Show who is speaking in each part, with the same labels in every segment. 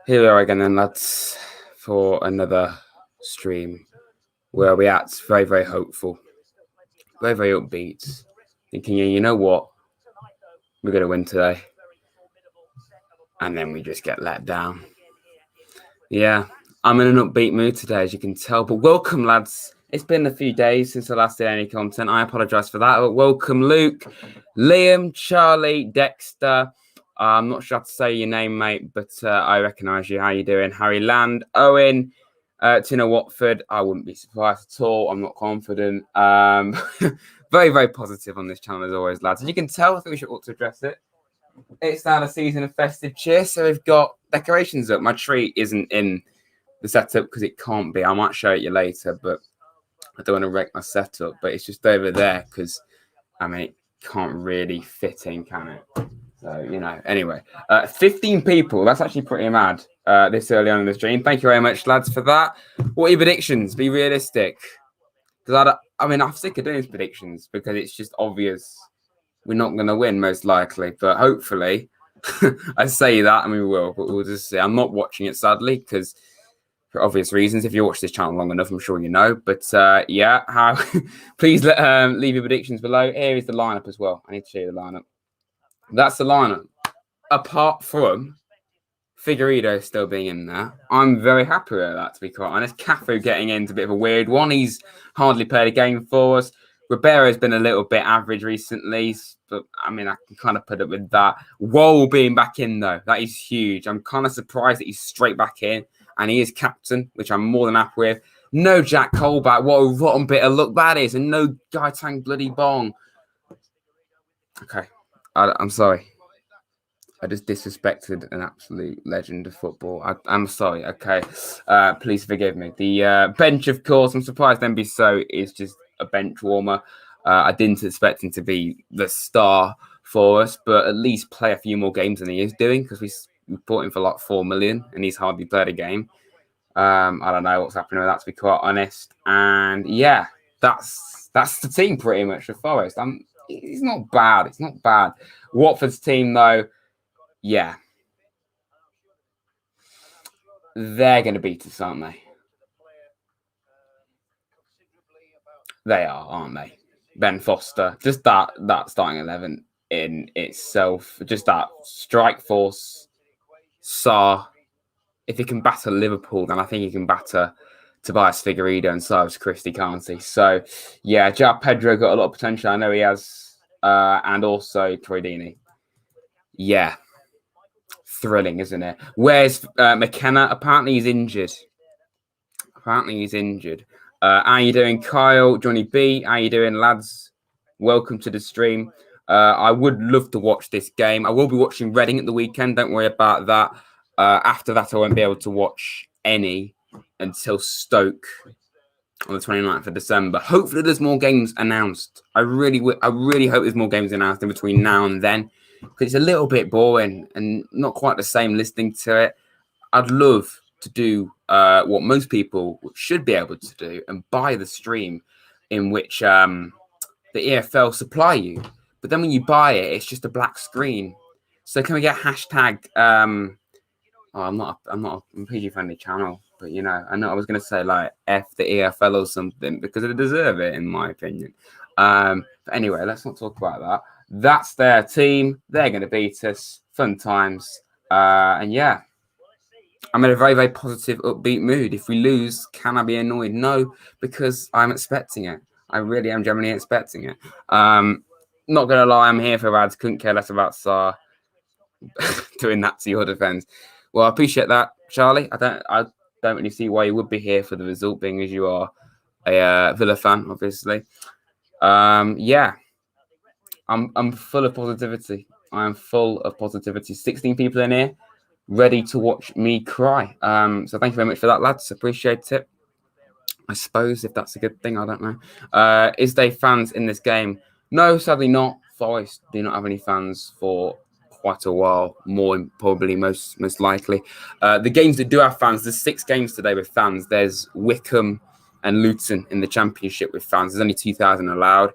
Speaker 1: Here we are again then, lads, for another stream where we act very, very hopeful, very, very upbeat, thinking, you know what, we're going to win today. And then we just get let down. Yeah, I'm in an upbeat mood today, as you can tell. But welcome, lads. It's been a few days since I last did any content. I apologise for that. But welcome, Luke, Liam, Charlie, Dexter. I'm not sure how to say your name, mate, but I recognise you. How you doing? Harry Land, Owen, Tina Watford. I wouldn't be surprised at all. I'm not confident. Very, very positive on this channel as always, lads. As you can tell, I think we should ought to address it. It's now the season of festive cheer, so we've got decorations up. My tree isn't in the setup because it can't be. I might show it you later, but I don't want to wreck my setup. But it's just over there because, I mean, it can't really fit in, can it? So, you know, anyway. 15 people. That's actually pretty mad this early on in the stream. Thank you very much, lads, for that. What are your predictions? Be realistic. Because I'm sick of doing these predictions because it's just obvious we're not going to win, most likely. But hopefully, I say that and we will. But we'll just see. I'm not watching it, sadly, because for obvious reasons. If you watch this channel long enough, I'm sure you know. But yeah, please leave your predictions below. Here is the lineup as well. I need to show you the lineup. That's the lineup. Apart from Figueiredo still being in there, I'm very happy with that, to be quite honest. Cafu getting into a bit of a weird one. He's hardly played a game for us. Ribero's been a little bit average recently, but I mean, I can kind of put up with that. Woll being back in, though, that is huge. I'm kind of surprised that he's straight back in, and he is captain, which I'm more than happy with. No Jack Colback. What a rotten bit of luck that is. And no Gaitang bloody Bong. Okay. I'm sorry. I just disrespected an absolute legend of football. I'm sorry. Okay. Please forgive me. The bench, of course, I'm surprised Mbiso is just a bench warmer. I didn't expect him to be the star for us, but at least play a few more games than he is doing because we bought him for like 4 million and he's hardly played a game. I don't know what's happening with that, to be quite honest. And yeah, that's the team pretty much for Forest. It's not bad. It's not bad. Watford's team, though, yeah, they're going to beat us, aren't they? They are, aren't they? Ben Foster, just that starting 11 in itself, just that strike force. Sarr, if he can batter Liverpool, then I think he can batter Tobias Figueiredo and Cyrus Christie, can't he? So, yeah, João Pedro got a lot of potential. I know he has, and also Troy Deeney. Yeah, thrilling, isn't it? Where's McKenna? Apparently he's injured. How you doing, Kyle, Johnny B? How you doing, lads? Welcome to the stream. I would love to watch this game. I will be watching Reading at the weekend. Don't worry about that. After that, I won't be able to watch any until Stoke on the 29th of December. Hopefully, there's more games announced. I really hope there's more games announced in between now and then, because it's a little bit boring and not quite the same listening to it. I'd love to do what most people should be able to do and buy the stream in which the EFL supply you. But then when you buy it, it's just a black screen. So can we get hashtag... I'm not a PG-friendly channel, but, you know, I was going to say, like, F the EFL or something, because they deserve it, in my opinion. But anyway, let's not talk about that. That's their team. They're going to beat us. Fun times. And, yeah, I'm in a very, very positive, upbeat mood. If we lose, can I be annoyed? No, because I'm expecting it. I really am genuinely expecting it. Not going to lie, I'm here for ads. Couldn't care less about Sarr doing that to your defence. Well, I appreciate that, Charlie. I don't really see why you would be here for the result, being as you are a Villa fan, obviously. Yeah, I'm full of positivity. I am full of positivity. 16 people in here, ready to watch me cry. So thank you very much for that, lads. Appreciate it. I suppose if that's a good thing, I don't know. Is there fans in this game? No, sadly not. Forest do not have any fans for quite a while, probably most likely. The games that do have fans, there's 6 games today with fans. There's Wickham and Luton in the Championship with fans. There's only 2,000 allowed.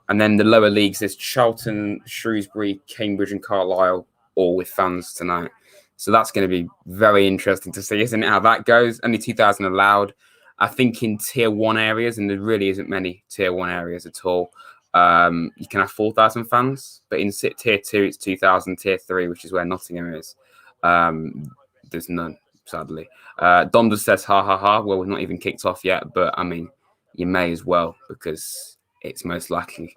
Speaker 1: And then the lower leagues, there's Charlton, Shrewsbury, Cambridge and Carlisle, all with fans tonight. So that's going to be very interesting to see, isn't it, how that goes? Only 2,000 allowed. I think in tier 1 areas, and there really isn't many tier 1 areas at all, you can have 4,000 fans, but in tier 2, it's 2,000. Tier 3, which is where Nottingham is, there's none, sadly. Dom just says, ha, ha, ha. Well, we're not even kicked off yet, but I mean, you may as well, because it's most likely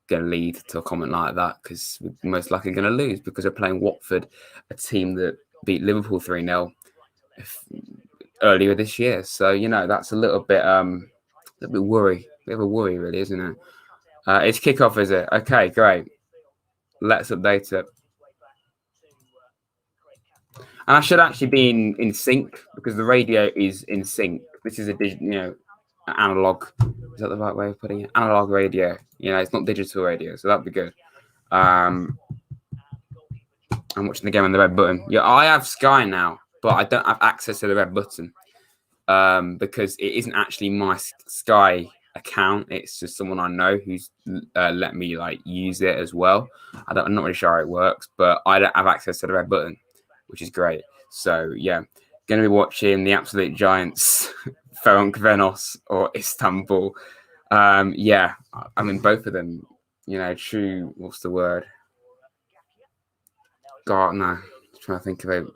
Speaker 1: going to lead to a comment like that, because we're most likely going to lose because we're playing Watford, a team that beat Liverpool 3-0 earlier this year. So, you know, that's a little bit worry. A bit of a worry, really, isn't it? It's kickoff, is it? Okay, great. Let's update it. And I should actually be in sync, because the radio is in sync. This is an analog. Is that the right way of putting it? Analog radio. You know, it's not digital radio, so that'd be good. I'm watching the game on the red button. Yeah, I have Sky now, but I don't have access to the red button because it isn't actually my Sky account. It's just someone I know who's let me use it as well. I'm not really sure how it works, but I don't have access to the red button, which is great. So yeah, going to be watching the absolute giants, Ferencváros or Istanbul. Yeah, I mean both of them. You know, true. What's the word? God, no. I'm trying to think of a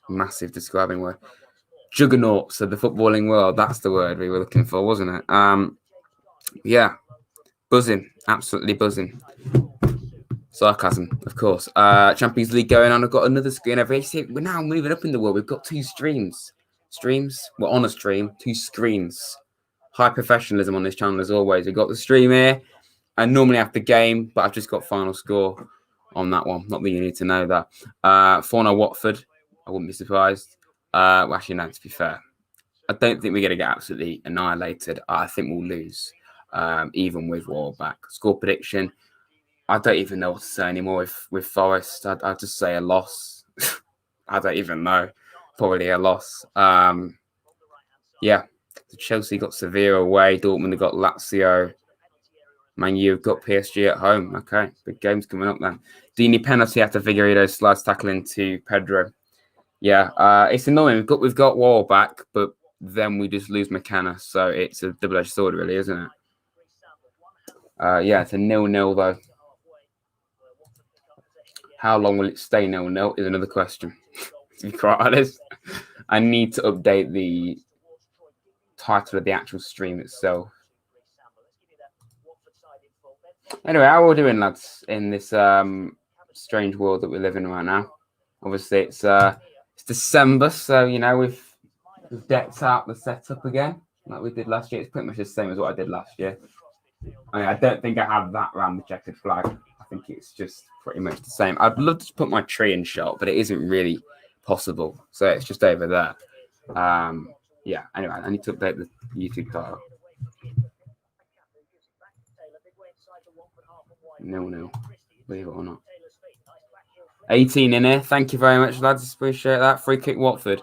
Speaker 1: massive describing word. Juggernauts of the footballing world. That's the word we were looking for, wasn't it? Yeah, buzzing, absolutely buzzing. Sarcasm, of course. Champions League going on. I've got another screen over here. We're now moving up in the world. We've got 2 streams. We're on a stream, 2 screens. High professionalism on this channel as always. We've got the stream here. I normally have the game, but I've just got final score on that one. Not that you need to know that. 4-0 Watford. I wouldn't be surprised. Well, actually, no, to be fair. I don't think we're going to get absolutely annihilated. I think we'll lose, even with Warback. Score prediction. I don't even know what to say anymore with Forest. I'd just say a loss. I don't even know. Probably a loss. Yeah. Chelsea got Sevilla away. Dortmund have got Lazio. Man U have got PSG at home. Okay. Big games coming up then. Dini penalty after Figueiredo slides tackle into Pedro. Yeah. It's annoying. We've got Wall back, but then we just lose McKenna. So it's a double-edged sword, really, isn't it? Yeah, it's a 0-0 though. How long will it stay 0-0 is another question. To be quite honest, I need to update the title of the actual stream itself. Anyway, how are we doing, lads, in this strange world that we live in right now? Obviously, it's December, so you know we've decked out the setup again like we did last year. It's pretty much the same as what I did last year. I mean, I don't think I have that round the checkered flag. I think it's just pretty much the same. I'd love to put my tree in shot, but it isn't really possible. So it's just over there. Yeah, anyway, I need to update the YouTube title. 0-0, believe it or not. 18 in here. Thank you very much, lads. Appreciate that. Free kick, Watford.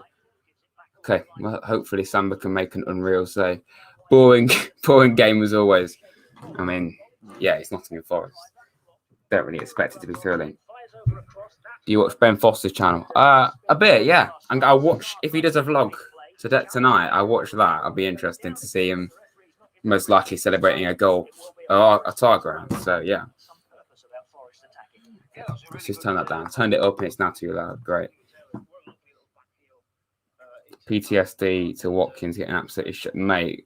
Speaker 1: Okay, well, hopefully Samba can make an unreal save. Boring game as always. I mean, yeah, it's Nottingham Forest. Don't really expect it to be thrilling. Do you watch Ben Foster's channel? A bit, yeah. And I'll watch, if he does a vlog tonight, I'll watch that. I'll be interested to see him most likely celebrating a goal a target round. So, yeah. Let's just turn that down. Turned it up and it's now too loud. Great. PTSD to Watkins getting absolutely shit. Mate,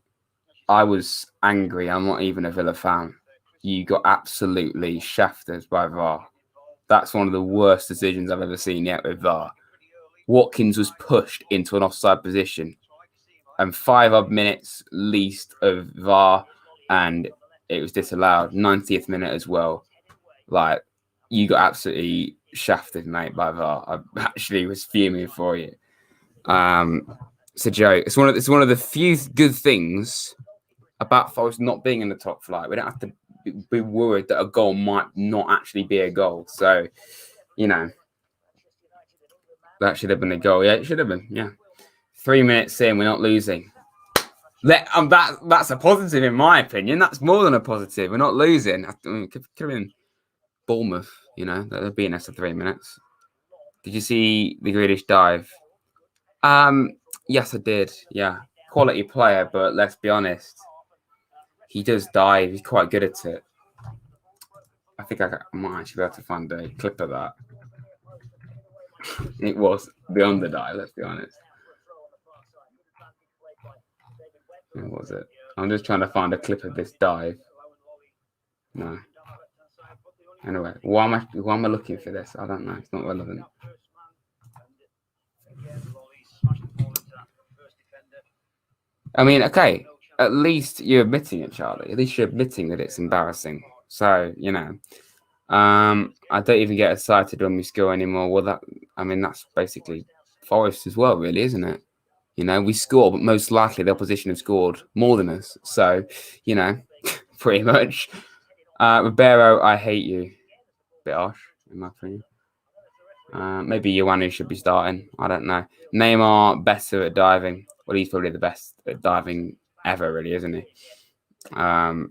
Speaker 1: I was angry. I'm not even a Villa fan. You got absolutely shafted by VAR. That's one of the worst decisions I've ever seen yet with VAR. Watkins was pushed into an offside position and 5 odd minutes least of VAR, and it was disallowed. 90th minute as well. Like, you got absolutely shafted, mate, by VAR. I actually was fuming for you. It's a joke. It's one of the few good things about Forest not being in the top flight. We don't have to be worried that a goal might not actually be a goal. So, you know, that should have been a goal. Yeah, it should have been. Yeah. 3 minutes in, we're not losing. That's a positive in my opinion. That's more than a positive. We're not losing. I mean, could have been Bournemouth, you know, they're beating us for 3 minutes. Did you see the Grealish dive? Yes, I did. Yeah, quality player, but let's be honest, he does dive. He's quite good at it. I think I might actually be able to find a clip of that. It was beyond the dive. Let's be honest. Where was it? I'm just trying to find a clip of this dive. No. Anyway, why am I looking for this? I don't know. It's not relevant. I mean, okay, at least you're admitting it, Charlie. At least you're admitting that it's embarrassing. So, you know, I don't even get excited when we score anymore. Well, that's basically Forest as well, really, isn't it? You know, we score, but most likely the opposition have scored more than us. So, you know, pretty much. Ribeiro, I hate you. Bit harsh, in my opinion. Maybe Ioane should be starting. I don't know. Neymar, better at diving. Well, he's probably the best at diving ever, really, isn't he? How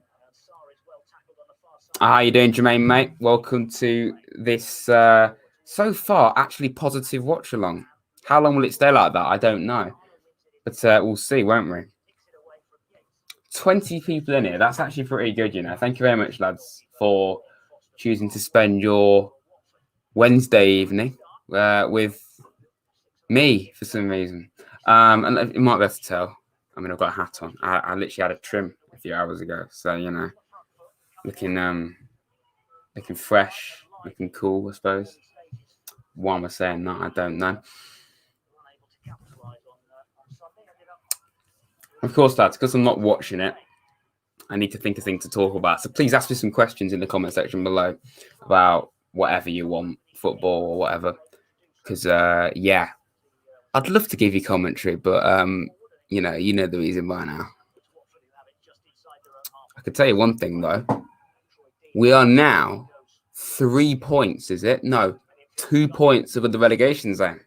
Speaker 1: you doing, Jermaine, mate? Welcome to this, so far, actually positive watch-along. How long will it stay like that? I don't know. But we'll see, won't we? 20 people in here. That's actually pretty good, you know. Thank you very much, lads, for choosing to spend your Wednesday evening with me for some reason. And you might be able to tell. I mean, I've got a hat on. I literally had a trim a few hours ago. So, you know, looking fresh, looking cool, I suppose. Why am I saying that? I don't know. Of course, lads, because I'm not watching it, I need to think of things to talk about. So please ask me some questions in the comment section below about whatever you want, football or whatever. Because, yeah, I'd love to give you commentary, but, you know the reason by now. I can tell you one thing, though. We are now 3 points, is it? No, 2 points above the relegation zone.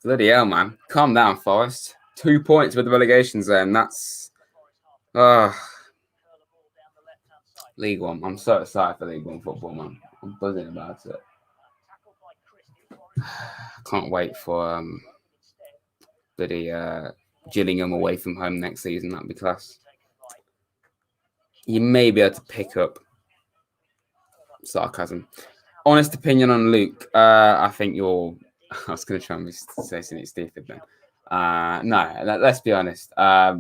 Speaker 1: Bloody hell, man. Calm down, Forest. 2 points above the relegation zone. That's... League One. I'm so excited for League One football, man. I'm buzzing about it. Can't wait for bloody Gillingham away from home next season. That'd be class. You may be able to pick up sarcasm. Honest opinion on Luke. I think you're... I was going to try and say something stupid then. No, let's be honest. I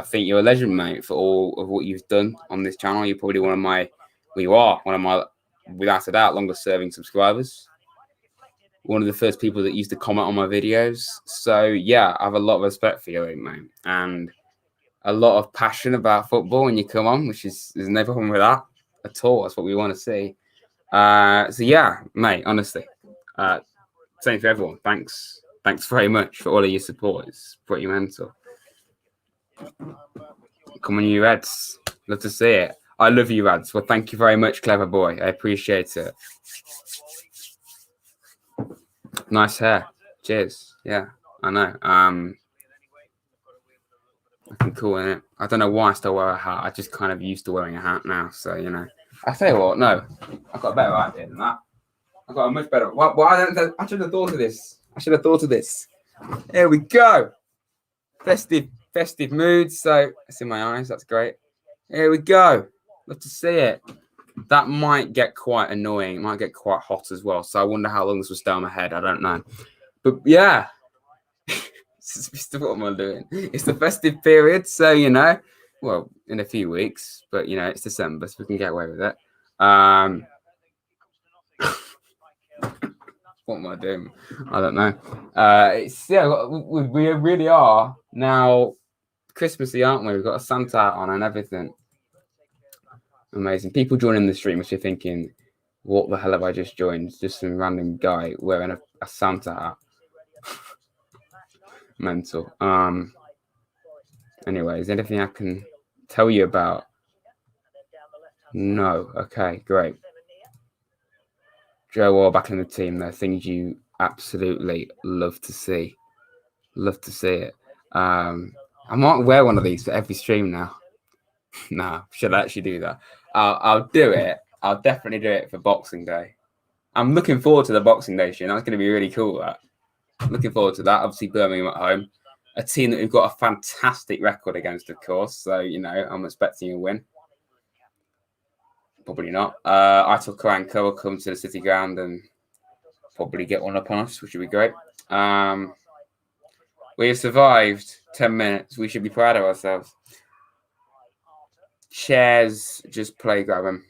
Speaker 1: think you're a legend, mate, for all of what you've done on this channel. You're probably one of my, without a doubt, longest serving subscribers. One of the first people that used to comment on my videos. So, yeah, I have a lot of respect for you, mate. And a lot of passion about football when you come on, there's no problem with that at all. That's what we want to see. So, yeah, mate, honestly, same for everyone. Thanks very much for all of your support. It's pretty mental. Come on, you Reds. Love to see it. I love you, Reds. Well, thank you very much, clever boy. I appreciate it. Nice hair. Cheers. Yeah, I know. Looking cool, innit? I don't know why I still wear a hat. I just kind of used to wearing a hat now, so, you know. I tell you what, no. I've got a better idea than that. I've got a much better... I should have thought of this. Here we go. Festive mood. So it's in my eyes. That's great. Here we go. Love to see it. That might get quite annoying. It might get quite hot as well. So I wonder how long this will stay on my head. I don't know. But yeah. What am I doing? It's the festive period. So, you know, well, in a few weeks. But, you know, it's December, so we can get away with it. What am I doing? I don't know. We really are now Christmassy, aren't we? We've got a Santa hat on and everything. Amazing. People joining the stream must be thinking, what the hell have I just joined? Just some random guy wearing a Santa hat. Mental. Anyway, is there anything I can tell you about? No. Okay, great. Joe Wall back in the team. There are things you absolutely love to see. Love to see it. I might wear one of these for every stream now. No, should I actually do that? I'll do it. I'll definitely do it for Boxing Day. I'm looking forward to the Boxing Day stream. That's going to be really cool. That. Looking forward to that. Obviously, Birmingham at home. A team that we've got a fantastic record against, of course. So, I'm expecting a win. Probably not. Aitor Karanka will come to the City Ground and probably get one up on us, which would be great. We have survived 10 minutes. We should be proud of ourselves. Shares, just play, grab them.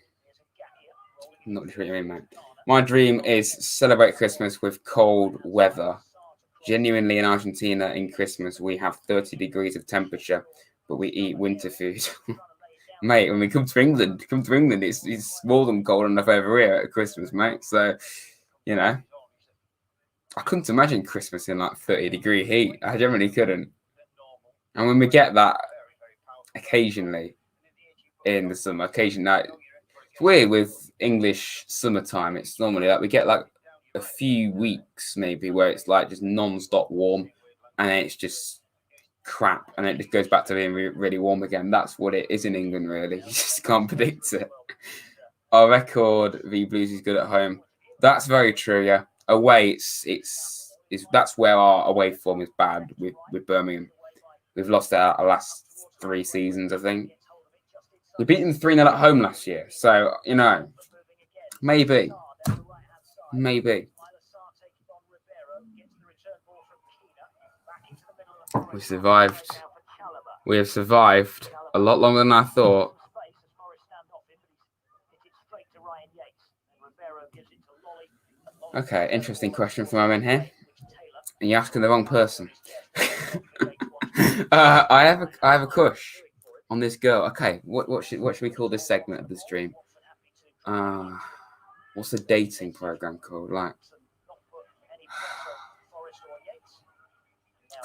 Speaker 1: Not sure what you mean, mate. My dream is celebrate Christmas with cold weather. Genuinely, in Argentina, in Christmas, we have 30 degrees of temperature, but we eat winter food. Mate, when we come to England, it's more than cold enough over here at Christmas, mate. So, I couldn't imagine Christmas in like 30-degree heat. I generally couldn't. And when we get that occasionally in the summer, it's weird with English summertime. It's normally like we get like a few weeks maybe where it's like just non-stop warm, and then it's just crap, and it just goes back to being really warm again. That's what it is in England, really. You just can't predict it. Our record v Blues is good at home. That's very true. Yeah, away it's that's where our away form is bad with Birmingham. We've lost our last 3 seasons, I think. We beat them 3-0 at home last year, so maybe. We survived. We have survived a lot longer than I thought. Okay, interesting question from our in here. And you're asking the wrong person. I have a crush on this girl. Okay, what should we call this segment of the stream? What's the dating program called? Like,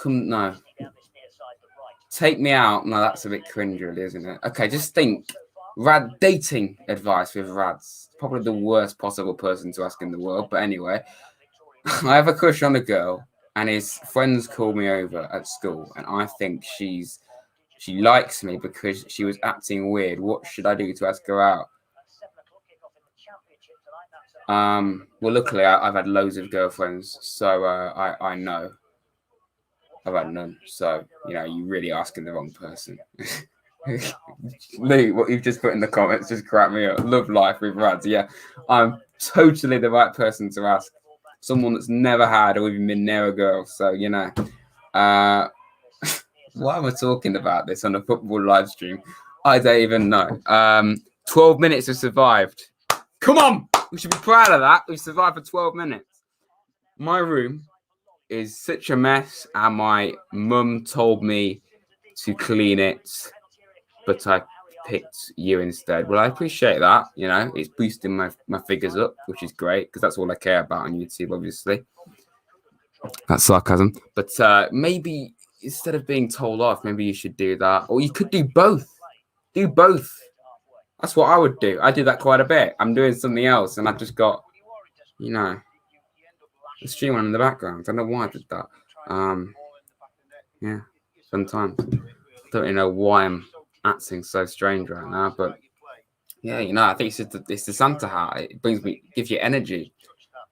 Speaker 1: no. Take me out. No, that's a bit cringe, really, isn't it? Okay, just think. Dating advice with Rad's. Probably the worst possible person to ask in the world. But anyway, I have a crush on a girl, and his friends call me over at school, and I think she likes me because she was acting weird. What should I do to ask her out? Well, luckily I've had loads of girlfriends, so I know. I've had none, so you're really asking the wrong person. Lee, what you've just put in the comments just cracked me up. Love life with Rads. Yeah, I'm totally the right person to ask. Someone that's never had or even been near a girl. So why am I talking about this on a football live stream? I don't even know. 12 minutes have survived. Come on, we should be proud of that. We've survived for 12 minutes. My room is such a mess, and my mum told me to clean it, but I picked you instead. Well, I appreciate that. It's boosting my figures up, which is great because that's all I care about on YouTube, obviously. That's sarcasm. But maybe instead of being told off, maybe you should do that. Or you could do both. Do both. That's what I would do. I do that quite a bit. I'm doing something else, and I've just got, the stream on in the background. I don't know why I did that. Yeah, sometimes. I don't really know why I'm acting so strange right now, but yeah, I think it's the Santa hat. It gives you energy.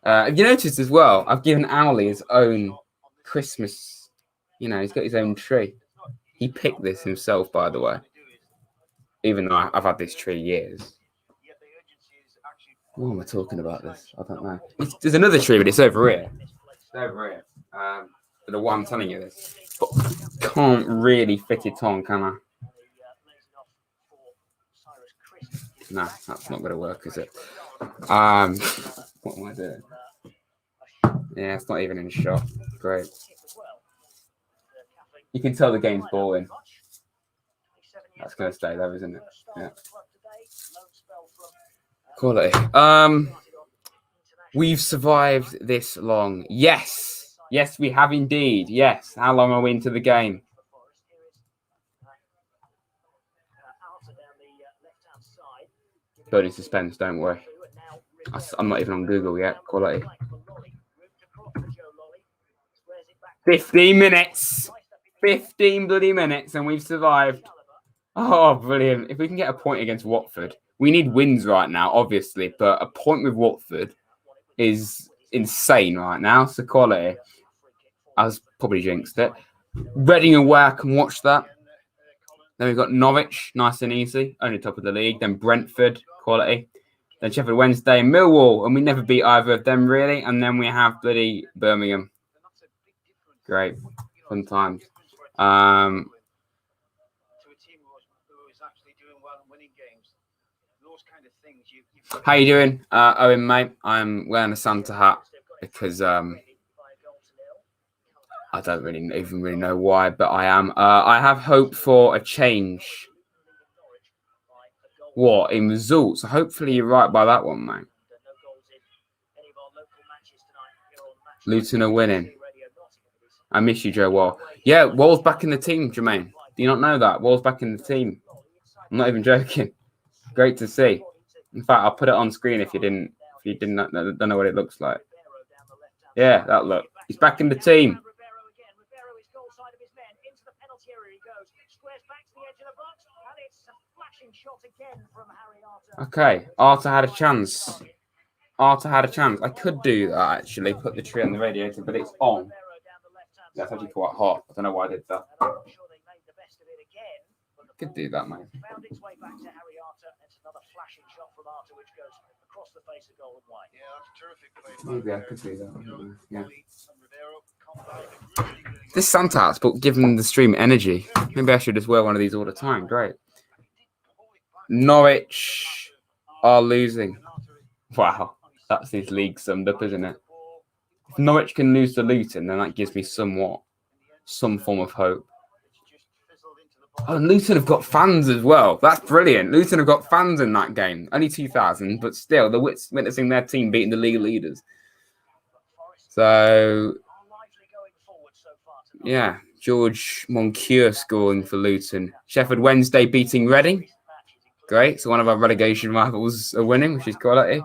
Speaker 1: Have you noticed as well? I've given Owly his own Christmas. He's got his own tree. He picked this himself, by the way. Even though I've had this tree years. Why am I talking about this? I don't know. There's another tree, but it's over here. It's over here. But what I'm telling you this, but can't really fit it on, can I? No, that's not going to work, is it? What am I doing? Yeah, it's not even in shot. Great. You can tell the game's boring. That's going to stay there, isn't it? Yeah. Quality. We've survived this long. Yes, we have indeed. Yes. How long are we into the game? Building suspense. Don't worry. I'm not even on Google yet. Quality. 15 minutes. 15 bloody minutes, and we've survived. Oh, brilliant. If we can get a point against Watford. We need wins right now, obviously, but a point with Watford is insane right now. It's the quality. I was probably jinxed it. Reading away, I can watch that. Then we've got Norwich, nice and easy, only top of the league. Then Brentford, quality. Then Sheffield Wednesday and Millwall, and we never beat either of them really. And then we have bloody Birmingham. Great, fun times. How you doing, Owen, mate? I'm wearing a Santa hat because I don't even really know why, but I am. I have hope for a change. What in results? Hopefully you're right by that one, mate. Luton are winning. I miss you, Joe Wall. Yeah, Wall's back in the team, Jermaine. Do you not know that? Wall's back in the team. I'm not even joking. Great to see. In fact, I'll put it on screen if you didn't don't know what it looks like. Yeah, that look. He's back in the team. Okay, Arta had a chance. I could do that actually, put the tree on the radiator, but it's on. That's actually quite hot. I don't know why I did that. Could do that, mate. Maybe I could do that. Yeah. This Santa hat's but giving the stream energy. Maybe I should just wear one of these all the time. Great. Norwich are losing. Wow, that's his league summed up, isn't it? If Norwich can lose to Luton, then that gives me some form of hope. Oh, and Luton have got fans as well. That's brilliant. Luton have got fans in that game. Only 2,000, but still, they're witnessing their team beating the league leaders. So, yeah, George Moncure scoring for Luton. Sheffield Wednesday beating Reading. Great. So one of our relegation rivals are winning, which is quality.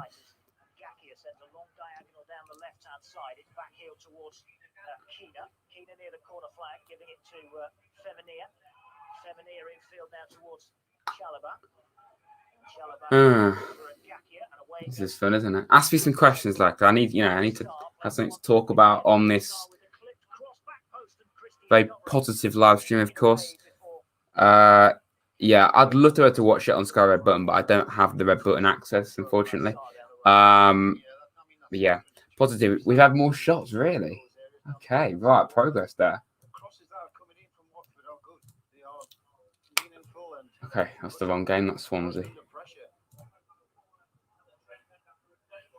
Speaker 1: This is fun, isn't it? Ask me some questions. Like I need to have something to talk about on this very positive live stream, of course. Yeah, I'd love to be able to watch it on Sky Red Button, but I don't have the Red Button access, unfortunately. But yeah, positive. We've had more shots, really. Okay, right, progress there. Okay, that's the wrong game. That's Swansea.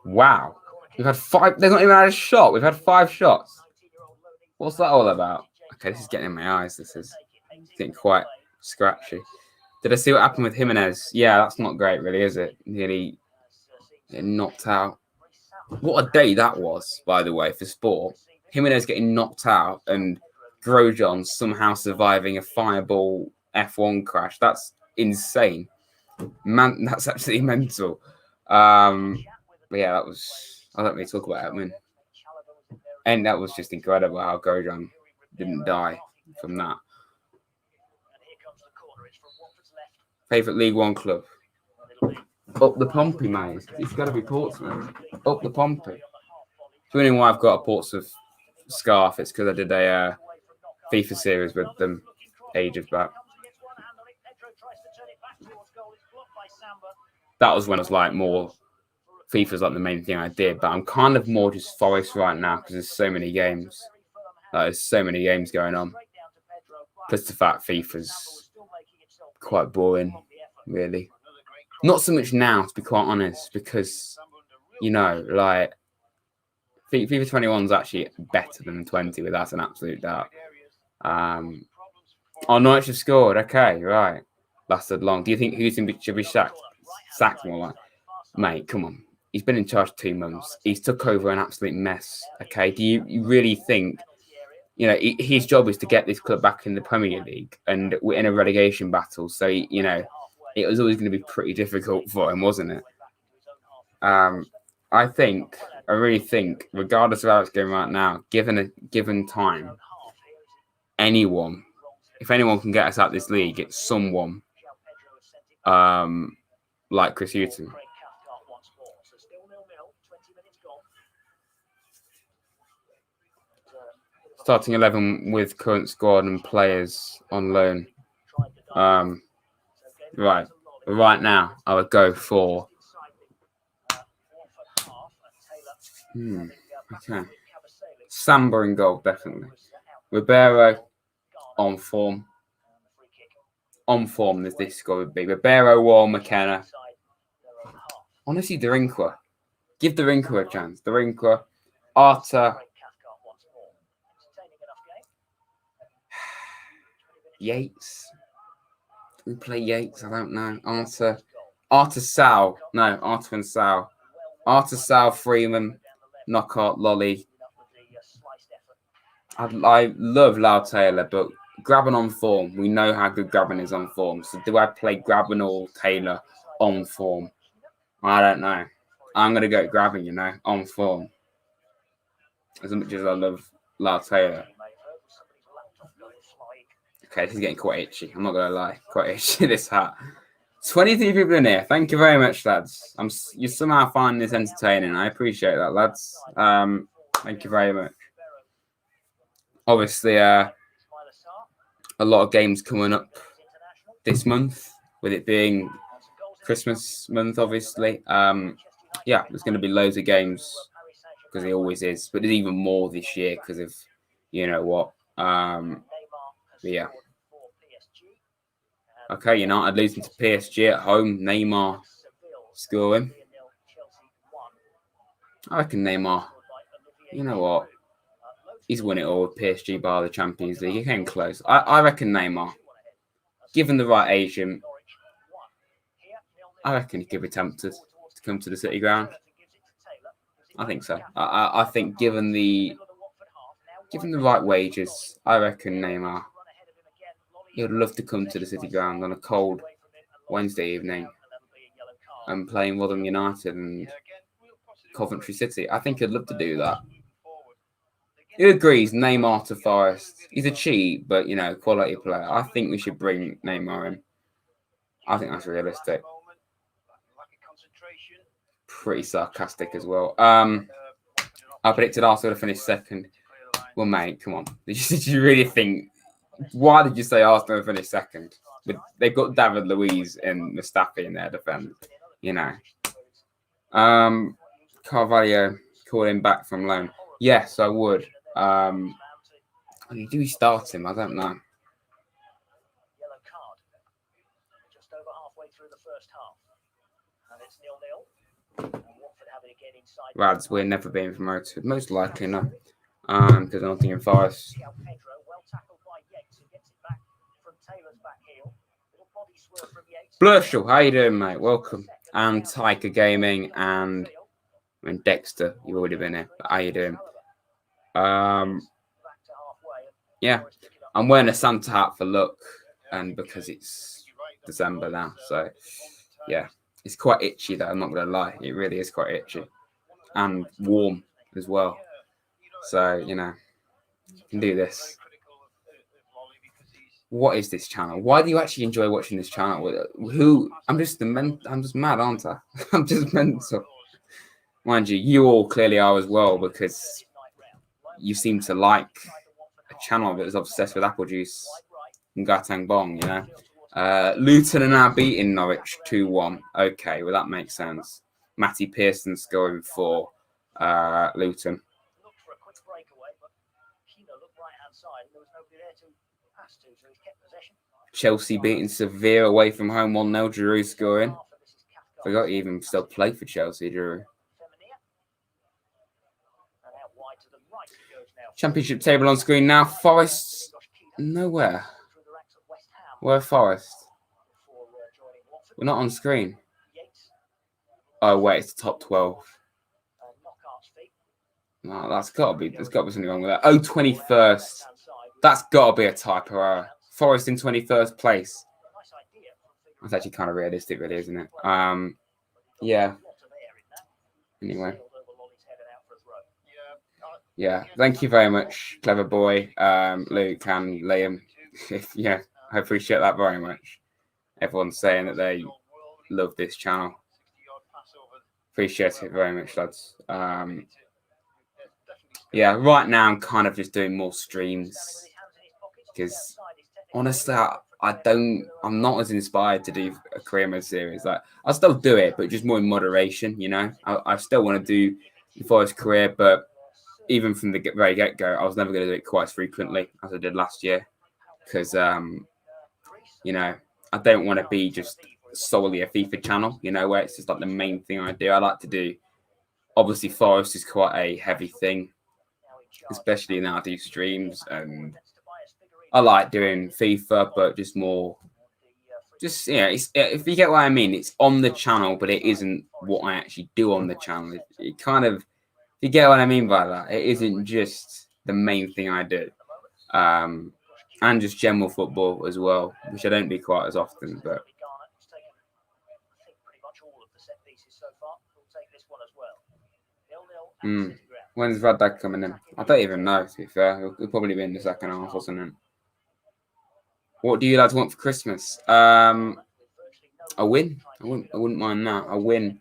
Speaker 1: Wow, we've had 5. They've not even had a shot. We've had 5 shots. What's that all about? Okay, this is getting in my eyes. This is getting quite scratchy. Did I see what happened with Jimenez? Yeah, that's not great, really, is it? Nearly knocked out. What a day that was, by the way, for sport. Jimenez getting knocked out and Grosjean somehow surviving a fireball F1 crash. That's insane. Man, that's absolutely mental. But yeah, that was... I don't really talk about it, man. And that was just incredible how Grosjean didn't die from that. Favourite League One club? Up the Pompey, mate. It's got to be Portsmouth. Up the Pompey. If you're wondering why I've got a Portsmouth scarf, it's because I did a FIFA series with them ages back. That was when I was like more... FIFA's like the main thing I did, but I'm kind of more just Forest right now because there's so many games. There's so many games going on. Plus the fact FIFA's quite boring, really. Not so much now, to be quite honest, because, like, FIFA 21 is actually better than 20, without an absolute doubt. Norwich have scored. Okay, right. Lasted long. Do you think who should be sacked? Sacked more like, mate, come on. He's been in charge 2 months. He's took over an absolute mess. Okay, do you really think, his job is to get this club back in the Premier League, and we're in a relegation battle. So, it was always going to be pretty difficult for him, wasn't it? I really think, regardless of how it's going right now, given time, if anyone can get us out of this league, it's someone like Chris Hughton. starting 11 with current squad and players on loan. Right now, I would go for. Okay. Samba in goal, definitely. Ribeiro on form. On form, as this score would be. Ribeiro, Wall, McKenna. Honestly, Derinkwa. Give Derinkwa a chance. Derinkwa, Arta. Yates. We play Yates. I don't know. Arta Sal. No, Arta and Sal. Arta Sal, Freeman, Knockout, Lolly. I love Lau Taylor, but Graben on form. We know how good Graben is on form. So do I play Graben or Taylor on form? I don't know. I'm going to go Graben, on form. As much as I love Lau Taylor. Okay, this is getting quite itchy. I'm not going to lie. Quite itchy, this hat. 23 people in here. Thank you very much, lads. You somehow find this entertaining. I appreciate that, lads. Thank you very much. Obviously, a lot of games coming up this month, with it being Christmas month, obviously. Yeah, there's going to be loads of games, because it always is. But there's even more this year because of, what. Yeah. Okay, United losing to PSG at home. Neymar scoring. I reckon Neymar, you know what? He's won it all with PSG bar the Champions League. He came close. I reckon Neymar, given the right agent, I reckon he could be tempted to come to the City ground. I think so. I think given the right wages, I reckon Neymar, he would love to come to the City ground on a cold Wednesday evening and playing Rotherham United and Coventry City. I think he'd love to do that. He agrees Neymar to Forest. He's a cheat, but, quality player. I think we should bring Neymar in. I think that's realistic. Pretty sarcastic as well. I predicted Arsenal to finish second. Well, mate, come on. Did you really think... Why did you say Arsenal to finish second? They've got David Luiz and Mustafi in their defence, Carvalho calling back from loan. Yes, I would. Do we start him? I don't know.
Speaker 2: Yellow card. Just over halfway through the first half. And it's 0-0.
Speaker 1: Rads, we're never being promoted. Most likely no. Because Nottingham Forest. Blurshall, how you doing, mate? Welcome. And Tiger Gaming and Dexter, you've already been here. But how you doing? Yeah, I'm wearing a Santa hat for luck, and because it's December now, so yeah, it's quite itchy though. I'm not gonna lie, it really is quite itchy and warm as well. So you can do this. What is this channel? Why do you actually enjoy watching this channel? Who? I'm just mad, aren't I? I'm just mental. Mind you all clearly are as well, because you seem to like a channel that is obsessed with apple juice and Gatang Bong, Luton are now beating Norwich 2-1. Okay, well, that makes sense. Matty Pearson scoring for Luton. Chelsea beating Sevilla away from home 1-0. Giroud scoring. Forgot he even still played for Chelsea, Giroud. Championship table on screen now. Forest nowhere. Where Forest? We're not on screen. Oh wait, it's the top 12. No, there's got to be something wrong with that. Oh, 21st. That's got to be a typo. Forest in 21st place. That's actually kind of realistic, really, isn't it? Yeah. Anyway. Yeah, thank you very much, clever boy, Luke and Liam. I appreciate that very much. Everyone's saying that they love this channel. Appreciate it very much, lads. Yeah, right now I'm kind of just doing more streams because honestly, I'm not as inspired to do a career mode series. Like, I'll still do it, but just more in moderation, you know? I still want to do the Forest career, but even from the very get-go, I was never going to do it quite as frequently as I did last year because, you know, I don't want to be just solely a FIFA channel, you know, where it's just like the main thing I do. I like to do, obviously, Forest is quite a heavy thing, especially now I do streams, and I like doing FIFA, but just more, just yeah. If you get what I mean, it's on the channel, but it isn't what I actually do on the channel. It kind of, if you get what I mean by that, it isn't just the main thing I do, and just general football as well, which I don't do quite as often. But when's Raddag coming in? I don't even know. To be fair, it'll probably be in the second half or something. What do you lads want for Christmas? A win. I wouldn't mind that. A win.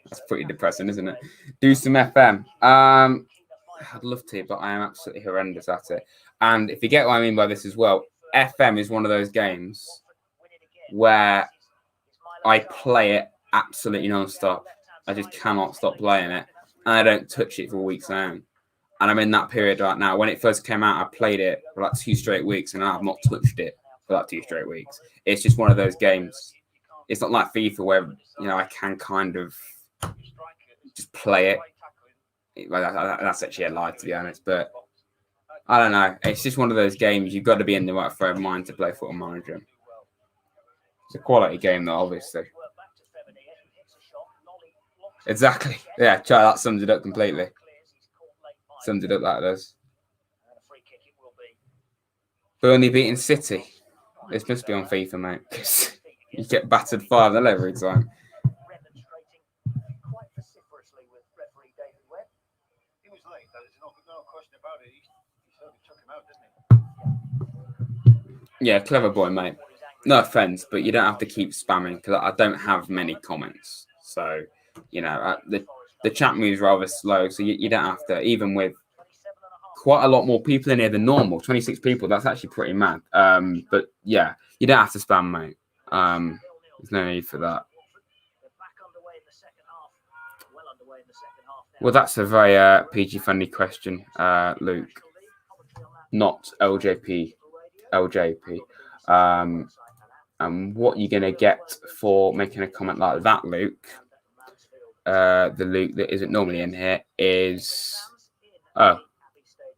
Speaker 1: That's pretty depressing, isn't it? Do some FM. I'd love to, but I am absolutely horrendous at it. And if you get what I mean by this as well, FM is one of those games where I play it absolutely non-stop. I just cannot stop playing it, and I don't touch it for weeks on end. And I'm in that period right now. When it first came out, I played it for like 2 straight weeks, and I've not touched it for like 2 straight weeks. It's just one of those games. It's not like FIFA where, you know, I can kind of just play it. Well, that's actually a lie, to be honest. But I don't know. It's just one of those games. You've got to be in the right frame of mind to play Football Manager. It's a quality game, though, obviously. Exactly. Yeah, try that sums it up completely. Sums it up like this. Burnley beating City. This must be on FIFA, mate, because you get battered 5-0 every time. Yeah, clever boy, mate. No offense, but you don't have to keep spamming because I don't have many comments. So, you know, the chat moves rather slow, so you don't have to, even with quite a lot more people in here than normal, 26 people, that's actually pretty mad. But yeah, you don't have to spam, mate. There's no need for that. Well, that's a very PG-friendly question, Luke. Not LJP. And what you're going to get for making a comment like that, Luke, the Luke that isn't normally in here, is... Oh,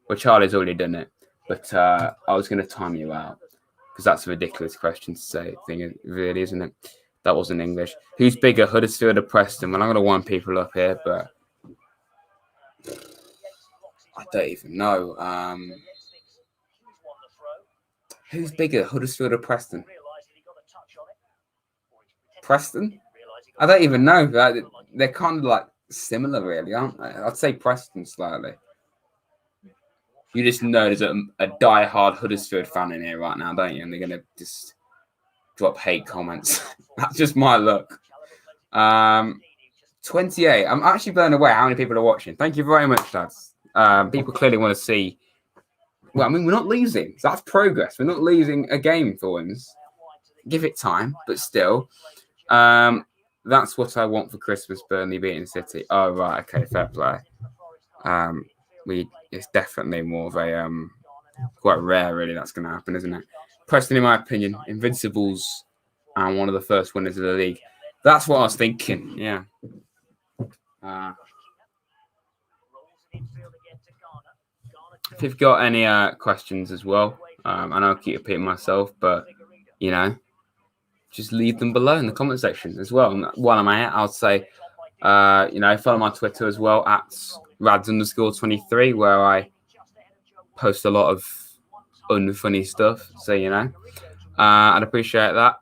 Speaker 1: well, Charlie's already done it. But I was going to time you out, because that's a ridiculous question to say. Thing, really, isn't it? That wasn't English. Who's bigger, Huddersfield or Preston? Well, I'm going to wind people up here, but I don't even know. Who's bigger, Huddersfield or Preston? Preston? I don't even know. They're kind of like similar, really, aren't they? I'd say Preston slightly. You just know there's a die-hard Huddersfield fan in here right now, don't you? And they're going to just drop hate comments. That's just my luck. 28. I'm actually blown away how many people are watching. Thank you very much, lads. People clearly want to see. Well, I mean, we're not losing. So that's progress. We're not losing a game for once. Give it time, but still. That's what I want for Christmas, Burnley beating City. Oh, right. Okay, fair play. It's definitely more of a quite rare, really, that's going to happen, isn't it? Preston, in my opinion, Invincibles and one of the first winners of the league. That's what I was thinking, yeah. If you've got any questions as well, I know I keep repeating myself, but, you know, just leave them below in the comment section as well. And while I'm at it, I'll say, you know, follow my Twitter as well, at rads_23, where I post a lot of unfunny stuff. So, you know, I'd appreciate that.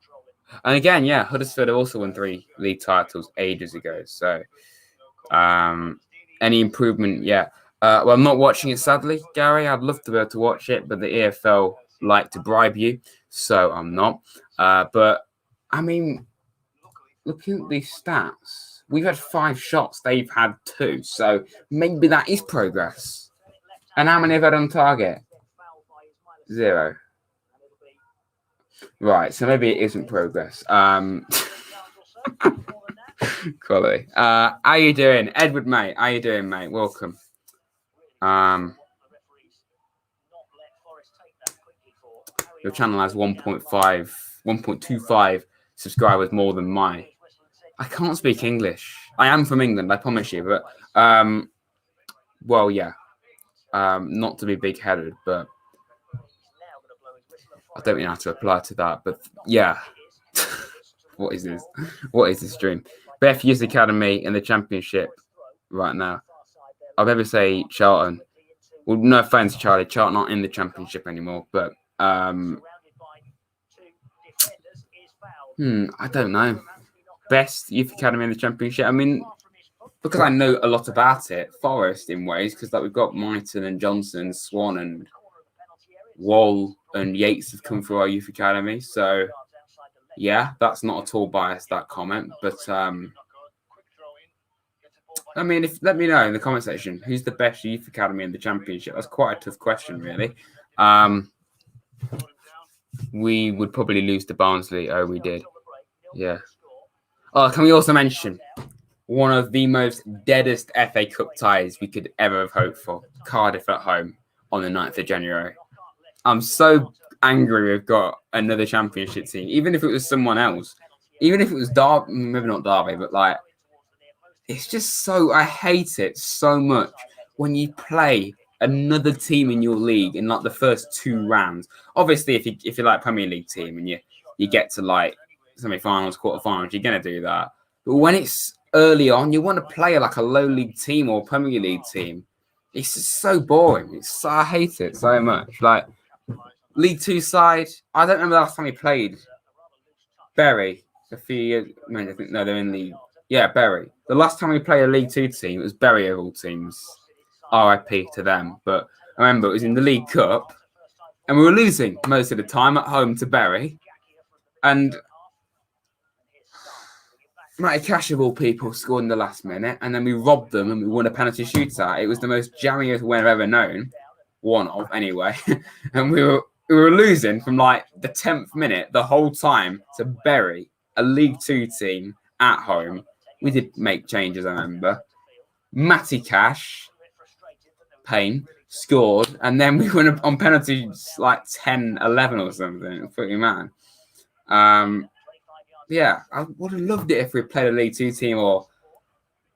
Speaker 1: And again, yeah, Huddersfield have also won 3 league titles ages ago. So, any improvement? Yeah. Well, I'm not watching it, sadly, Gary. I'd love to be able to watch it, but the EFL like to bribe you, so I'm not. But, I mean, looking at these stats, we've had 5 shots. They've had 2. So maybe that is progress. And how many have had on target? 0. Right, so maybe it isn't progress. Quality. How you doing, Edward, mate? How you doing, mate? Welcome. Your channel has 1.25 subscribers more than mine. I can't speak English. I am from England, I promise you, but well, yeah. Not to be big-headed, but I don't really know how to reply to that. But yeah, what is this? What is this dream? Beth Youth Academy in the Championship right now. I'll never say Charlton. Well, no offense, Charlie. Charlton aren't in the Championship anymore, but I don't know. Best Youth Academy in the Championship. I mean, because I know a lot about it, Forest in ways, because like we've got Mighton and Johnson, Swan and Wall and Yates have come through our Youth Academy. So yeah, that's not at all biased, that comment. But I mean, let me know in the comment section who's the best Youth Academy in the Championship. That's quite a tough question, really. We would probably lose to Barnsley. Oh, we did. Yeah. Oh, can we also mention one of the most deadest FA Cup ties we could ever have hoped for? Cardiff at home on the 9th of January. I'm so angry we've got another Championship team. Even if it was someone else. Even if it was Derby, maybe not Derby, but like, it's just so, I hate it so much when you play another team in your league in like the first 2 rounds. Obviously, if you're like a Premier League team and you get to like semi-finals, quarter-finals, you're going to do that. But when it's early on, you want to play like a low league team or Premier League team. It's just so boring. I hate it so much. Like, League 2 side, I don't remember the last time we played Bury a few years. I mean, I think no, they're in the Bury. The last time we played a League 2 team, it was Bury of all teams. RIP to them. But I remember it was in the League Cup, and we were losing most of the time at home to Bury. And Matty Cash of all people scored in the last minute, and then we robbed them and we won a penalty shootout. It was the most jammiest win I've ever known. One of, anyway. And we were losing from like the 10th minute the whole time to Bury, a League 2 team at home. We did make changes, I remember. Matty Cash, Payne, scored, and then we went on penalties like 10-11 or something. It was pretty mad. Yeah, I would have loved it if we played a League 2 team, or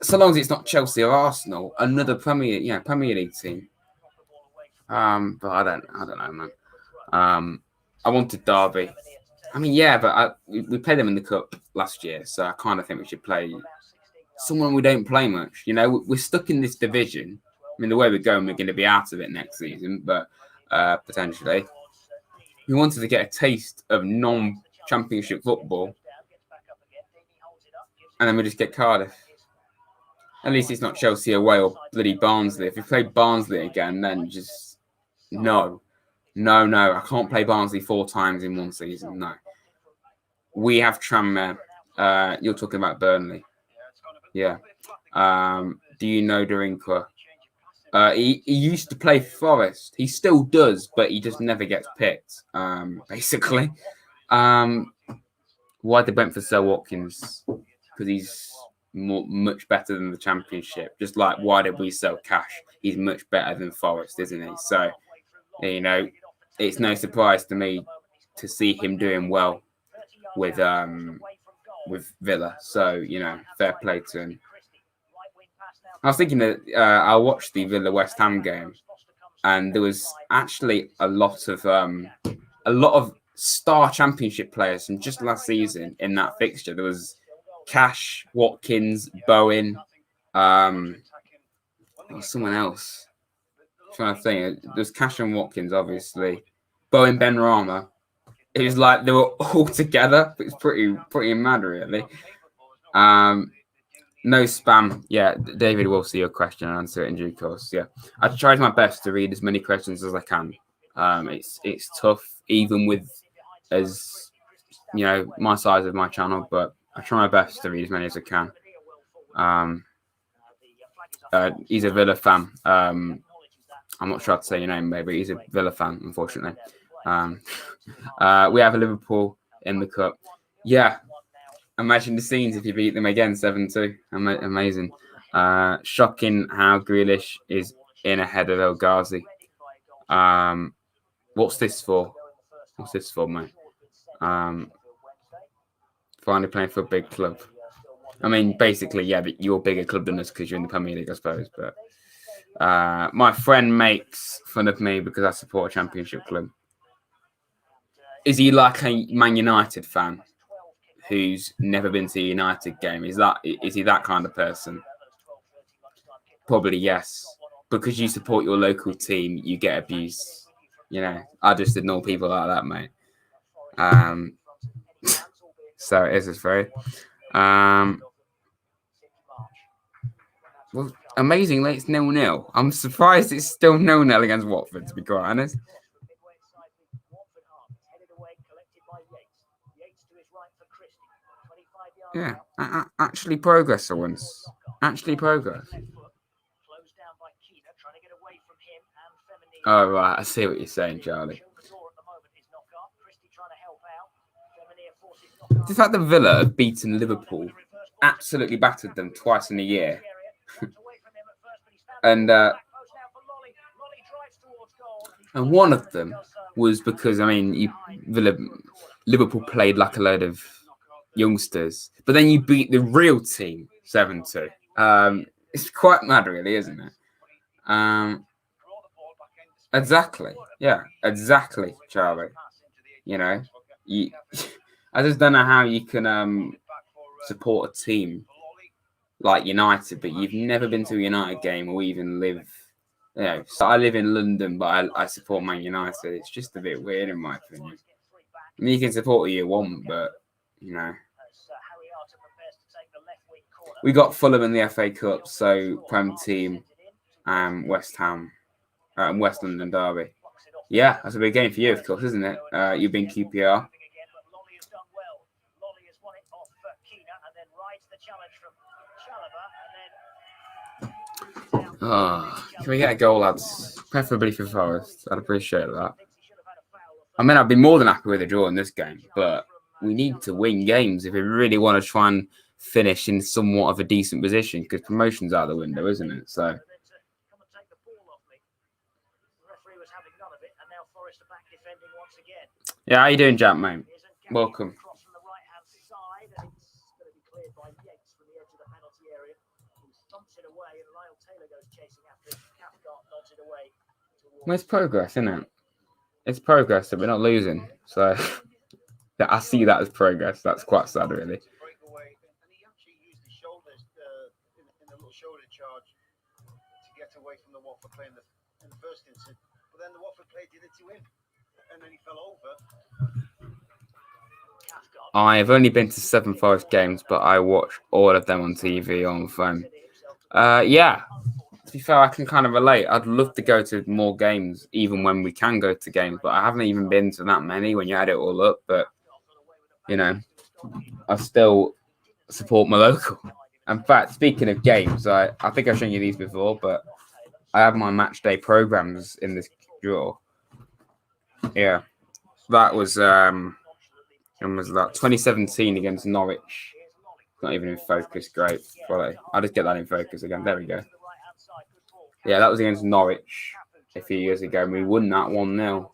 Speaker 1: so long as it's not Chelsea or Arsenal, another Premier League team. But I don't know, man. I wanted Derby. I mean, yeah, but we played them in the Cup last year, so I kind of think we should play someone we don't play much. You know, we're stuck in this division. I mean, the way we're going, we're going to be out of it next season, but potentially. We wanted to get a taste of non-Championship football, and then we just get Cardiff. At least it's not Chelsea away or bloody Barnsley. If we play Barnsley again, then just no. I can't play Barnsley 4 times in one season. No. We have Tranmere. You're talking about Burnley. Yeah. Do you know Derinkwa? He used to play Forest. He still does, but he just never gets picked, basically. Why they went for Sir Watkins? Because he's much better than the Championship. Just like, why did we sell Cash? He's much better than Forest, isn't he? So, you know, it's no surprise to me to see him doing well with Villa. So, you know, fair play to him. I was thinking that I watched the Villa West Ham game, and there was actually a lot of star Championship players from just last season in that fixture. There was Cash, Watkins, Bowen, someone else. I'm trying to think. There's Cash and Watkins, obviously. Bowen, Benrahma. It was like they were all together. It's pretty mad, really. No spam. Yeah, David will see your question and answer it in due course. Yeah, I tried my best to read as many questions as I can. It's tough, even with as you know my size of my channel, but I try my best to read as many as I can. He's a Villa fan. I'm not sure how to say your name, maybe he's a Villa fan, unfortunately. We have Liverpool in the cup. Yeah, imagine the scenes if you beat them again 7-2. Amazing. Shocking how Grealish is in ahead of El Ghazi. What's this for? What's this for, mate? Finally playing for a big club. I mean, basically, yeah, but you're a bigger club than us because you're in the Premier League, I suppose. But my friend makes fun of me because I support a Championship club. Is he like a Man United fan who's never been to a United game? Is he that kind of person? Probably yes. Because you support your local team, you get abused. You know, I just ignore people like that, mate. So it is this very. Well, amazingly, it's 0-0. I'm surprised it's still 0-0 against Watford, to be quite honest. Yeah, actually progress for once. Actually progress. Oh, right. I see what you're saying, Charlie. The fact that Villa have beaten Liverpool, absolutely battered them twice in a year. And one of them was because, I mean, Liverpool played like a load of youngsters, but then you beat the real team 7-2. It's quite mad, really, isn't it? Exactly. Yeah, exactly, Charlie. You know, I just don't know how you can support a team like United, but you've never been to a United game or even live. You know, so I live in London, but I support Man United. It's just a bit weird, in my opinion. I mean, you can support who you want, but you know. We got Fulham in the FA Cup, so Prem team, West Ham, West London derby. Yeah, that's a big game for you, of course, isn't it? You've been QPR. Oh, can we get a goal, lads? Preferably for Forest. I'd appreciate that. I mean, I'd be more than happy with a draw in this game, but we need to win games if we really want to try and finish in somewhat of a decent position, because promotion's out the window, isn't it? So. Yeah, how you doing, Jack, mate? Welcome. Well, it's progress, isn't it? It's progress that we're not losing. So I see that as progress. That's quite sad, really. From the Watford play in the first instance, but then the Watford play did it to him, and then he fell over. I've only been to 7-5 games, but I watch all of them on TV on phone. Yeah, to be fair, I can kind of relate. I'd love to go to more games, even when we can go to games, but I haven't even been to that many when you add it all up. But you know, I still support my local. In fact, speaking of games, I think I've shown you these before, but I have my match day programs in this drawer. Yeah, that was when was that? 2017 against Norwich. Not even in focus. Great quality. I'll just get that in focus again. There we go. Yeah, that was against Norwich a few years ago, and we won that 1-0.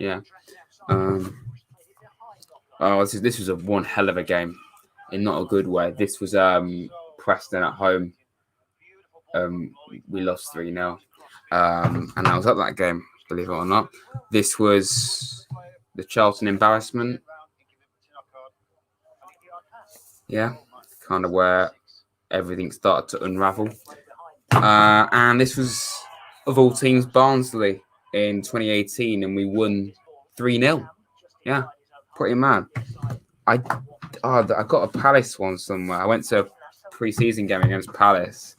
Speaker 1: Yeah. This was a one hell of a game, in not a good way. This was Preston at home. We lost 3-0, and I was at that game, believe it or not. This was the Charlton embarrassment. Yeah, kind of where everything started to unravel. And this was, of all teams, Barnsley in 2018, and we won 3-0. Yeah, pretty mad. I got a Palace one somewhere. I went to a pre-season game against Palace.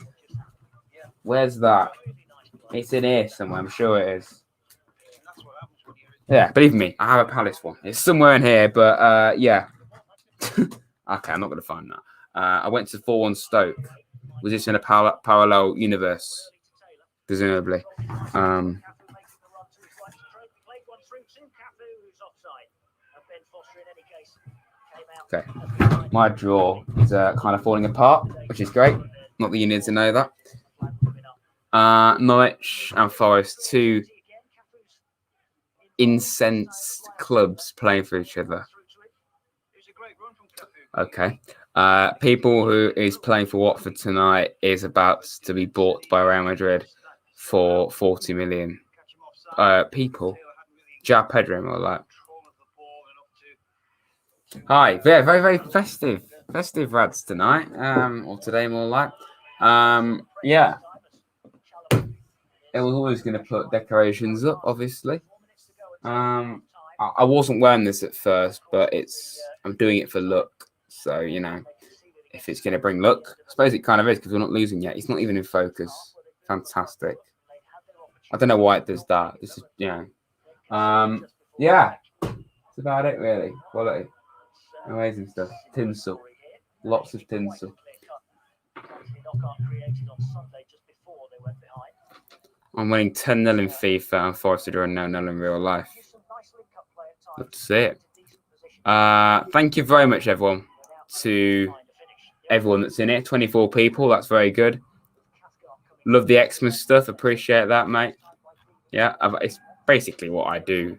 Speaker 1: Where's that? It's in here somewhere. I'm sure it is. Yeah, believe me, I have a Palace one. It's somewhere in here, but yeah. Okay, I'm not going to find that. I went to 4-1 Stoke. Was this in a parallel universe? presumably.
Speaker 2: Cafu making the run to his right straight. Played one through to Cafu, who's offside. And Ben Foster, in any case, came out.
Speaker 1: Okay, my draw is kind of falling apart, which is great. Not that you need to know that. Norwich and Forest, two incensed clubs playing for each other. Okay. People who is playing for Watford tonight is about to be bought by Real Madrid for 40 million. People. Ja Pedro or that. Hi, yeah, very, very festive rads tonight. Or today more like. Yeah. It was always going to put decorations up, obviously. I wasn't wearing this at first, but I'm doing it for look. So, you know, if it's going to bring luck, I suppose it kind of is because we're not losing yet. He's not even in focus. Fantastic. I don't know why it does that. This is, you know. Yeah. That's about it, really. Quality. Amazing stuff. Tinsel. Lots of tinsel. I'm winning 10-0 in FIFA and Forest are doing 0-0 in real life. Love to see it. Thank you very much, everyone. To everyone that's in it. 24 people. That's very good. Love the Xmas stuff. Appreciate that, mate. Yeah, it's basically what I do.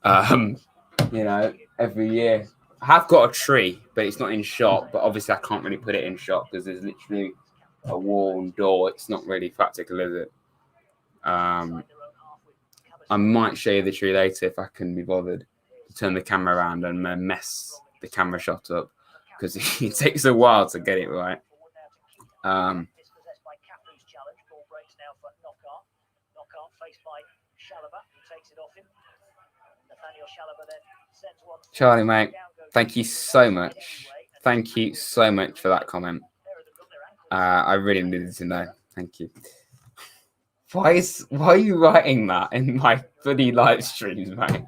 Speaker 1: You know, every year. I have got a tree, but it's not in shop. But obviously, I can't really put it in shop because there's literally a wall and door. It's not really practical, is it? I might show you the tree later if I can be bothered to turn the camera around and mess the camera shot up because it takes a while to get it right. Charlie, mate, thank you so much. Thank you so much for that comment. I really needed to know. Thank you. Why are you writing that in my bloody live streams, mate?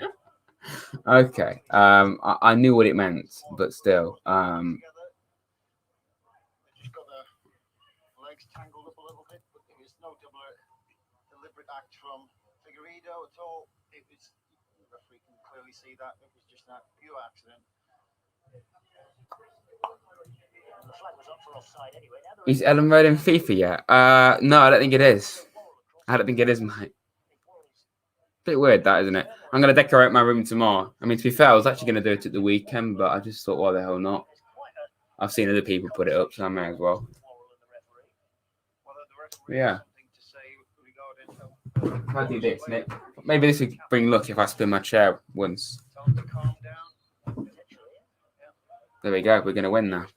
Speaker 1: Okay. I knew what it meant, but still.
Speaker 2: Just got the legs tangled up a little bit, but there was no deliberate act from Figueiredo at all. It was, the referee can clearly see that. It was just that pure accident. The flag was up for offside anyway.
Speaker 1: Is Ellen Road in FIFA yet? No, I don't think it is. I don't think it is, mate. Bit weird, that, isn't it? I'm going to decorate my room tomorrow. I mean, to be fair, I was actually going to do it at the weekend, but I just thought, why the hell not? I've seen other people put it up, so I may as well. Yeah. I'll do this, Nick. Maybe this would bring luck if I spin my chair once. There we go. We're going to win now.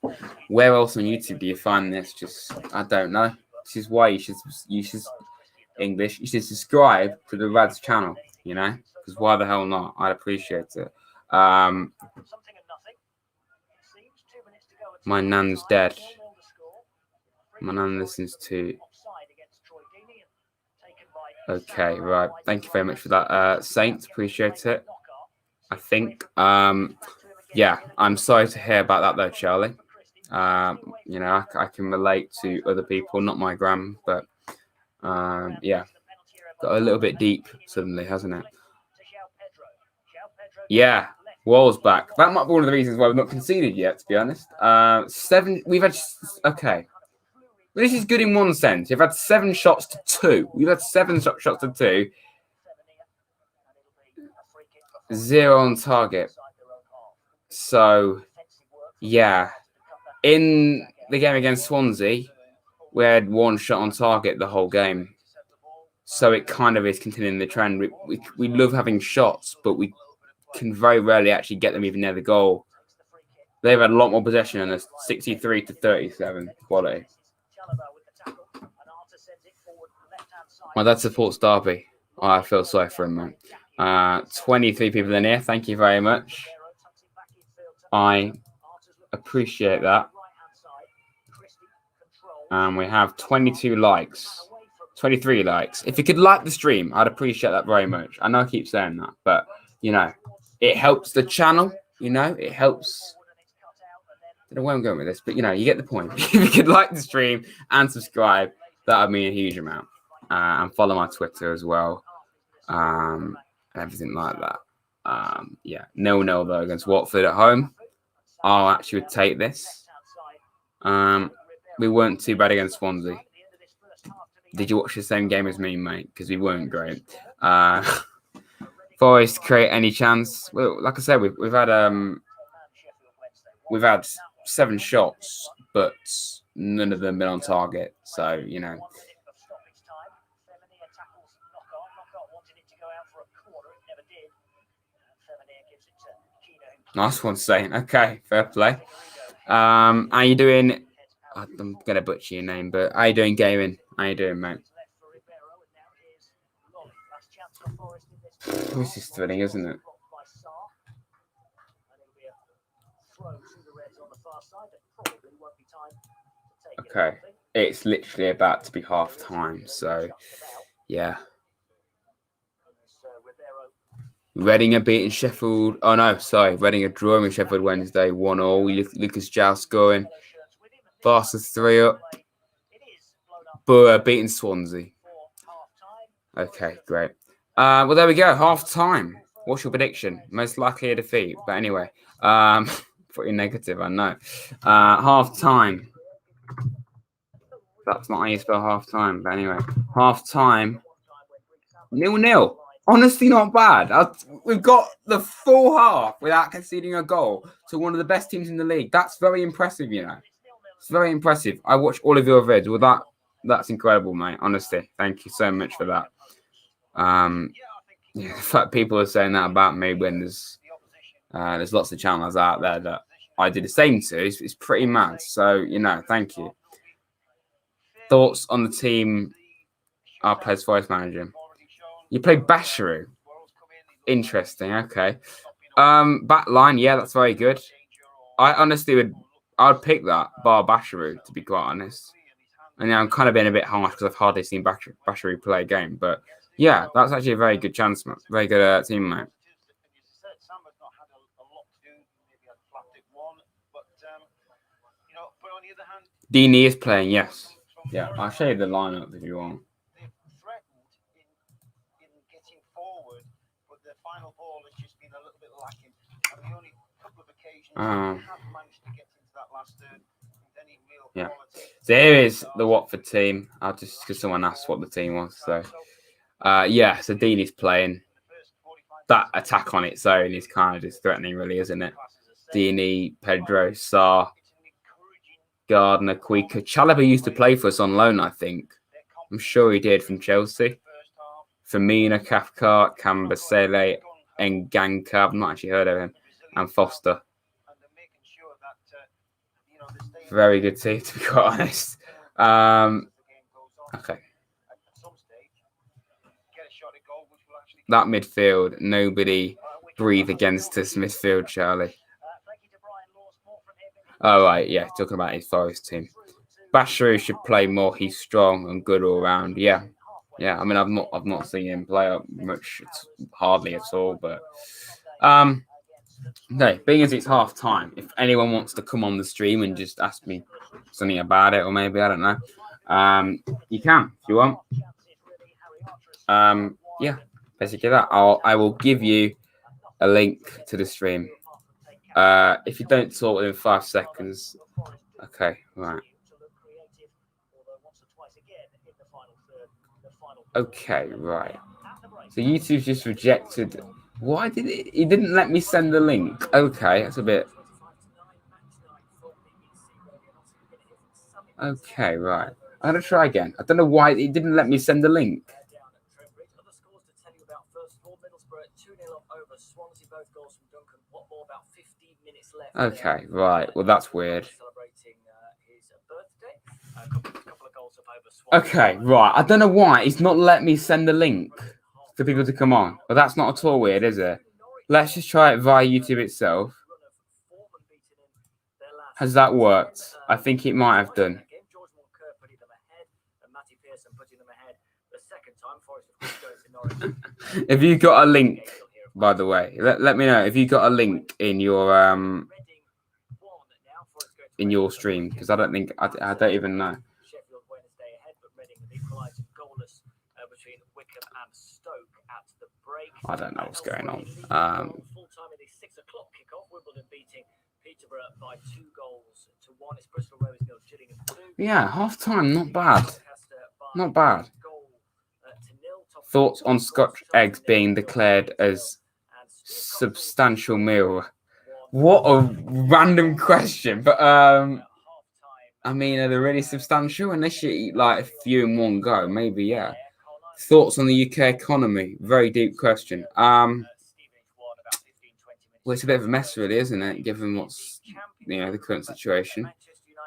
Speaker 1: Where else on YouTube do you find this? I don't know. This is why you should English. You should subscribe to the Rads channel, you know, because why the hell not? I'd appreciate it. My nan's dead. My nan listens to. Okay, right. Thank you very much for that, Saint. Appreciate it. I think. Yeah, I'm sorry to hear about that though, Charlie. You know, I can relate to other people, not my gram, but. Yeah, got a little bit deep suddenly, hasn't it? Yeah, Wall's back. That might be one of the reasons why we've not conceded yet, to be honest. 7. We've had. Okay. This is good in one sense. We've had 7 shots to 2. We've had 7 shots to 2. 0 on target. So, yeah. In the game against Swansea, we had 1 shot on target the whole game. So it kind of is continuing the trend. We love having shots, but we can very rarely actually get them even near the goal. They've had a lot more possession and it's 63-37 quality. My dad supports Derby. Oh, I feel sorry for him, man. 23 people in here. Thank you very much. I appreciate that. And we have 22 likes, 23 likes. If you could like the stream, I'd appreciate that very much. I know I keep saying that, but, you know, it helps the channel, you know, it helps. I don't know where I'm going with this, but, you know, you get the point. If you could like the stream and subscribe, that would mean a huge amount. and follow my Twitter as well, and everything like that. Yeah, 0-0 though against Watford at home. I actually would take this. We weren't too bad against Swansea. Did you watch the same game as me, mate? Because we weren't great. Forest create any chance? Well, like I said, we've had 7 shots, but none of them been on target. So nice one, Saint. Okay, fair play. How you doing? I'm gonna butcher your name, but how you doing, gaming? How you doing, mate? This is thrilling, isn't it? Okay, it's literally about to be half time, so yeah. Reading are beating Sheffield. Oh no, sorry, Reading are drawing with Sheffield Wednesday 1-0. Lucas Joust scoring. Barca 3 up. Borough beating Swansea. Okay, great. Well, there we go. Half time. What's your prediction? Most likely a defeat, but anyway, pretty negative, I know. Half time. That's not how you spell half time, but anyway, half time. 0-0. Honestly, not bad. We've got the full half without conceding a goal to one of the best teams in the league. That's very impressive, It's very impressive. I watched all of your vids. Well, that's incredible, mate. Honestly, thank you so much for that. The fact people are saying that about me when there's lots of channels out there that I did the same to. It's pretty mad. So thank you. Thoughts on the team? Our players' voice manager. You play Basharu. Interesting. Okay. Back line. Yeah, that's very good. I honestly I'd pick that bar Basharu, to be quite honest. And I'm kind of being a bit harsh because I've hardly seen Basharu play a game. But yeah, that's actually a very good chance, man. Very good teammate. Dini is playing, yes. Yeah, I'll show you the lineup if you want. Yeah. So here is the Watford team. I'll just because someone asked what the team was. So yeah, so Dini's playing. That attack on its own is kind of just threatening, really, isn't it? Dini, Pedro, Sarr, Gardner, Quika. Chalobah used to play for us on loan, I think. I'm sure he did from Chelsea. Firmino, Cathcart, Cambasele, Nganka. I've not actually heard of him. And Foster. Very good team, to be quite honest. Okay. That midfield, nobody breathe against us midfield, Charlie. Oh, right, yeah, talking about his Forest team. Basharu should play more. He's strong and good all round. Yeah. I mean, I've not seen him play up much, hardly at all. But okay, being as it's half time, if anyone wants to come on the stream and just ask me something about it, or maybe I don't know, you can if you want. Yeah, basically that. I will give you a link to the stream. If you don't talk within 5 seconds, okay, right. Okay, right. So YouTube's just rejected. Why did it didn't let me send the link? Okay, that's a bit. Okay, right. I'm gonna try again. I don't know why it didn't let me send the link. Okay, right. Well, that's weird. Okay, right. I don't know why it's not let me send the link for people to come on. But that's not at all weird, is it? Let's just try it via YouTube itself. Has that worked? I think it might have done. If you got a link, by the way, let me know if you got a link in your stream, because I don't think I don't even know. I don't know what's going on. Yeah, half time, not bad. Not bad. Thoughts on Scotch eggs being declared as substantial meal? What a random question, but I mean, are they really substantial? Unless you eat like a few in one go, maybe yeah. Thoughts on the UK economy? Very deep question. Well, it's a bit of a mess, really, isn't it? Given what's the current situation.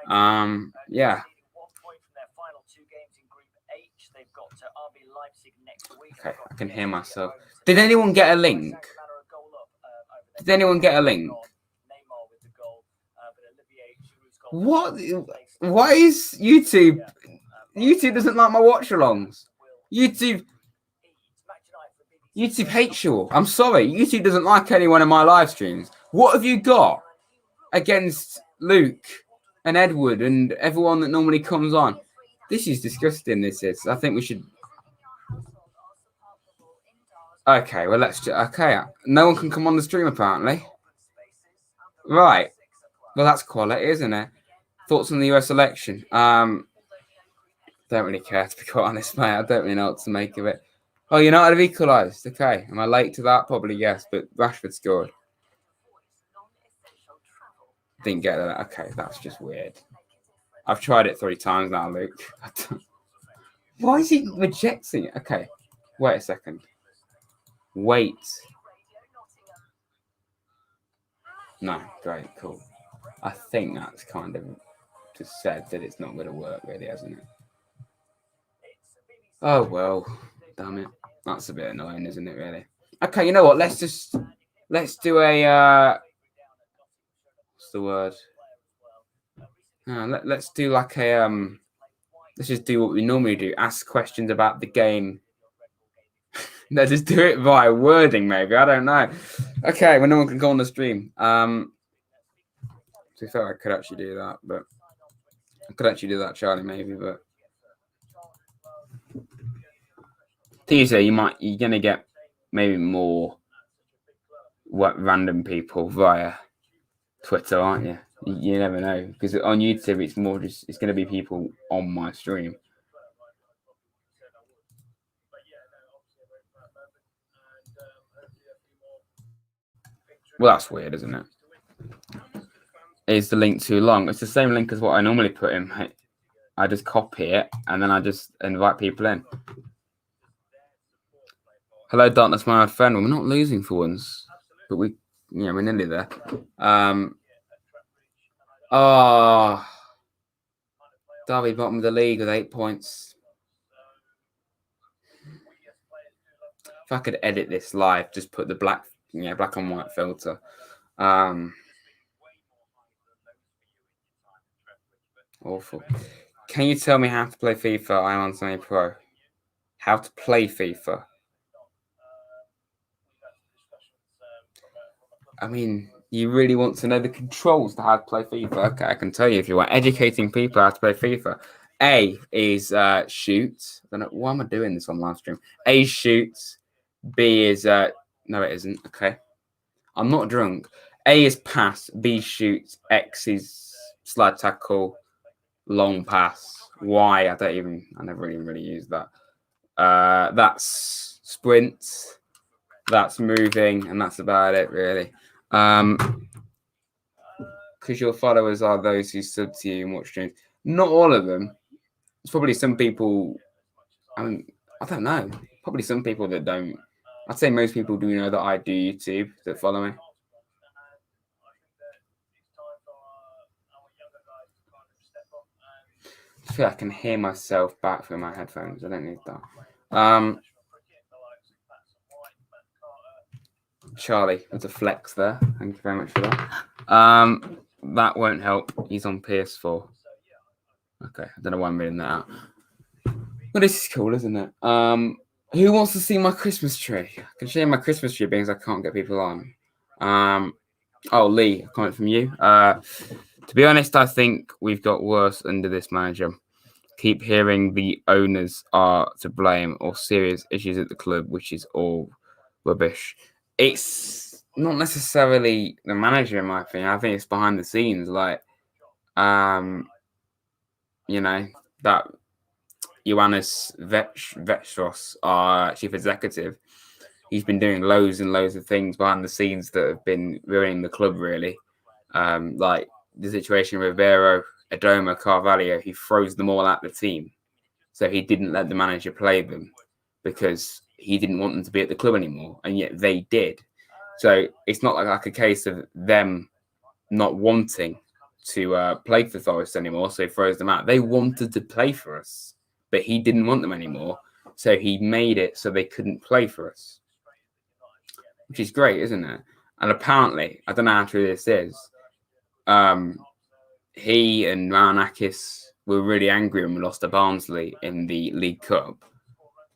Speaker 1: Yeah. Okay, I can hear myself. Did anyone get a link? Did anyone get a link? What? Why is YouTube? YouTube doesn't like my watch-alongs. YouTube hates you all. I'm sorry. YouTube doesn't like any one of my live streams. What have you got against Luke and Edward and everyone that normally comes on? This is disgusting, this is. I think we should... Okay, well, let's... Okay, no one can come on the stream, apparently. Right. Well, that's quality, isn't it? Thoughts on the US election? Don't really care, to be quite honest, mate. I don't really know what to make of it. Oh, United have equalised. Okay. Am I late to that? Probably yes, but Rashford scored. Didn't get that. Okay, that's just weird. I've tried it 3 times now, Luke. Why is he rejecting it? Okay. Wait a second. Wait. No, great, cool. I think that's kind of just said that it's not going to work, really, hasn't it? Oh, well. Damn it. That's a bit annoying, isn't it, really? Okay, you know what? Let's do a... what's the word? Let's do like a... let's just do what we normally do. Ask questions about the game. No, just do it via wording, maybe. I don't know. Okay, when no one can go on the stream. To be fair, I could actually do that, but... I could actually do that, Charlie, maybe, but... Tuesday, you're gonna get maybe more random people via Twitter, aren't you? You never know, because on YouTube it's gonna be people on my stream. Well, that's weird, isn't it? Is the link too long? It's the same link as what I normally put in. I just copy it and then I just invite people in. Hello, Darkness, my old friend. Well, we're not losing for once, but we're nearly there. Derby bottom of the league with 8 points. If I could edit this live, just put the black and white filter. Awful. Can you tell me how to play FIFA? I'm on semi-pro. How to play FIFA? I mean, you really want to know the controls to how to play FIFA? Okay, I can tell you if you want. Educating people how to play FIFA. A is shoot. I don't know why am I doing this on live stream. A shoots. B is no, it isn't. Okay, I'm not drunk. A is pass. B shoots. X is slide tackle. Long pass. Y, I never even really use that. That's sprint. That's moving, and that's about it, really. Because your followers are those who sub to you and watch streams. Not all of them. There's probably some people. I don't know. Probably some people that don't. I'd say most people do know that I do YouTube that follow me. I feel I can hear myself back through my headphones. I don't need that. Charlie, there's a flex there. Thank you very much for that. That won't help. He's on PS4. Okay, I don't know why I'm reading that out. Well, this is cool, isn't it? Who wants to see my Christmas tree? I can show you my Christmas tree because I can't get people on. Oh, Lee, a comment from you. To be honest, I think we've got worse under this manager. keep hearing the owners are to blame or serious issues at the club, which is all rubbish. It's not necessarily the manager, in my opinion. I think it's behind the scenes, like, that Ioannis Vetros, our chief executive. He's been doing loads and loads of things behind the scenes that have been ruining the club, really. Like the situation with Rivero, Adoma, Carvalho, he froze them all out the team. So he didn't let the manager play them because he didn't want them to be at the club anymore. And yet they did. So it's not like a case of them not wanting to play for Forest anymore. So he froze them out. They wanted to play for us, but he didn't want them anymore. So he made it so they couldn't play for us, which is great, isn't it? And apparently, I don't know how true this is, he and Maranakis were really angry when we lost to Barnsley in the League Cup.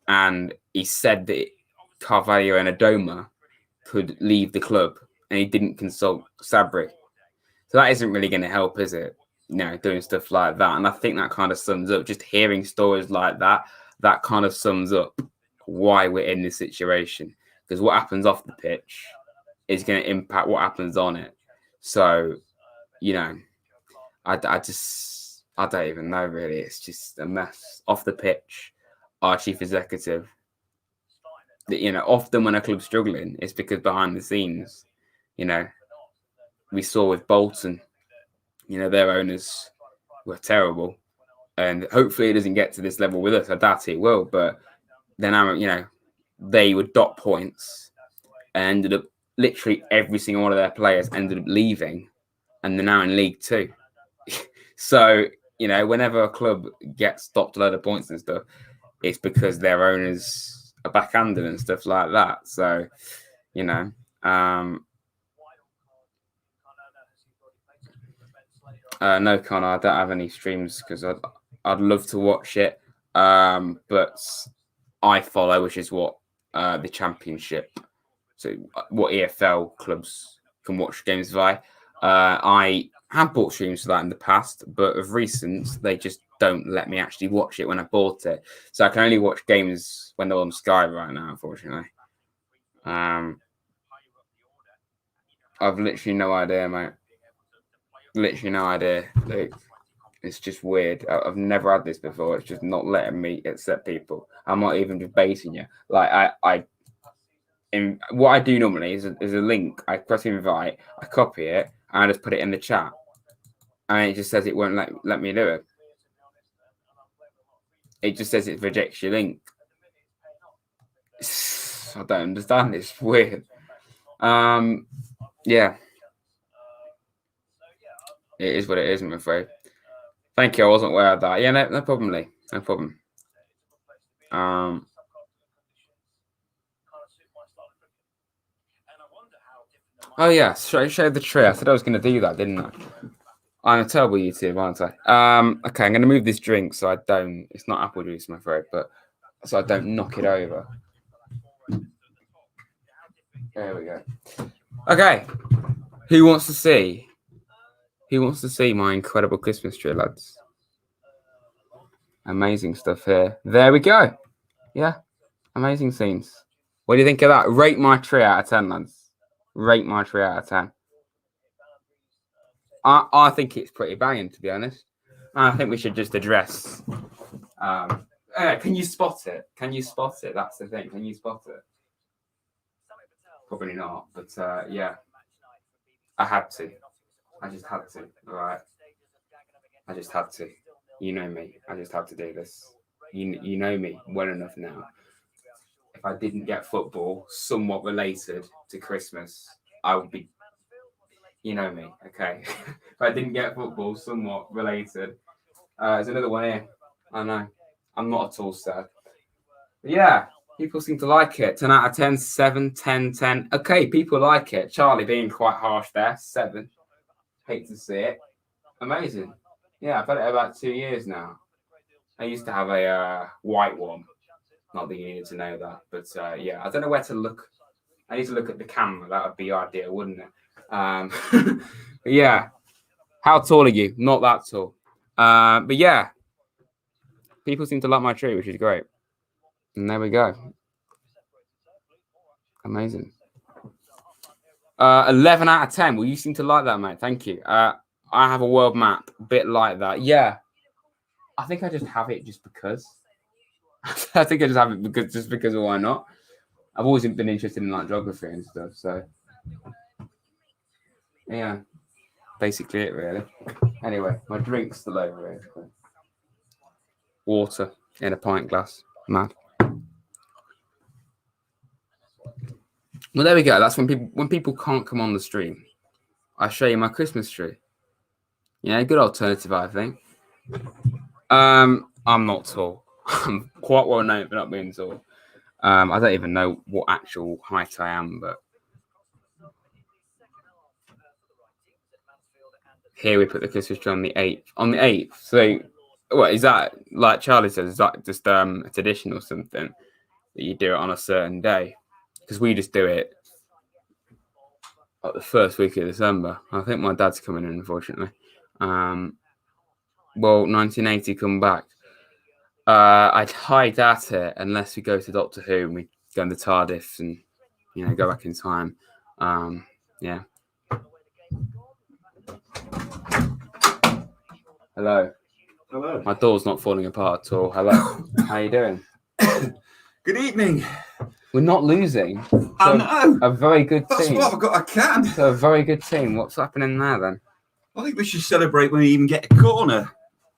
Speaker 1: And he said that Carvalho and Adoma could leave the club, and he didn't consult Sabri. So that isn't really going to help, is it? Doing stuff like that. And I think that kind of sums up, just hearing stories like that, that kind of sums up why we're in this situation. Because what happens off the pitch is going to impact what happens on it. So, I don't even know, really. It's just a mess. Off the pitch, our chief executive, often when a club's struggling, it's because behind the scenes, we saw with Bolton, their owners were terrible. And hopefully it doesn't get to this level with us. I doubt it will. But then, they would dot points and ended up literally every single one of their players ended up leaving. And they're now in League Two. So, whenever a club gets docked a load of points and stuff, it's because their owners are backhanded and stuff like that. So, no, Connor, I don't have any streams because I'd love to watch it. But I follow, which is what the Championship, so what EFL clubs can watch games via. I have bought streams for that in the past, but of recent, they just don't let me actually watch it when I bought it. So I can only watch games when they're on Sky right now, unfortunately. I've literally no idea, mate. Literally no idea. Like, it's just weird. I've never had this before. It's just not letting me accept people. I'm not even just baiting you. Like, what I do normally is a link. I press invite, I copy it, and I just put it in the chat. And it just says it won't let me do it. It just says it rejects your link. I don't understand. It's weird. Yeah. It is what it is, I'm afraid. Thank you. I wasn't aware of that. Yeah, no problem, Lee. No problem. Oh yeah, show the tree. I said I was going to do that, didn't I? I'm a terrible YouTuber, aren't I? Okay, I'm going to move this drink so I don't. It's not apple juice, I'm afraid, but so I don't knock it over. There we go. Okay, who wants to see? Who wants to see my incredible Christmas tree, lads? Amazing stuff here. There we go. Yeah, amazing scenes. What do you think of that? Rate my tree out of 10, lads. Rate my tree out of 10. I think it's pretty banging, to be honest. I think we should just address. Can you spot it? Can you spot it? That's the thing. Can you spot it? Probably not, but yeah. I had to. I just had to. All right. I just had to. You know me. I just had to do this. You know me well enough now. If I didn't get football somewhat related to Christmas, I would be. You know me, okay. If I didn't get football somewhat related, there's another one here. I know. I'm not at all sad. But yeah, people seem to like it. 10 out of 10, 7, 10, 10. Okay, people like it. Charlie being quite harsh there. 7. Hate to see it. Amazing. Yeah, I've had it about 2 years now. I used to have a white one. Not that you needed to know that. But yeah, I don't know where to look. I need to look at the camera. That would be ideal, wouldn't it? But yeah. How tall are you? Not that tall. But yeah. People seem to like my tree, which is great. And there we go. Amazing. 11 out of 10. Well, you seem to like that, mate. Thank you. I have a world map, a bit like that. Yeah. I think I just have it just because. I think I just have it because of why not. I've always been interested in like geography and stuff. So, yeah. Basically it, really. Anyway, my drink's still over here. Water in a pint glass. Mad. Well, there we go. That's when people can't come on the stream. I show you my Christmas tree. Yeah, good alternative, I think. I'm not tall. I'm quite well known for not being tall. I don't even know what actual height I am, but here we put the Christmas tree on the 8th. On the 8th. So, what is that? Like Charlie says, is that just a tradition or something that you do it on a certain day? Because we just do it like the first week of December. I think my dad's coming in, unfortunately. Well, 1980 come back. I'd hide at it unless we go to Doctor Who and we go in the TARDIS and go back in time. Yeah. Hello.
Speaker 3: Hello.
Speaker 1: My door's not falling apart at all. Hello. How you doing?
Speaker 3: Good evening.
Speaker 1: We're not losing.
Speaker 3: I know.
Speaker 1: A very good team.
Speaker 3: That's what I've got. I can.
Speaker 1: So a very good team. What's happening there then?
Speaker 3: I think we should celebrate when we even get a corner.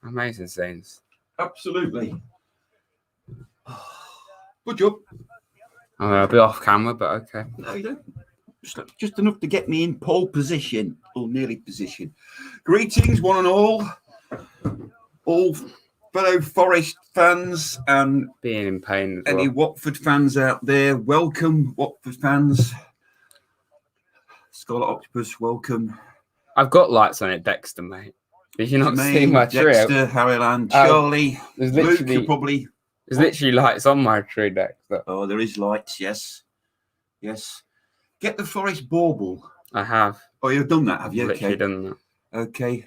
Speaker 1: Amazing scenes.
Speaker 3: Absolutely. Good job.
Speaker 1: I'll be off camera, but okay.
Speaker 3: No, you don't. Just enough to get me in pole position, or nearly position. Greetings, one and all fellow Forest fans and
Speaker 1: being in pain as
Speaker 3: any
Speaker 1: well.
Speaker 3: Watford fans out there. Welcome, Watford fans. Scarlet Octopus, welcome.
Speaker 1: I've got lights on it, Dexter, mate. Did you not see my tree?
Speaker 3: Dexter, Harryland, Charlie,
Speaker 1: Luke,
Speaker 3: you're probably...
Speaker 1: There's literally lights on my tree, Dexter.
Speaker 3: Oh, there is lights, yes. Yes. Get the Forest bauble.
Speaker 1: I have.
Speaker 3: Oh, you've done that, have you?
Speaker 1: Literally
Speaker 3: Okay.
Speaker 1: done that.
Speaker 3: Okay.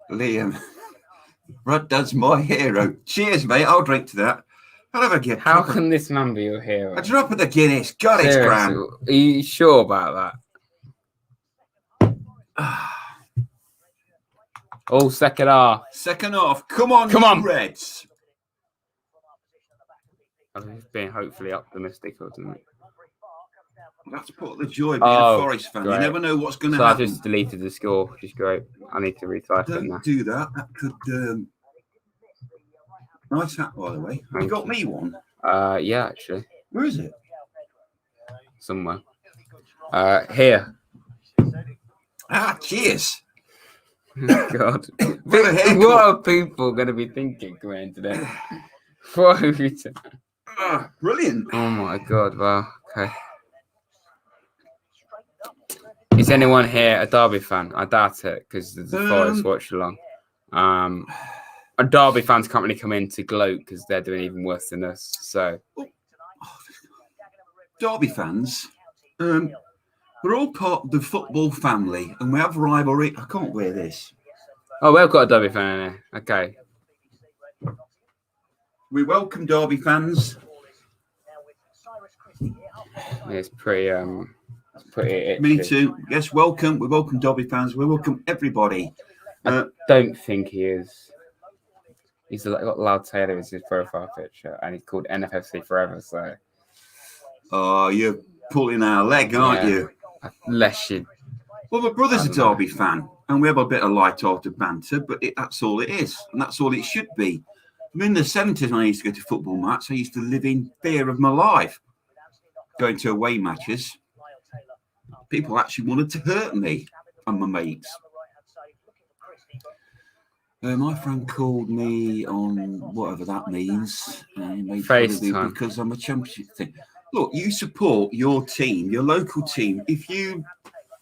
Speaker 3: Liam. Ruddad's my hero. Cheers, mate. I'll drink to that. I'll have a Guinness.
Speaker 1: How can this man be your hero?
Speaker 3: A drop of the Guinness. God, it's grand.
Speaker 1: Are you sure about that? Oh, second half.
Speaker 3: Second half. Come on, Reds.
Speaker 1: I'm being hopefully optimistic or something.
Speaker 3: That's part of the joy of being a Forest fan.
Speaker 1: Great.
Speaker 3: You never know what's going to
Speaker 1: So
Speaker 3: happen.
Speaker 1: I just deleted the score, which is great. I need to retype it now.
Speaker 3: Don't do that. That could... Nice hat, by the way. You got me one?
Speaker 1: Yeah, actually.
Speaker 3: Where is it?
Speaker 1: Somewhere. Here.
Speaker 3: Ah, cheers.
Speaker 1: God. What are people going to be thinking coming today? What are we doing?
Speaker 3: Brilliant.
Speaker 1: Oh my God. Wow. Okay. Is anyone here a Derby fan? I doubt it because there's a Forest watch along. Derby fans can't really come in to gloat because they're doing even worse than us. So,
Speaker 3: Derby fans, we're all part of the football family, and we have rivalry. I can't wear this.
Speaker 1: Oh, we've got a Derby fan in here. Okay.
Speaker 3: We welcome Derby fans.
Speaker 1: It's pretty. Itchy.
Speaker 3: Me too. Yes, welcome. We welcome Derby fans. We welcome everybody.
Speaker 1: I don't think he is. He's got Loud Taylor as his profile picture, and he's called NFFC Forever. So.
Speaker 3: Oh, you're pulling our leg, aren't you?
Speaker 1: Unless you.
Speaker 3: Well, my brother's a Derby fan, and we have a bit of light-hearted banter, but that's all it is, and that's all it should be. I mean, in the 70s, when I used to go to football matches, I used to live in fear of my life. Going to away matches, people actually wanted to hurt me and my mates. My friend called me on whatever that means.
Speaker 1: FaceTime.
Speaker 3: Because I'm a championship thing. Look, you support your team, your local team. If you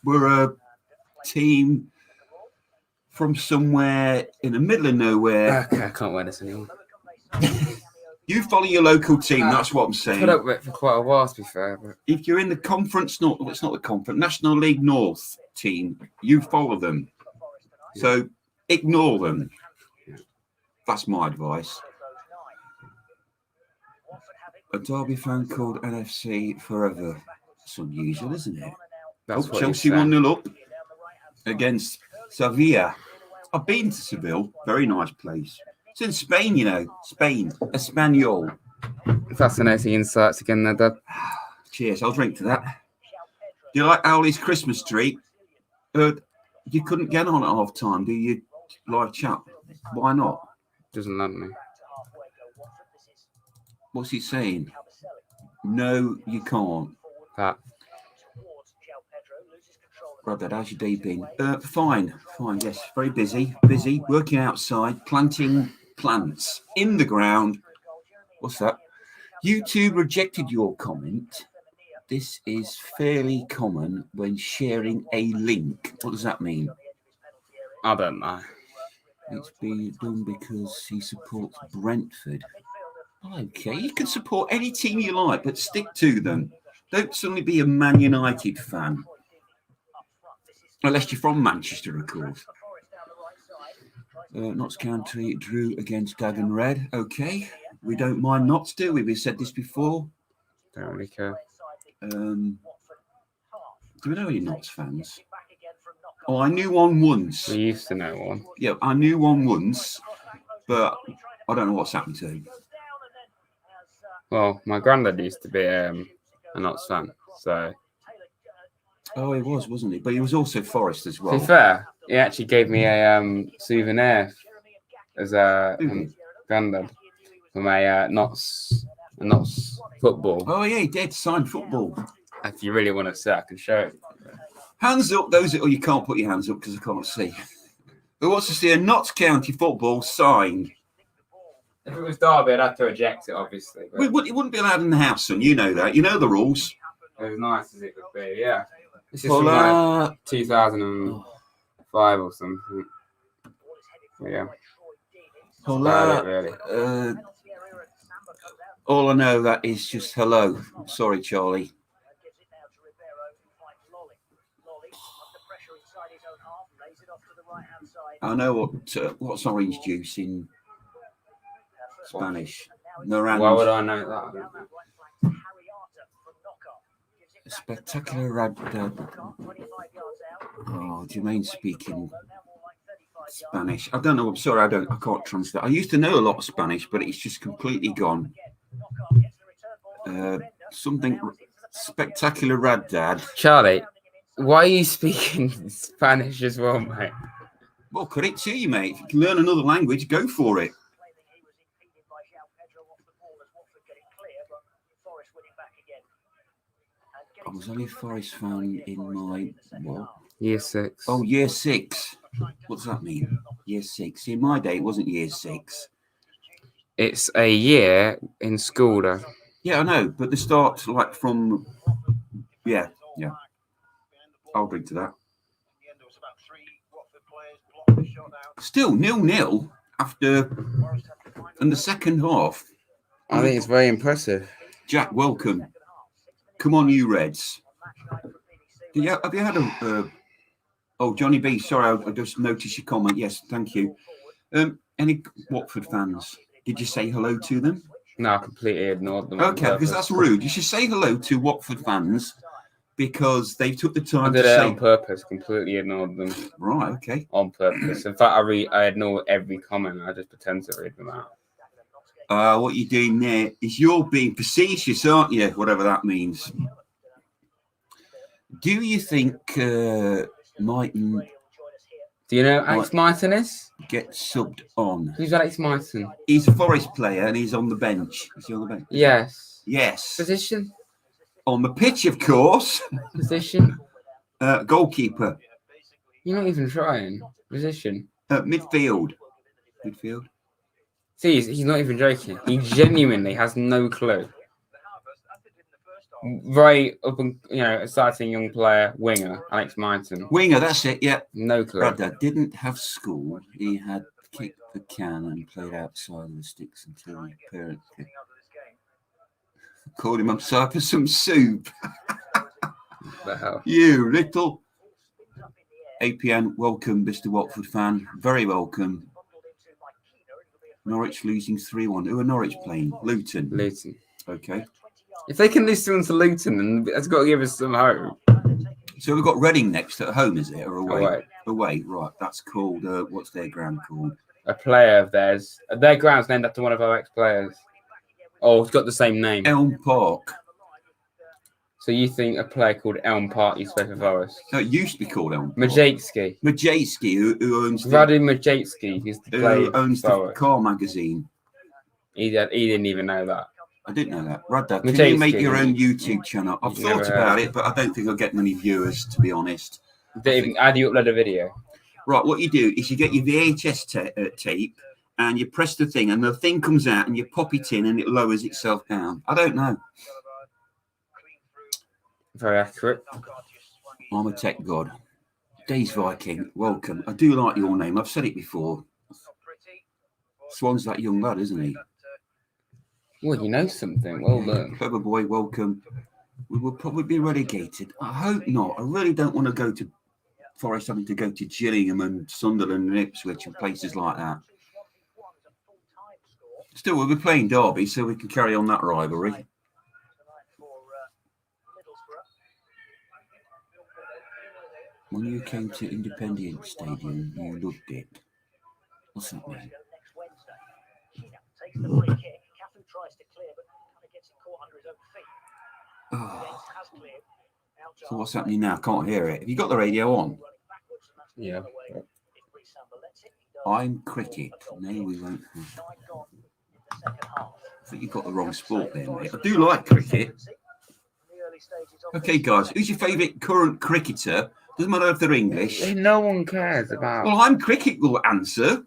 Speaker 3: were a team from somewhere in the middle of nowhere.
Speaker 1: Okay, I can't wear this anymore.
Speaker 3: You follow your local team, that's what I'm saying.
Speaker 1: I've put up with it for quite a while, to be fair. But...
Speaker 3: If you're in the conference, it's not the conference, National League North team, you follow them. So Ignore them. That's my advice. A Derby fan called NFC forever. It's unusual, isn't it?
Speaker 1: That's what
Speaker 3: Chelsea 1-0 up against Sevilla. I've been to Seville. Very nice place. It's in Spain, you know. Spain. Espanol.
Speaker 1: Fascinating insights again there, Dad.
Speaker 3: Cheers. I'll drink to that. Do you like Owley's Christmas tree? You couldn't get on at half time, do you, live chat? Why not?
Speaker 1: Doesn't love me.
Speaker 3: What's he saying? No, you can't.
Speaker 1: That.
Speaker 3: Brother, how's your day been? Fine, yes. Very busy, working outside, planting plants in the ground. What's that? YouTube rejected your comment. This is fairly common when sharing a link. What does that mean?
Speaker 1: I don't know.
Speaker 3: It's been done because he supports Brentford. Okay, you can support any team you like, but stick to them. Don't suddenly be a Man United fan. Unless you're from Manchester, of course. Notts County drew against Dagon Red. Okay, we don't mind Notts, do we? We've said this before.
Speaker 1: Don't really care.
Speaker 3: Do we know any Notts fans? Oh, I knew one once.
Speaker 1: We used to know one.
Speaker 3: Yeah, I knew one once, but I don't know what's happened to him.
Speaker 1: Well, my granddad used to be a Notts fan, so.
Speaker 3: Oh, he was, wasn't he? But he was also Forest as well.
Speaker 1: To be fair, he actually gave me a souvenir as a granddad from a Notts football.
Speaker 3: Oh yeah, he did sign football.
Speaker 1: If you really want to see, I can show it.
Speaker 3: Hands up, those. Oh, you can't put your hands up because I can't see. Who wants to see a Notts County football signed?
Speaker 1: If it was Derby, I'd have to reject it, obviously. But
Speaker 3: It wouldn't be allowed in the house, son. You know that. You know the rules.
Speaker 1: as nice as it could be, yeah. This is
Speaker 3: Well,
Speaker 1: from like 2005 or something. Yeah. About it, really.
Speaker 3: All I know that is just hello. Sorry, Charlie. I know what's orange juice in Spanish. Naranj.
Speaker 1: Why would I know that?
Speaker 3: Spectacular rad. Oh, do you mean speaking Spanish? I don't know. I'm sorry. I can't translate. I used to know a lot of Spanish, but it's just completely gone. Something spectacular rad, Dad.
Speaker 1: Charlie, why are you speaking Spanish as well, mate?
Speaker 3: Well, credit to you, mate. If you can learn another language, go for it. I was only a Forest fan in my
Speaker 1: Year 6.
Speaker 3: Oh, year 6. What's that mean? Year 6. In my day, it wasn't year 6.
Speaker 1: It's a year in school, though.
Speaker 3: Yeah, I know, but they start like from. Yeah. I'll drink to that. Still 0-0 after in the second half.
Speaker 1: I think it's very impressive.
Speaker 3: Jack, welcome. Come on, you Reds. Have you had a? Oh, Johnny B. Sorry, I just noticed your comment. Yes, thank you. Any Watford fans? Did you say hello to them?
Speaker 1: No, I completely ignored them.
Speaker 3: Okay, because that's rude. You should say hello to Watford fans because they took the time
Speaker 1: I did
Speaker 3: to
Speaker 1: it
Speaker 3: say.
Speaker 1: on purpose. Completely ignored them.
Speaker 3: Right. Okay.
Speaker 1: On purpose. In fact, I ignore every comment. I just pretend to read them out.
Speaker 3: What you're doing there is you're being facetious, aren't you? Whatever that means. Do you think Mighton?
Speaker 1: Do you know Alex Mighton is?
Speaker 3: Get subbed on.
Speaker 1: Who's Alex Mighton?
Speaker 3: He's a Forest player and he's on the bench. Is he on the bench?
Speaker 1: Yes.
Speaker 3: Yes.
Speaker 1: Position?
Speaker 3: On the pitch, of course.
Speaker 1: Position?
Speaker 3: Goalkeeper.
Speaker 1: You're not even trying. Position?
Speaker 3: Midfield.
Speaker 1: See, he's not even joking. He genuinely has no clue. Right up and exciting young player, winger, Alex Mighton.
Speaker 3: Winger, that's it, yeah.
Speaker 1: No clue.
Speaker 3: Brother didn't have school. He had kicked the can and played outside of the sticks until his parents called him upside for some soup.
Speaker 1: The hell?
Speaker 3: You little. APN, welcome, Mr. Watford fan. Very welcome. Norwich losing 3-1. Who are Norwich playing? Luton.
Speaker 1: Luton.
Speaker 3: Okay.
Speaker 1: If they can lose to Luton, then that's got to give us some hope.
Speaker 3: So we've got Reading next at home, is it? Or away?
Speaker 1: Away.
Speaker 3: Away, right. That's called, what's their ground called?
Speaker 1: A player of theirs. Their ground's named after one of our ex-players. Oh, it's got the same name.
Speaker 3: Elm Park.
Speaker 1: So you think a player called Elm Park used to play for Forest?
Speaker 3: No, it used to be called Elm Park.
Speaker 1: Majewski.
Speaker 3: Majewski, who owns
Speaker 1: Radu Majewski used to play
Speaker 3: who owns the
Speaker 1: Forest.
Speaker 3: car magazine.
Speaker 1: He didn't even know that.
Speaker 3: I didn't know that. Rada, can
Speaker 1: Majewski,
Speaker 3: you make your own YouTube channel? I've
Speaker 1: Never
Speaker 3: thought about it, but I don't think I'll get many viewers, to be honest.
Speaker 1: How do you upload a video?
Speaker 3: Right, what you do is you get your VHS tape and you press the thing and the thing comes out and you pop it in and it lowers itself down. I don't know.
Speaker 1: Very accurate.
Speaker 3: I'm a tech god. Days Viking, welcome. I do like your name. I've said it before. Swan's that young lad, isn't he?
Speaker 1: Well, you know something. Well done.
Speaker 3: Clever boy, welcome. We will probably be relegated. I hope not. I really don't want to go to Forest having to go to Gillingham and Sunderland and Ipswich and places like that. Still, we'll be playing Derby, so we can carry on that rivalry. When you came to Independence Stadium, you loved it. What's that mean? Oh. So what's happening now? Can't hear it. Have you got the radio on?
Speaker 1: Yeah.
Speaker 3: I'm cricket. No, we won't. I think you've got the wrong sport there, mate. I do like cricket. Okay, guys, who's your favourite current cricketer? Doesn't matter if they're English.
Speaker 1: No one cares about.
Speaker 3: Well, I'm cricket will answer.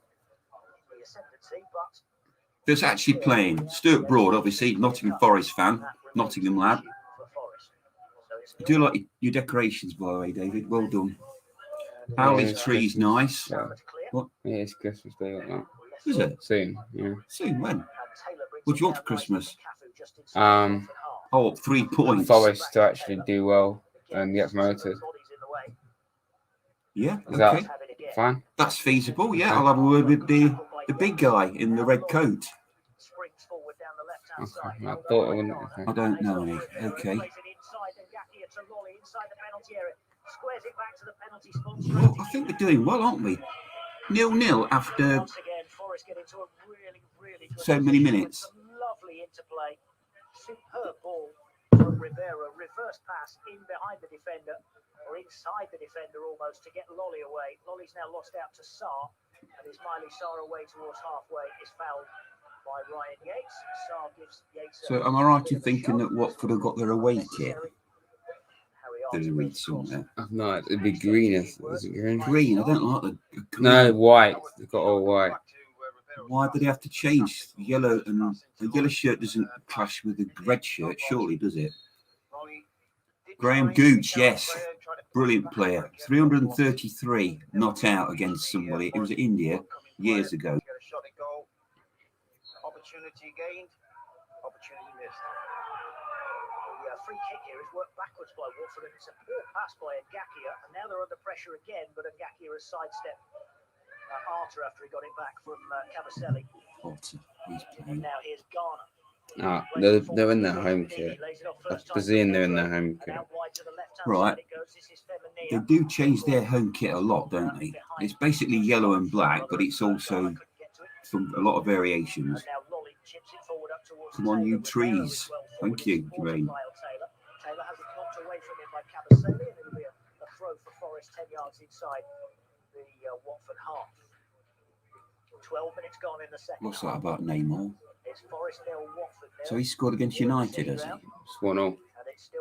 Speaker 3: That's actually playing. Stuart Broad, obviously, Nottingham Forest fan, Nottingham lad. I do like your decorations, by the way, David. Well done. Howley's tree's nice.
Speaker 1: Yeah.
Speaker 3: What?
Speaker 1: Yeah, it's Christmas Day, like that.
Speaker 3: Is it?
Speaker 1: Soon, yeah.
Speaker 3: Soon, when? What do you want for Christmas?
Speaker 1: Oh,
Speaker 3: 3 points.
Speaker 1: Forest to actually do well and get promoted.
Speaker 3: Yeah,
Speaker 1: Is
Speaker 3: okay.
Speaker 1: that fine?
Speaker 3: That's feasible, yeah. I'll have a word with the big guy in the red coat.
Speaker 1: Okay. I thought I wouldn't. Okay.
Speaker 3: I don't know, mate. Okay. Well, I think we're doing well, aren't we? 0-0 after so many minutes.
Speaker 2: Lovely interplay. Superb ball from Rivera. Reverse pass in behind the defender, or inside the defender almost, to get Lolly away. Lolly's now lost out to Sarr, and Ismaili Sarr away towards halfway is fouled by Ryan Yates. Sarr gives Yates.
Speaker 3: So am I right in thinking that Watford have got their away kit? There's a read somewhere.
Speaker 1: No, it'd be green. Is it green?
Speaker 3: Green, I don't like the green.
Speaker 1: No, white. They've got all white.
Speaker 3: Why do they have to change yellow? And the yellow shirt doesn't clash with the red shirt, surely, does it? Graham Gooch, yes. Brilliant player. 333 not out against somebody. It was India years ago.
Speaker 2: Opportunity gained, opportunity missed. The free kick here is worked backwards by Watford, and it's a poor pass by Ngakia, and now they're under pressure again, but Ngakia has sidestepped Arter after he got it back from Cavaselli.
Speaker 3: Arter, he's
Speaker 2: And
Speaker 3: playing.
Speaker 2: now here's Garner.
Speaker 1: They're in their home kit. I presume they're in their home kit.
Speaker 3: Right. They do change their home kit a lot, don't they? It's basically yellow and black, but it's also from a lot of variations. Come on, you trees. Thank you, Jermaine.
Speaker 2: Taylor has it knocked away from him by Cavaselli, and it'll be a throw for Forest 10 yards inside the Watford half. 12 minutes gone in the second.
Speaker 3: What's that about Neymar?
Speaker 2: It's Forest 0, Watford 0.
Speaker 3: So he scored against United, has he?
Speaker 1: It's 1-0.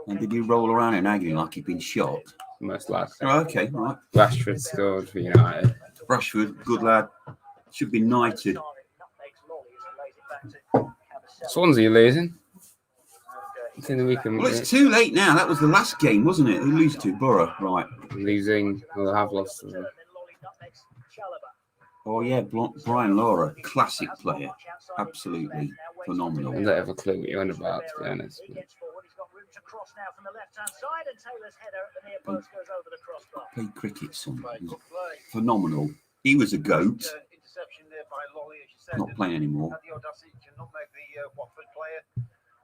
Speaker 3: And did he roll around in agony like he'd been shot?
Speaker 1: Most likely.
Speaker 3: Oh, okay, right.
Speaker 1: Rashford scored for United.
Speaker 3: Rashford, good lad. Should be knighted.
Speaker 1: Swansea losing. I think we can.
Speaker 3: Well, it's too late now. That was the last game, wasn't it? Who lose to? Borough, right.
Speaker 1: Losing. We'll have lost.
Speaker 3: Oh, yeah, Brian Lara, classic player. Absolutely phenomenal.
Speaker 1: I don't have a clue what you're on about, to be honest.
Speaker 2: across now from the left-hand side, and Taylor's header at the near post goes over the crossbar.
Speaker 3: Played cricket, son.
Speaker 2: Right,
Speaker 3: He was
Speaker 2: good play.
Speaker 3: phenomenal. He was a goat.
Speaker 2: Interception there by Lolly, as you said.
Speaker 3: Not playing anymore.
Speaker 2: Had the audacity to nutmeg the Watford player.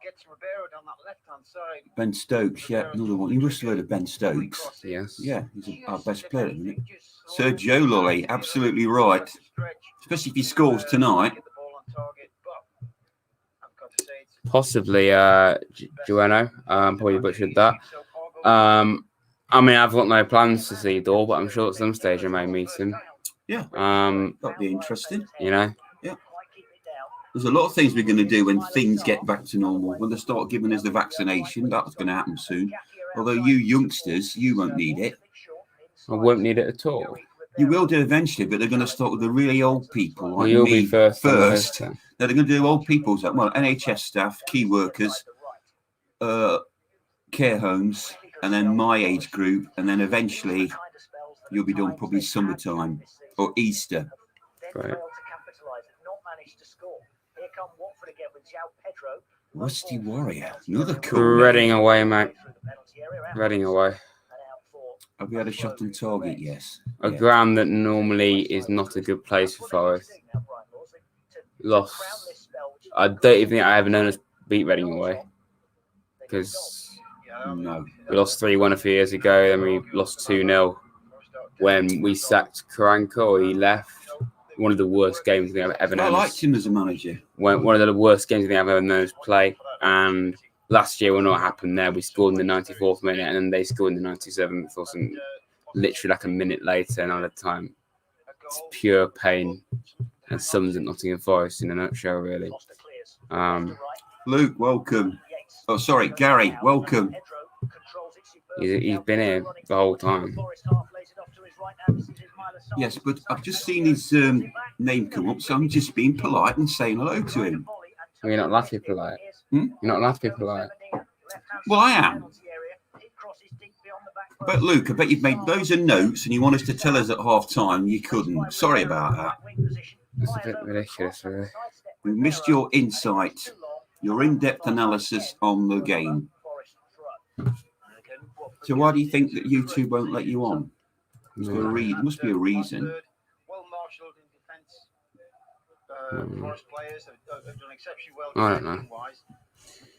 Speaker 2: Gets Ribeiro down that left-hand side.
Speaker 3: Ben Stokes, yeah, another one. You must have heard of Ben Stokes.
Speaker 1: Yes.
Speaker 3: Yeah, he's our best player at the minute. Sergio Lolly, absolutely right. Especially if he scores tonight.
Speaker 1: Possibly Jueno. Probably butchered that. I mean, I've got no plans to see Dor, but I'm sure at some stage I may meet him.
Speaker 3: Yeah. That'd be interesting.
Speaker 1: You know.
Speaker 3: Yeah. There's a lot of things we're going to do when things get back to normal. When they start giving us the vaccination, that's going to happen soon. Although you youngsters, you won't need it.
Speaker 1: I won't need it at all.
Speaker 3: You will do eventually, but they're going to start with the really old people like
Speaker 1: You'll
Speaker 3: me
Speaker 1: be first.
Speaker 3: No, they're going to do old people's, well, NHS staff, key workers, care homes, and then my age group, and then eventually you'll be done probably summertime or Easter.
Speaker 1: Right.
Speaker 3: Rusty Warrior, another cool.
Speaker 1: Reading away, mate. Reading away.
Speaker 3: Have we had a shot on target? Yes.
Speaker 1: A ground that normally is not a good place for Forest. Lost. I don't even think I ever known us beat Reading away. Because
Speaker 3: No.
Speaker 1: we lost 3-1 a few years ago, then we lost 2-0 when we sacked Karanko. He left. One of the worst games I think I've ever known.
Speaker 3: I liked him as a manager.
Speaker 1: One of the worst games I think I've ever known us play. And last year, when what happened there, we scored in the 94th minute, and then they scored in the 97th or something, literally like a minute later, another time. It's pure pain. And sums at Nottingham Forest in a nutshell, really.
Speaker 3: Luke, welcome. Oh, sorry, Gary, welcome.
Speaker 1: He's been here the whole time.
Speaker 3: Yes, but I've just seen his name come up, so I'm just being polite and saying hello to him.
Speaker 1: Well, you're not allowed to be polite. You're not allowed to be polite.
Speaker 3: Well, I am. But Luke, I bet you've made loads of notes and you want us to tell us at half time. You couldn't. Sorry about that.
Speaker 1: That's a bit ridiculous, really.
Speaker 3: We missed your insight, your in-depth analysis on the game. So why do you think that you two won't let you on? There must be a reason.
Speaker 1: I don't know.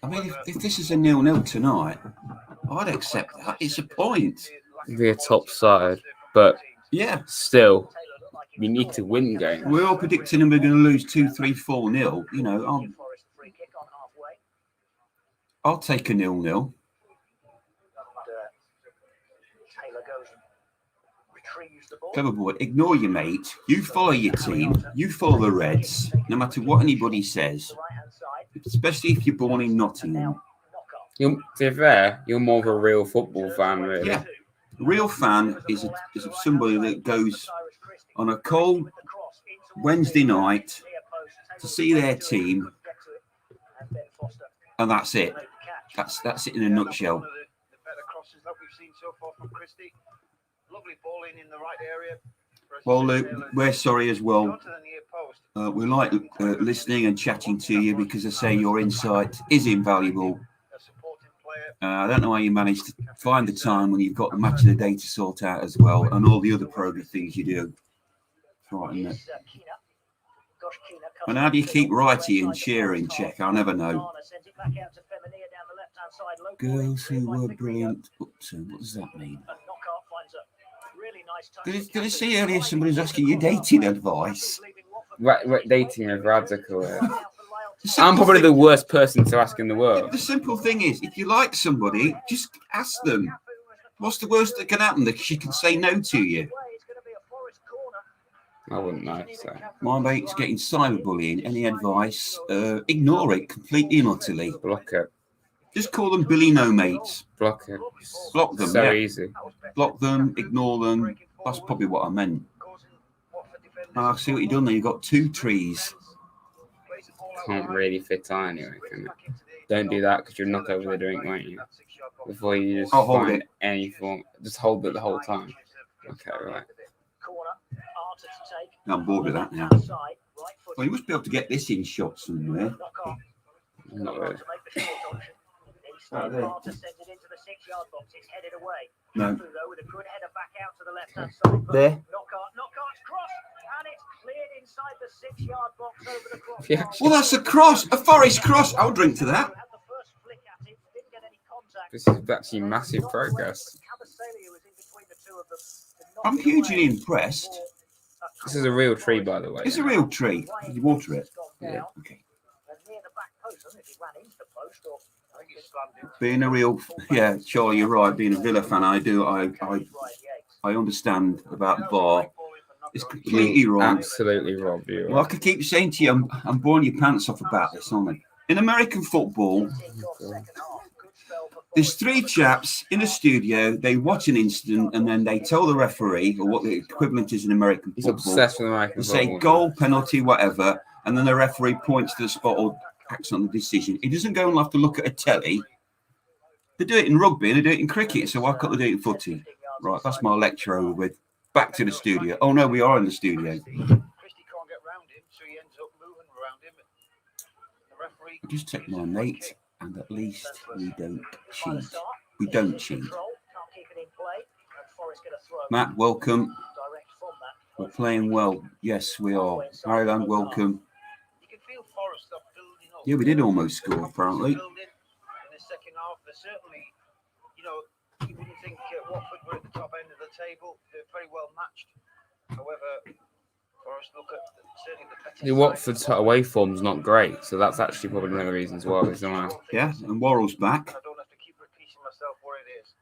Speaker 3: I mean, if this is a 0-0 tonight, I'd accept that. It's a point.
Speaker 1: It'd be a top side, but
Speaker 3: Yeah.
Speaker 1: still, we need to win games.
Speaker 3: We're all predicting we're going to lose 2-3, 4-0. You know, I'll take a 0-0. Clever boy, ignore your mate. You follow your team. You follow the Reds, no matter what anybody says. Especially if you're born in Nottingham.
Speaker 1: To be fair, you're more of a real football fan, really.
Speaker 3: Yeah, a real fan is somebody that goes on a cold Wednesday night to see their team, and that's it. That's it in a nutshell. Well, Luke, we're sorry as well. We like listening and chatting to you because I say your insight is invaluable. I don't know how you managed to find the time when you've got the match of the day to sort out as well, and all the other programme things you do. Right, isn't it? And how do you keep Righty and Shearer in check? I'll never know. Girls who were brilliant. Oops, what does that mean? Did I see earlier somebody was asking you dating advice?
Speaker 1: Dating is radical. I'm probably the worst person to ask in the world.
Speaker 3: The simple thing is, if you like somebody, just ask them. What's the worst that can happen? That she can say no to you.
Speaker 1: I wouldn't know. So.
Speaker 3: My mate's getting cyberbullying. Any advice? Ignore it completely and utterly.
Speaker 1: Block it.
Speaker 3: Just call them Billy No Mates.
Speaker 1: Block it.
Speaker 3: Block them.
Speaker 1: So easy.
Speaker 3: Block them. Ignore them. That's probably what I meant. I see what you've done there. You've got 2 trees.
Speaker 1: Can't really fit on anyway, can it? Don't do that because you'll knock over the drink, won't you? Before you just
Speaker 3: hold
Speaker 1: find
Speaker 3: it.
Speaker 1: any form. Just hold it the whole time. Okay, right.
Speaker 3: I'm bored with that now. Well, you must be able to get this in shot somewhere.
Speaker 1: Not really.
Speaker 3: Out there.
Speaker 2: Carter sends it into the 6-yard box. It's headed away.
Speaker 3: No.
Speaker 2: Though with a good header back out to the left-hand side.
Speaker 1: There.
Speaker 2: Knockhart's cross, and it's cleared inside the 6-yard box over the crossbar.
Speaker 1: Yeah.
Speaker 3: Well, that's a cross, a Forest cross. I'll drink to that.
Speaker 2: Had the first flick at it, didn't get any contact.
Speaker 1: This is actually massive progress.
Speaker 2: Cabasele was in between the two of them.
Speaker 3: I'm hugely impressed.
Speaker 1: This is a real tree, by the way.
Speaker 3: It's a real tree. Did you water it?
Speaker 1: Yeah.
Speaker 3: Okay.
Speaker 2: Near the back post, I don't know if he ran into the post or I think he slammed into
Speaker 3: Being a real, yeah, Charlie, you're right. Being a Villa fan, I understand about VAR. It's completely wrong.
Speaker 1: Absolutely robbed you.
Speaker 3: Like I keep saying to you, I'm boring your pants off about this, aren't I? In American football, there's 3 chaps in a studio. They watch an incident and then they tell the referee, or what the equivalent is in American
Speaker 1: He's
Speaker 3: football.
Speaker 1: obsessed with American
Speaker 3: They say
Speaker 1: football.
Speaker 3: goal, penalty, whatever, and then the referee points to the spot or acts on the decision. He doesn't go and have to look at a telly. They do it in rugby and they do it in cricket, so why can't they do it in footy? Right, that's my lecture over with. Back to the studio. Oh no, we are in the studio.
Speaker 2: Christie can't get round him, so he ends up moving around him. The referee
Speaker 3: I just take my mate, and at least we don't cheat. We don't cheat. Matt, welcome. We're playing well. Yes, we are. Ireland, welcome.
Speaker 2: You can feel Forest are building up.
Speaker 3: Yeah, we did almost score, apparently.
Speaker 2: In the second half, they're certainly, you wouldn't think Watford were at the top end of the table. They're very well matched. However, Forest look at certainly the better
Speaker 1: The Watford's away form's not great, so that's actually probably one of the reasons why there's no.
Speaker 3: Yeah, and Worrell's back.
Speaker 2: I don't have to keep repeating myself what it is.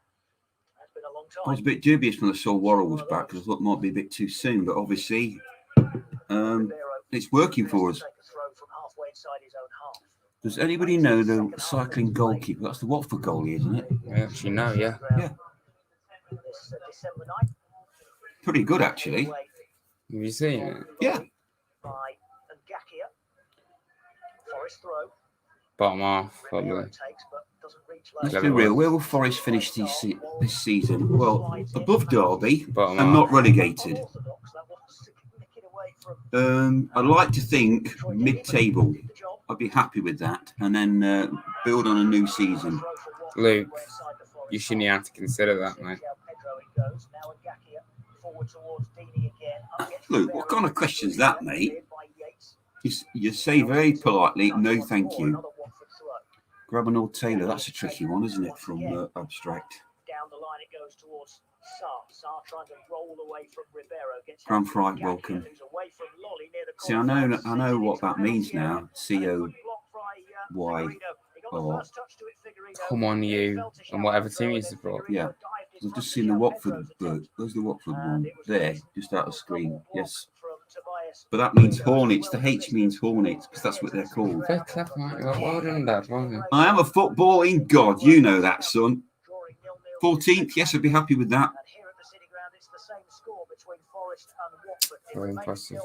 Speaker 2: It's been a long
Speaker 3: I was
Speaker 2: time.
Speaker 3: a bit dubious when I saw Worrell was back because I thought it might be a bit too soon, but obviously it's working for us. Does anybody know the cycling goalkeeper? That's the Watford goalie, isn't it?
Speaker 1: I actually know, yeah.
Speaker 3: Yeah. Pretty good, actually.
Speaker 1: Have you seen it?
Speaker 3: Yeah.
Speaker 1: Bottom half, probably.
Speaker 3: Let's be real. Where will Forest finish this season? Well, above Derby
Speaker 1: Bottom
Speaker 3: and
Speaker 1: half.
Speaker 3: not relegated. I'd like to think mid-table. I'd be happy with that, and then build on a new season.
Speaker 1: Luke, you shouldn't have to consider that, mate.
Speaker 3: Luke, what kind of question's that, mate? You say very politely, no, thank you. Grab an old Taylor. That's a tricky one, isn't it? From Abstract.
Speaker 2: Down the line it goes towards Sarr. Sarr trying to roll away from Ribeiro.
Speaker 3: Grand Fried, welcome. See, I know what that means now. COYR.
Speaker 1: Come on, you, and whatever team you support.
Speaker 3: Yeah. I've just seen the Watford bird. There's the Watford one there, just out of screen. Yes. But that means Hornets. The H means Hornets because that's what they're called.
Speaker 1: Very clever, mate. Well done, Dad. Well done.
Speaker 3: I am a footballing god. You know that, son. 14th. Yes, I'd be happy with that.
Speaker 1: Very impressive.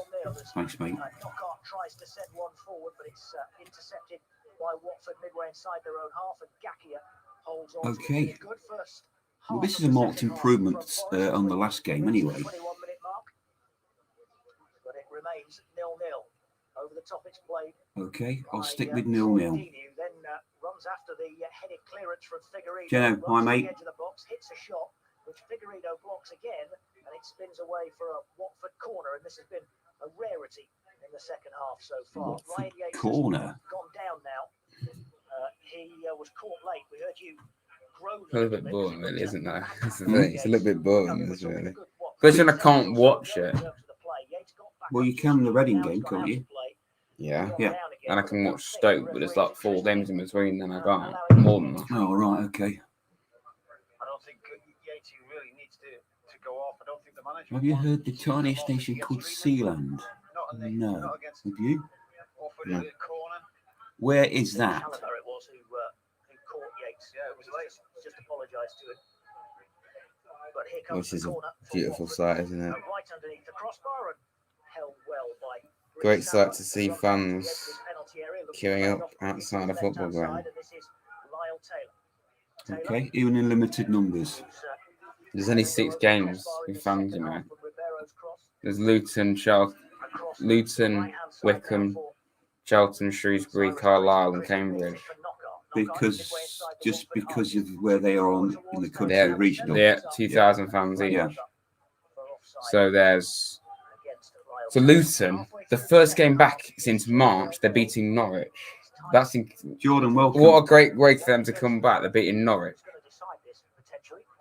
Speaker 3: Thanks, mate.
Speaker 2: Knockhart tries to send one forward, but it's intercepted by Watford midway inside their own half, and Gakia holds on.
Speaker 3: Okay.
Speaker 2: Good first.
Speaker 3: Well, this is a marked improvement on the last game, anyway.
Speaker 2: 21-minute mark, but it remains 0-0. Over the top, it's played.
Speaker 3: Okay, I'll
Speaker 2: by,
Speaker 3: stick with 0-0.
Speaker 2: Dinu, then runs after the headed clearance from Figueiredo.
Speaker 3: Geno,
Speaker 2: Runs
Speaker 3: hi,
Speaker 2: to the
Speaker 3: mate.
Speaker 2: edge of the box, hits a shot, which Figueiredo blocks again, and it spins away for a Watford corner. And this has been a rarity in the second half so far.
Speaker 3: Watford
Speaker 2: Ryan Yates has
Speaker 3: corner.
Speaker 2: gone down now. He was caught late. We heard you groan.
Speaker 1: A little bit boring, really, isn't that? That's the thing. It's a little bit boring, this really. Especially when I can't watch it.
Speaker 3: Well, you can in the Reading game, can't you?
Speaker 1: Yeah.
Speaker 3: Yeah.
Speaker 1: And I can watch Stoke, but there's like 4 games in between, then I can't. More than that.
Speaker 3: Oh, right, okay.
Speaker 2: I don't think Yates really needs to go off. I don't think the manager.
Speaker 3: Have you heard the tiniest nation called Sealand? No.
Speaker 2: Not against
Speaker 3: Have you?
Speaker 2: Watford
Speaker 1: No.
Speaker 2: in the corner.
Speaker 3: Where is that?
Speaker 2: Chalobah it was who caught Yates. Yeah, it was late. Just apologised to him. But here comes
Speaker 1: Which is
Speaker 2: the
Speaker 1: a
Speaker 2: corner for
Speaker 1: beautiful
Speaker 2: Watford.
Speaker 1: sight, isn't it?
Speaker 2: Right underneath the crossbar and held well by.
Speaker 1: Great sight to see fans queuing up outside a football ground.
Speaker 3: Okay, even in limited numbers.
Speaker 1: There's only 6 games with fans, you know. There's Luton, Luton, Wickham, Charlton, Shrewsbury, Carlisle, and Cambridge.
Speaker 3: because of where they are in the country,
Speaker 1: They're,
Speaker 3: regional.
Speaker 1: they're 2,000 fans each.
Speaker 3: Yeah.
Speaker 1: So there's Luton. The first game back since March, they're beating Norwich.
Speaker 3: Jordan, welcome.
Speaker 1: What a great way for them to come back. They're beating Norwich.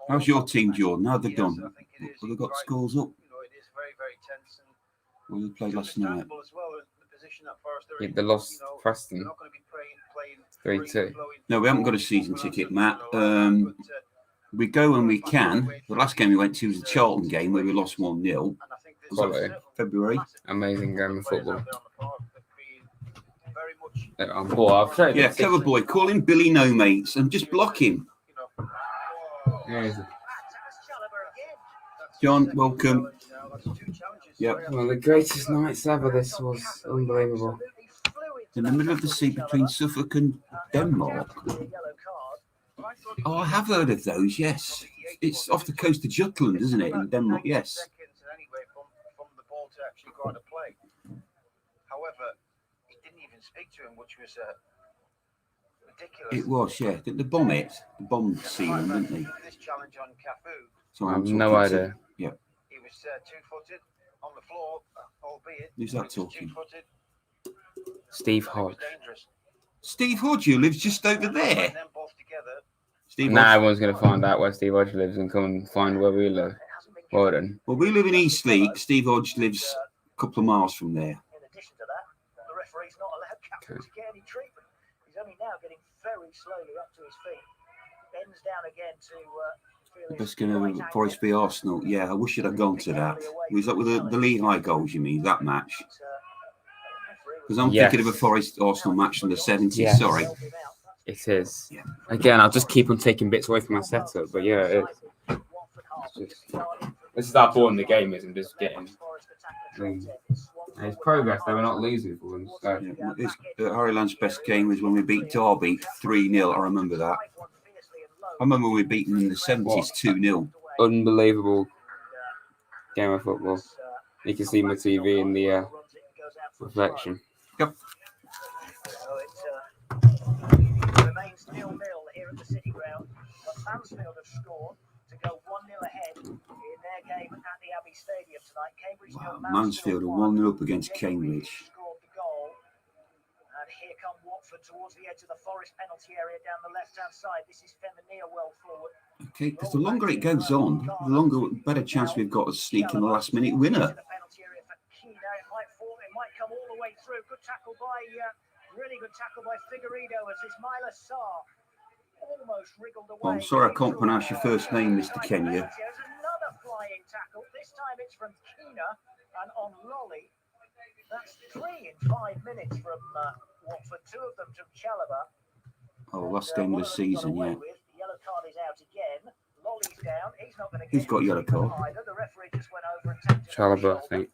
Speaker 3: How's your team, Jordan? How have they done? Have they got scores up? Well, they played last night.
Speaker 1: Yeah, they lost Preston 3-2.
Speaker 3: No, we haven't got a season ticket, Matt. We go when we can. The last game we went to was the Charlton game where we lost 1-0.
Speaker 1: Quality.
Speaker 3: February.
Speaker 1: Amazing game of football. I'm bored.
Speaker 3: Yeah, clever boy. Call him Billy No Mates and just block him. John, welcome. Yep.
Speaker 1: One of the greatest nights ever. This was unbelievable.
Speaker 3: In the middle of the sea between Suffolk and Denmark. Oh, I have heard of those, yes. It's off the coast of Jutland, isn't it, in Denmark? Yes.
Speaker 2: However, he didn't even speak to him, which was ridiculous.
Speaker 3: It was, yeah. Didn't they bomb it? They bombed Sealand, didn't they?
Speaker 2: This challenge on Cafu.
Speaker 3: So
Speaker 1: I have no idea.
Speaker 3: Yeah.
Speaker 2: He was two-footed on the floor, albeit.
Speaker 3: Who's that talking?
Speaker 1: Steve Hodge.
Speaker 3: Steve Hodge, who lives just over there. Steve
Speaker 1: Now
Speaker 3: Hodge.
Speaker 1: everyone's going to find out where Steve Hodge lives and come and find where we live. Well then.
Speaker 3: Well, we live in Eastleigh. Steve Hodge lives a couple of miles from there.
Speaker 2: In addition to that, the referee's not allowed Cafu to get any treatment. He's only now getting very slowly up to his feet. Bends down again to
Speaker 3: Best game ever, Forest v Arsenal. Yeah, I wish I'd have gone to that. Was that with the Lehigh goals, you mean, that match? Because I'm thinking of a Forest Arsenal match from the 70s,
Speaker 1: Yes.
Speaker 3: sorry.
Speaker 1: It is.
Speaker 3: Yeah.
Speaker 1: Again, I'll just keep on taking bits away from my setup, but yeah, it is. This is how boring the game is. I'm just getting. It's progress. They were not losing for them. So.
Speaker 3: Yeah, Harry Land's best game was when we beat Derby 3-0. I remember that. I remember we beat them in the 70s 2-0.
Speaker 1: Unbelievable game of football. You can see my TV in the reflection.
Speaker 3: Yep.
Speaker 2: Remains 0-0 here at the City Ground. But Mansfield have scored to go 1-0 ahead in their game at the Abbey Stadium tonight. Cambridge
Speaker 3: Wow, Mansfield are 1-0 up against Cambridge.
Speaker 2: Scored the goal. And here come Watford towards the edge of the Forest penalty area down the left-hand side. This is Feminir well forward.
Speaker 3: Okay, because the longer it goes on, the better chance we've got of sneaking the last-minute winner.
Speaker 2: It might come all the way through. Good tackle by, really good tackle by Figueiredo as Ismaila Sarr almost wriggled away.
Speaker 3: I'm sorry I can't pronounce your first name, Mr. Kenya.
Speaker 2: There's another flying tackle. This time it's from Keena and on Lolly. That's 3 in 5 minutes from Watford. 2 of them from Chalobah.
Speaker 3: Oh, last game of the season, yeah.
Speaker 2: The yellow card is out again. Lolly's down. He's not going to get.
Speaker 3: Who's got yellow card?
Speaker 2: Either. The referee just went over and tapped him on the
Speaker 1: Chalobah, I
Speaker 2: shoulder,
Speaker 1: think.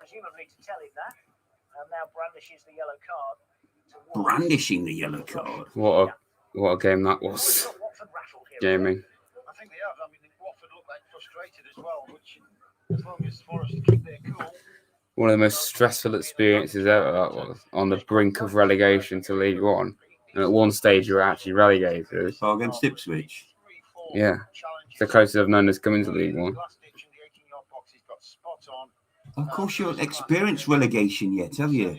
Speaker 2: presumably to tell him that. And now brandishes the yellow card.
Speaker 3: Brandishing the yellow card.
Speaker 1: What a game that was. Gaming.
Speaker 2: I think they have. I mean, Watford look like frustrated as well, which, as long as Forest keep their cool.
Speaker 1: One of the most stressful experiences ever, that was. On the brink of relegation to League One. And at one stage you were actually relegated.
Speaker 3: Oh, against Ipswich.
Speaker 1: Yeah. It's the closest I've known as coming to League One.
Speaker 3: Of course, you haven't experienced relegation yet, have you?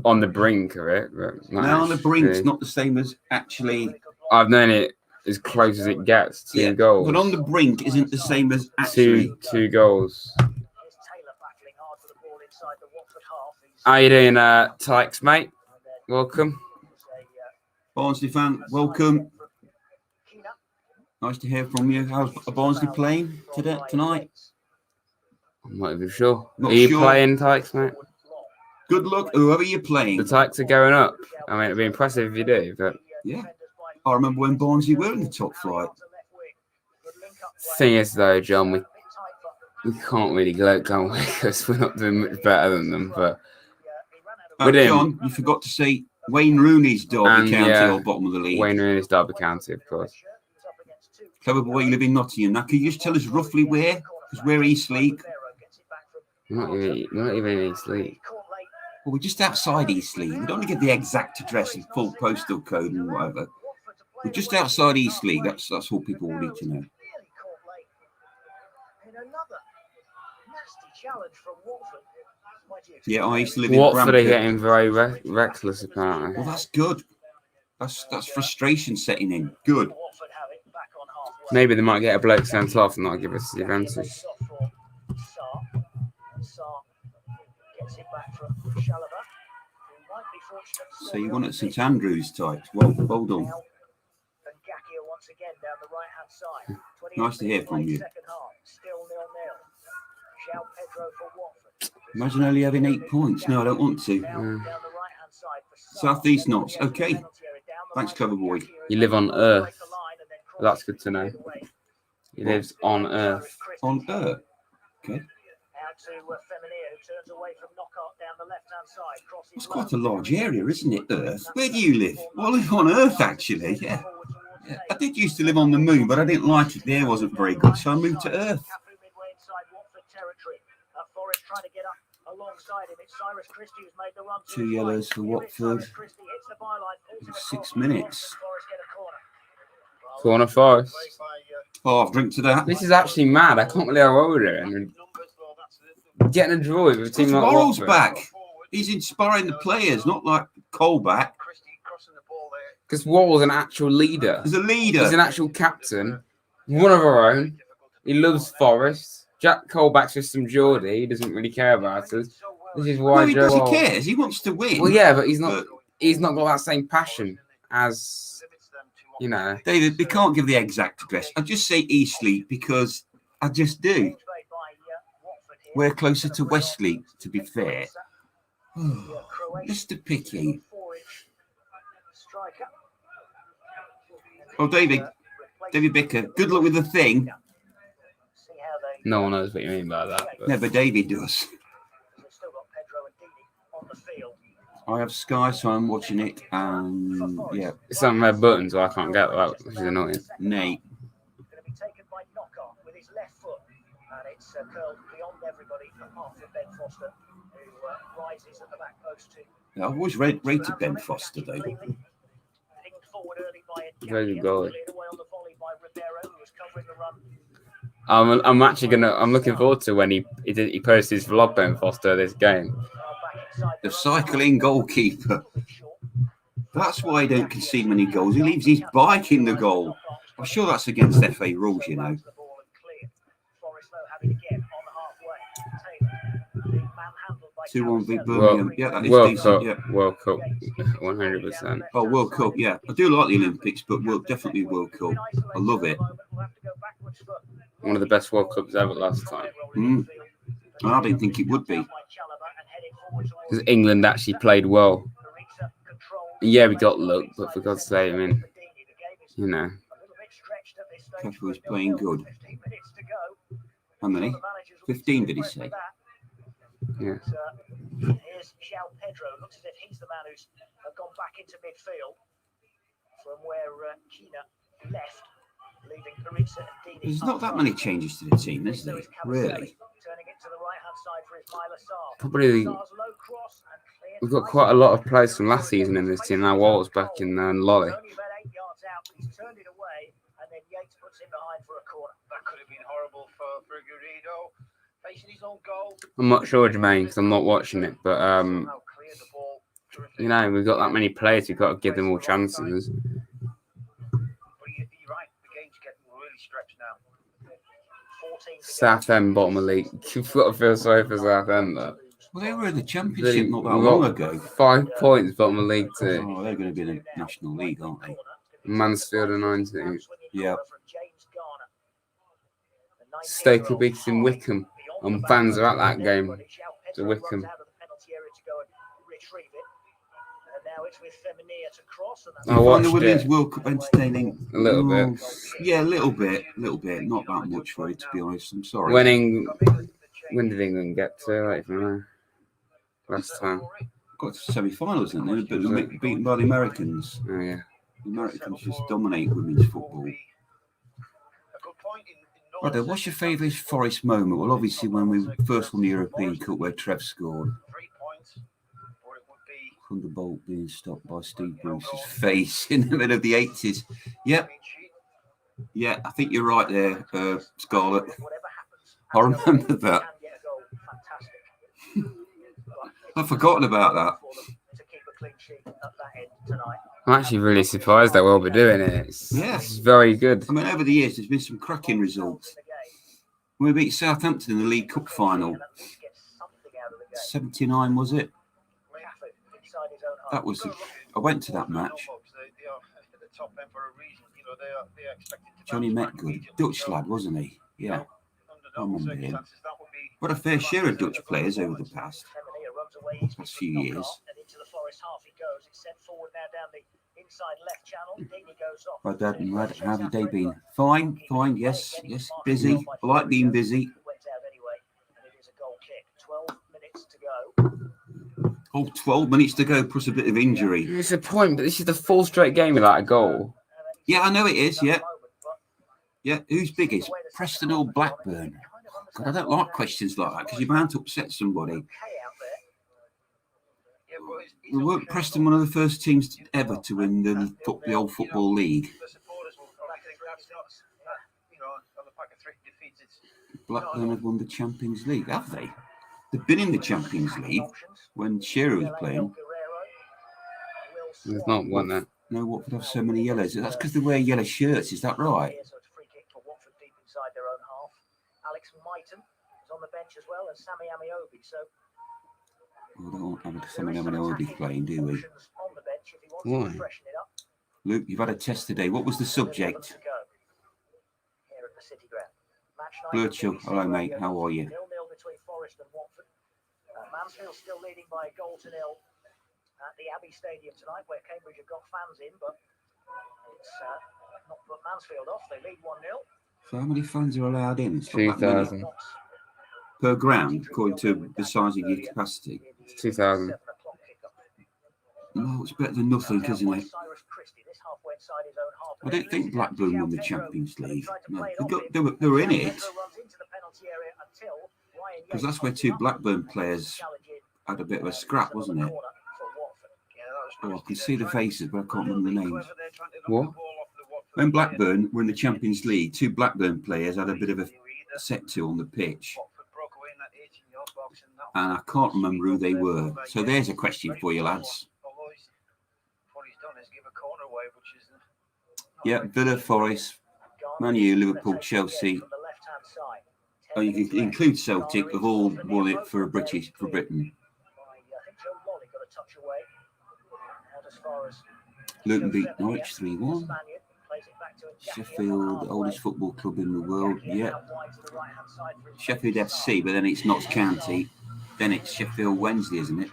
Speaker 1: On the brink of it. But
Speaker 3: Now on the brink's not the same as actually.
Speaker 1: I've known it as close as it gets. 2 goals.
Speaker 3: But on the brink isn't the same as actually.
Speaker 1: Two goals. How you doing, Tykes, mate? Welcome.
Speaker 3: Barnsley fan, welcome. Nice to hear from you. How's Barnsley playing tonight?
Speaker 1: I'm not even sure.
Speaker 3: Not
Speaker 1: Are you
Speaker 3: sure.
Speaker 1: playing, Tykes, mate?
Speaker 3: Good luck, whoever you're playing.
Speaker 1: The Tykes are going up. I mean, it'd be impressive if you do, but
Speaker 3: Yeah. I remember when Barnsley were in the top flight.
Speaker 1: thing is, though, John, we can't really gloat, can we? Because we're not doing much better than them. But
Speaker 3: John, you forgot to say Wayne Rooney's Derby County or bottom of the league.
Speaker 1: Wayne Rooney's Derby County, of course.
Speaker 3: Clever boy, you live in Nottingham. Now, can you just tell us roughly where? Because we're Eastleigh.
Speaker 1: We're not even in East League.
Speaker 3: Well, we're just outside Eastleigh. We don't want to give the exact address and full postal code and whatever. We're just outside Eastleigh. That's all people will need to know. Yeah, I used to live in
Speaker 1: Watford are
Speaker 3: Bramford.
Speaker 1: getting very reckless, apparently.
Speaker 3: Well, that's good. That's frustration setting in. Good.
Speaker 1: Maybe they might get a bloke sent off and not give us the advantage.
Speaker 3: So you want at St Andrews type. Well done. Nice to hear from you. Imagine only having 8 points. No, I don't want to. South East Knots. Okay. Thanks, clever boy.
Speaker 1: You live on Earth. That's good to know. He lives on Earth.
Speaker 3: On Earth. Okay. It's quite a large area, isn't it, Earth? Where do you live? Well, I live on Earth, actually, yeah. I did used to live on the moon, but I didn't like it. The air wasn't very good, so I moved to Earth. 2 yellows for Watford. 6 minutes.
Speaker 1: Corner Forest.
Speaker 3: Oh, I've drink to that.
Speaker 1: This is actually mad. I can't believe how well we're doing. Getting a draw with a team like
Speaker 3: Worrell's
Speaker 1: Watford.
Speaker 3: back. He's inspiring the players, not like Colback.
Speaker 1: Because Worrell's an actual leader.
Speaker 3: He's a leader.
Speaker 1: He's an actual captain. One of our own. He loves Forest. Jack Colback's just some Geordie. He doesn't really care about us. This is why
Speaker 3: No, he does. He cares. He wants to win.
Speaker 1: Well, yeah, but he's not got that same passion as, you know.
Speaker 3: David, we can't give the exact address. I just say Eastleigh because I just do. We're closer to Westley, to be fair. Mr. Picky. Oh, David Bicker, good luck with the thing.
Speaker 1: No one knows what you mean by that. But.
Speaker 3: Never David does. I have Sky, so I'm watching it. Yeah.
Speaker 1: It's on red buttons, so I can't get that, which is annoying.
Speaker 3: Nate. I've always rated Ben Foster, though.
Speaker 1: Very good goal. I'm looking forward to when he posts his vlog, Ben Foster, this game.
Speaker 3: The cycling goalkeeper. That's why he don't concede many goals. He leaves his bike in the goal. I'm sure that's against FA rules, you know. 2-1 big Birmingham. Yeah, that is
Speaker 1: World
Speaker 3: decent.
Speaker 1: Cup,
Speaker 3: Yeah.
Speaker 1: World Cup, 100%.
Speaker 3: Oh, World Cup, yeah. I do like the Olympics, but definitely World Cup. I love it.
Speaker 1: One of the best World Cups ever last time.
Speaker 3: I didn't think it would be.
Speaker 1: Because England actually played well. Yeah, we got luck, but for God's sake, I mean, you know.
Speaker 3: Pepper was playing good. How many? 15, did he say?
Speaker 1: Yeah.
Speaker 2: Here's João Pedro. Looks as if he's the man who's gone back into midfield from where Kina left, leaving Paritza and Dini.
Speaker 3: There's not that many changes to the team, is there? Really?
Speaker 1: Probably. We've got quite a lot of players from last season in this team. Now Walt's back in there and Lolly.
Speaker 2: That could have been horrible for Garrido. Facing his own goal.
Speaker 1: I'm not sure, Jermaine, because I'm not watching it. But, you know, we've got that many players. We've got to give them all chances.
Speaker 2: But you're right. The game's getting really stretched now.
Speaker 1: Southend, bottom of the league. You've got to feel sorry for Southend, though.
Speaker 3: Well, they were in the Championship not that long ago.
Speaker 1: 5 points, bottom of the league, too.
Speaker 3: Oh, they're going to be in the National League, aren't they?
Speaker 1: Mansfield are 19.
Speaker 3: Yeah.
Speaker 1: Stoke will beat in Wickham. And fans are at that game to Wickham. I watched
Speaker 3: the Women's
Speaker 1: it.
Speaker 3: World Cup entertaining.
Speaker 1: A little bit.
Speaker 3: Yeah, a little bit. Not that much for it, to be honest. I'm sorry.
Speaker 1: When did England get to? I don't know. Last time.
Speaker 3: Got to semi-finals, didn't they? But they were beaten by the Americans.
Speaker 1: Oh, yeah.
Speaker 3: The Americans just dominate women's football. Right, what's your favourite Forest moment? Well, obviously when we first won the European Cup where Trev scored. Thunderbolt being stopped by Steve Bruce's face in the middle of the 80s. Yep. Yeah, I think you're right there, Scarlett. I remember that. I've forgotten about that.
Speaker 1: I'm actually really surprised that we'll be doing it. It's very good.
Speaker 3: I mean, over the years, there's been some cracking results. We beat Southampton in the League Cup final. 79, was it? That was. I went to that match. Johnny Metgood, Dutch lad, wasn't he? Yeah, I remember him. What a fair share of Dutch players over the past few years. My dad and Rad, how have your day been? Fine, yes, busy. I like being busy. Oh, 12 minutes to go, plus a bit of injury.
Speaker 1: It's a point, but this is the fourth straight game without a goal.
Speaker 3: Yeah, I know it is, yeah. Yeah, who's biggest? Preston or Blackburn? God, I don't like questions like that because you're bound to upset somebody. Weren't Preston one of the first teams ever to win the old Football League? Blackburn have won the Champions League, have they? They've been in the Champions League when Shearer was playing.
Speaker 1: They've not won that.
Speaker 3: No, Watford have so many yellows. That's because they wear yellow shirts, is that right? We don't have Sammy Amiobi playing, do we?
Speaker 1: Why?
Speaker 3: Luke, you've had a test today. What was the subject? Birchall, hello mate, how are you?
Speaker 4: Mansfield still leading by a goal to nil at the Abbey Stadium tonight, where Cambridge have got fans in, but it's not put Mansfield off. They lead 1-0.
Speaker 3: So how many fans are allowed in?
Speaker 1: 2,000
Speaker 3: per ground, according to the size of your capacity.
Speaker 1: 2,000.
Speaker 3: No, it's better than nothing, isn't it? I don't think Blackburn won the Champions League. No, they were in it. Because that's where two Blackburn players had a bit of a scrap, wasn't it? Oh, I can see the faces, but I can't remember the names.
Speaker 1: What?
Speaker 3: When Blackburn were in the Champions League, two Blackburn players had a bit of a set to on the pitch. And I can't remember who they were. So there's a question for you, lads. Yeah, Villa, Forest, Man U, Liverpool, Chelsea. Oh, you can include Celtic, have all won it for Britain. Luton beat Norwich 3-1. Sheffield, the oldest football club in the world. Yeah. Sheffield FC, but then it's Notts County. Then it's Sheffield Wednesday, isn't it?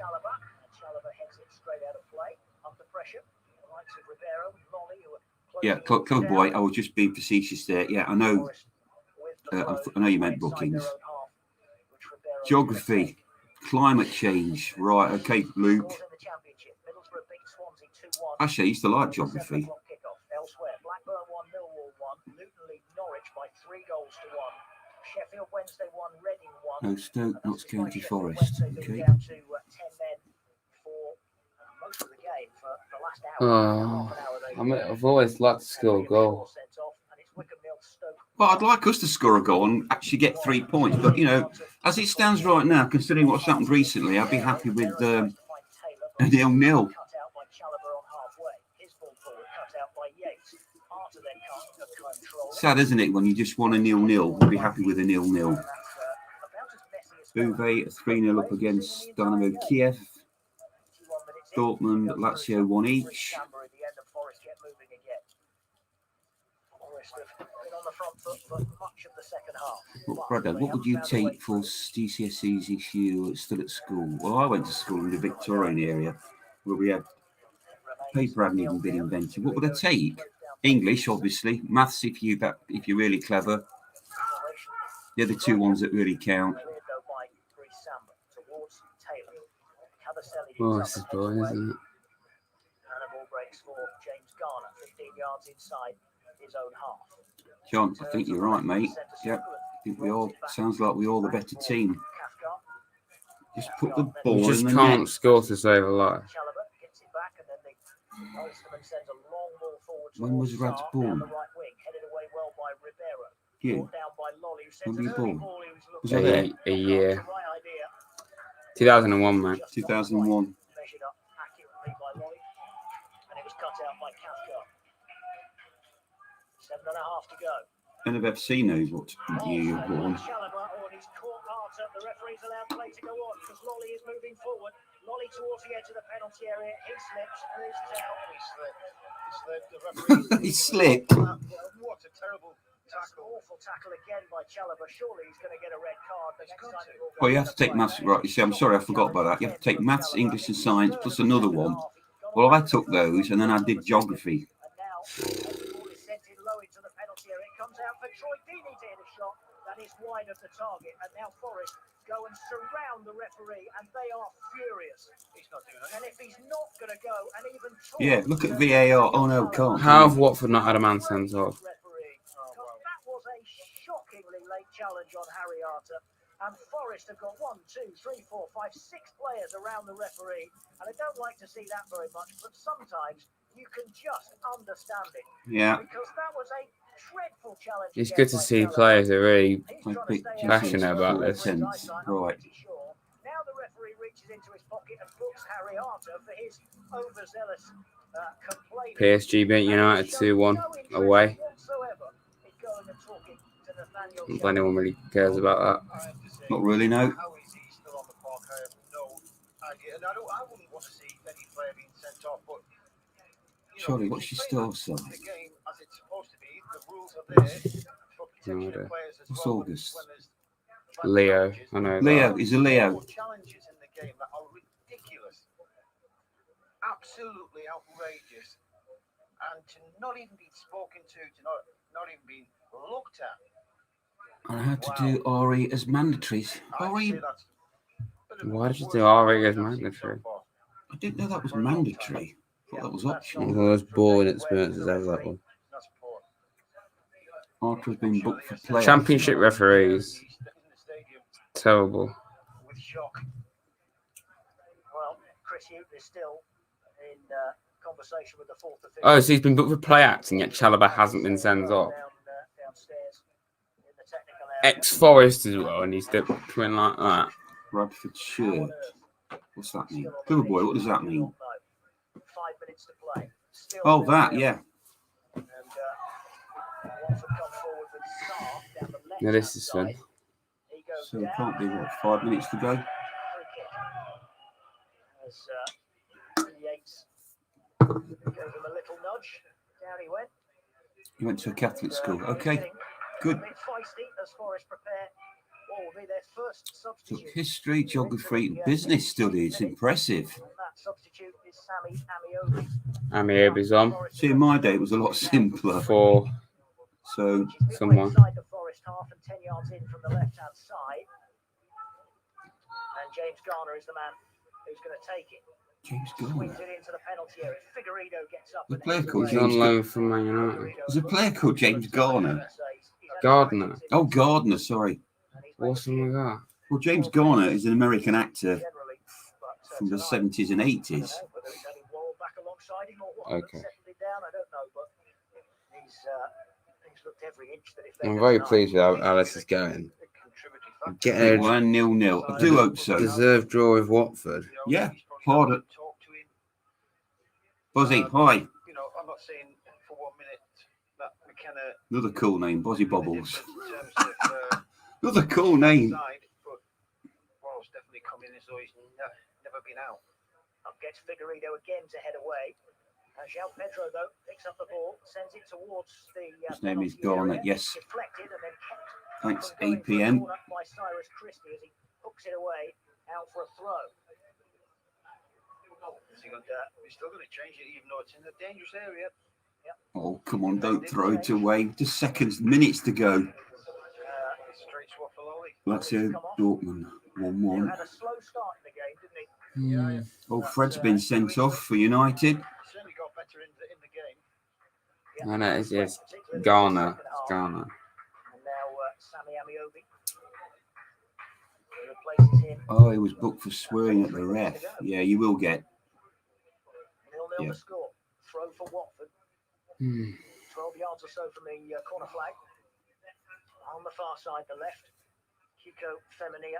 Speaker 3: Yeah, clever boy. I was just being facetious there. Yeah, I know. I know you meant bookings. Geography, climate change. Right, okay, Luke. Actually, I used to like geography. No, Stoke, Notts County, Forest. Okay.
Speaker 1: Oh, I've always liked to score a goal.
Speaker 3: Well, I'd like us to score a goal and actually get 3 points. But, you know, as it stands right now, considering what's happened recently, I'd be happy with a 0-0. Sad, isn't it, when you just want a 0-0? I'd be happy with a 0-0. Bouvet 3-0 up against Dynamo Kiev. Dortmund, Lazio 1 each. Well, Brad, what would you take for GCSEs if you were still at school? Well, I went to school in the Victorian area where we had paper hadn't even been invented. What would I take? English, obviously. Maths, if you're really clever. They're the two ones that really count.
Speaker 1: Oh, this is boring, isn't it?
Speaker 3: John, I think you're right, mate. Yep. I think sounds like we're all the better team. Just put the ball
Speaker 1: You just
Speaker 3: in the
Speaker 1: can't
Speaker 3: net.
Speaker 1: score to save a life.
Speaker 4: Osterman sends a long ball forward
Speaker 3: When was
Speaker 4: towards
Speaker 3: Rad's
Speaker 4: Sarr
Speaker 3: born?
Speaker 4: down the right wing, headed away well by Ribeiro.
Speaker 3: You?
Speaker 4: Brought down by Lolly, who sends
Speaker 3: When were
Speaker 4: an
Speaker 3: you
Speaker 4: early
Speaker 3: born?
Speaker 4: ball. He was
Speaker 3: Was
Speaker 4: looking
Speaker 3: I there?
Speaker 1: A year.
Speaker 4: the right idea.
Speaker 1: 2001, man.
Speaker 4: Just
Speaker 3: 2001.
Speaker 4: measured up accurately by Lolly, and it was cut out by Cathcart. 7.5 to go.
Speaker 3: None of FC knows what year you were born.
Speaker 4: Chalobah, oh, and he's caught Arter. The referee's allowed play to go on because Lolly is moving forward. Lolly towards the edge of the penalty area. He slips and is down.
Speaker 2: He slipped. The referee.
Speaker 3: He slipped.
Speaker 2: What a terrible tackle.
Speaker 4: Awful tackle again by Chalobah. Surely he's going to get a red card. The next time he will go
Speaker 3: Well, you have to take
Speaker 4: play.
Speaker 3: maths, right? You see, I'm sorry, I forgot about that. You have to take maths, English, and science plus another one. Well, I took those and then I did geography.
Speaker 4: And now, as the ball is sent in low into the penalty area, it comes out for Troy Deeney to hit a shot that is wide of the target. And now Forest go and surround the referee, and they are furious. He's not doing it. And if he's not going to go and even talk,
Speaker 3: Yeah, look at VAR. Oh no, can't.
Speaker 1: How have Watford not had a man sent off?
Speaker 4: That was a shockingly late challenge on Harry Arter. And Forest have got 1, 2, 3, 4, 5, 6 players around the referee. And I don't like to see that very much, but sometimes you can just understand it.
Speaker 3: Yeah.
Speaker 4: Because that was a dreadful challenge.
Speaker 1: It's
Speaker 4: again
Speaker 1: good to
Speaker 4: by
Speaker 1: see
Speaker 4: Chalobah.
Speaker 1: players are really
Speaker 4: He's
Speaker 3: I
Speaker 4: trying to
Speaker 3: picked
Speaker 4: stay
Speaker 1: passionate
Speaker 4: out of
Speaker 1: about
Speaker 4: the
Speaker 1: this.
Speaker 4: referee's
Speaker 3: Sense.
Speaker 4: eyesight, I'm
Speaker 3: Right.
Speaker 4: pretty sure. Now the referee reaches into his pocket and books Harry Arter for his overzealous complaining.
Speaker 1: PSG beat United 2-1 away. I don't think anyone really cares about that.
Speaker 3: Not really, no.
Speaker 2: How is he still on the park? I have no idea. And I wouldn't want to see any player being sent off, but
Speaker 3: Sorry, what's your star
Speaker 2: the
Speaker 3: size?
Speaker 2: game as it's supposed to be. The rules are there for protection
Speaker 1: No idea.
Speaker 2: of players as
Speaker 3: What's
Speaker 2: well.
Speaker 3: August?
Speaker 2: When there's
Speaker 1: Leo,
Speaker 2: challenges.
Speaker 1: I know.
Speaker 3: Leo,
Speaker 1: That.
Speaker 3: he's a Leo.
Speaker 2: Challenges in the game that are ridiculous, absolutely outrageous, and to not even be spoken to not even be looked at.
Speaker 3: And I had to do RE as mandatories.
Speaker 2: I'd
Speaker 3: RE,
Speaker 2: say that's a bit of
Speaker 1: Why
Speaker 2: the
Speaker 1: did you
Speaker 2: worst
Speaker 1: do RE as
Speaker 2: I've seen
Speaker 1: mandatory?
Speaker 2: so far.
Speaker 3: I didn't know that was mandatory. I thought that was optional.
Speaker 1: One of the most boring experiences ever, that one.
Speaker 2: That's poor.
Speaker 3: Arthur has been booked for playoffs.
Speaker 1: Championship referees.
Speaker 2: In the stadium
Speaker 1: Terrible.
Speaker 2: with shock.
Speaker 4: Well, Chris Hughton is still in conversation with the fourth official.
Speaker 1: Oh, so he's been booked for play acting, yet Chalobah hasn't been sent off.
Speaker 4: Downstairs in the technical area.
Speaker 1: Ex-Forest as well, and he's doing like that.
Speaker 3: Bradford shirt. What's that mean? Good boy, what does that mean?
Speaker 4: 5 minutes to play. Still
Speaker 3: Oh,
Speaker 4: nil-nil.
Speaker 3: that, yeah.
Speaker 4: And Watford come forward with Sarr down the left.
Speaker 1: Now this is fun.
Speaker 4: He goes
Speaker 3: So it
Speaker 4: down.
Speaker 3: can't be, what, 5 minutes to go?
Speaker 4: Free kick. As Yates gave him a little nudge. Down he went.
Speaker 3: He went to a Catholic school. Okay, good.
Speaker 4: A bit feisty as Forest prepare what will be their first
Speaker 3: Took
Speaker 4: substitute.
Speaker 3: history, geography, business studies. Impressive.
Speaker 4: And that substitute is Sammy Amiobi.
Speaker 1: Amiobi's on
Speaker 3: See, in my day, it was a lot simpler.
Speaker 1: for
Speaker 3: So,
Speaker 4: Which is midway
Speaker 1: someone.
Speaker 4: inside the Forest half and 10 yards in from the left-hand side. And James Garner is the man who's going to take it.
Speaker 3: James
Speaker 4: Swings
Speaker 3: Garner.
Speaker 4: it into the penalty area. Figueiredo gets up.
Speaker 3: The
Speaker 4: and
Speaker 3: player
Speaker 4: heads
Speaker 3: called
Speaker 4: away.
Speaker 1: he's on
Speaker 3: James
Speaker 1: loan from Man United.
Speaker 3: There's a player called James Garner.
Speaker 1: Gardner.
Speaker 3: Oh, Gardner, sorry.
Speaker 1: What's wrong with that?
Speaker 3: Well, James Garner is an American actor from the 70s and 80s.
Speaker 1: Okay. I'm
Speaker 4: I'm
Speaker 1: very pleased with how Alice is going. Getting a
Speaker 3: 1-0. I do hope so.
Speaker 1: deserved draw with Watford.
Speaker 3: Yeah, hard. Buzzy, hi.
Speaker 2: You know, I'm not saying for 1 minute that McKenna
Speaker 3: Another cool name, Buzzy Bobbles.
Speaker 2: in terms of
Speaker 3: Another cool name.
Speaker 2: side, but Royals definitely come in as though he's never been out.
Speaker 4: Up gets Figueiredo again to head away. João Pedro, though, picks up the ball, sends it towards the.
Speaker 3: His name is
Speaker 4: penalty
Speaker 3: Garner,
Speaker 4: area.
Speaker 3: yes.
Speaker 4: Deflected and then kept
Speaker 3: Thanks,
Speaker 4: from going for a
Speaker 3: APM.
Speaker 4: corner by Cyrus Christie as he hooks it away out for a throw.
Speaker 2: We're still going to change it, even though it's in a dangerous area.
Speaker 3: Oh, come on, don't throw it away. Just seconds, minutes to go.
Speaker 2: Straight swap for Lolly.
Speaker 3: That's it, Dortmund,
Speaker 4: He
Speaker 3: 1-1.
Speaker 4: had a slow start in the game, didn't he?
Speaker 3: Oh, Fred's been sent off for United.
Speaker 2: Certainly got better in the game.
Speaker 1: I know, it's
Speaker 4: Particularly in the
Speaker 1: Garner.
Speaker 4: second half.
Speaker 1: Garner.
Speaker 4: And now Sammy Amiobi. He replaces him.
Speaker 3: Oh, he was booked for swearing at the ref. Yeah, you will get.
Speaker 4: 0-0
Speaker 3: Yeah.
Speaker 4: the score. throw for Watford. 12 yards or so from the corner flag. On the far side, the left, Kiko Femenia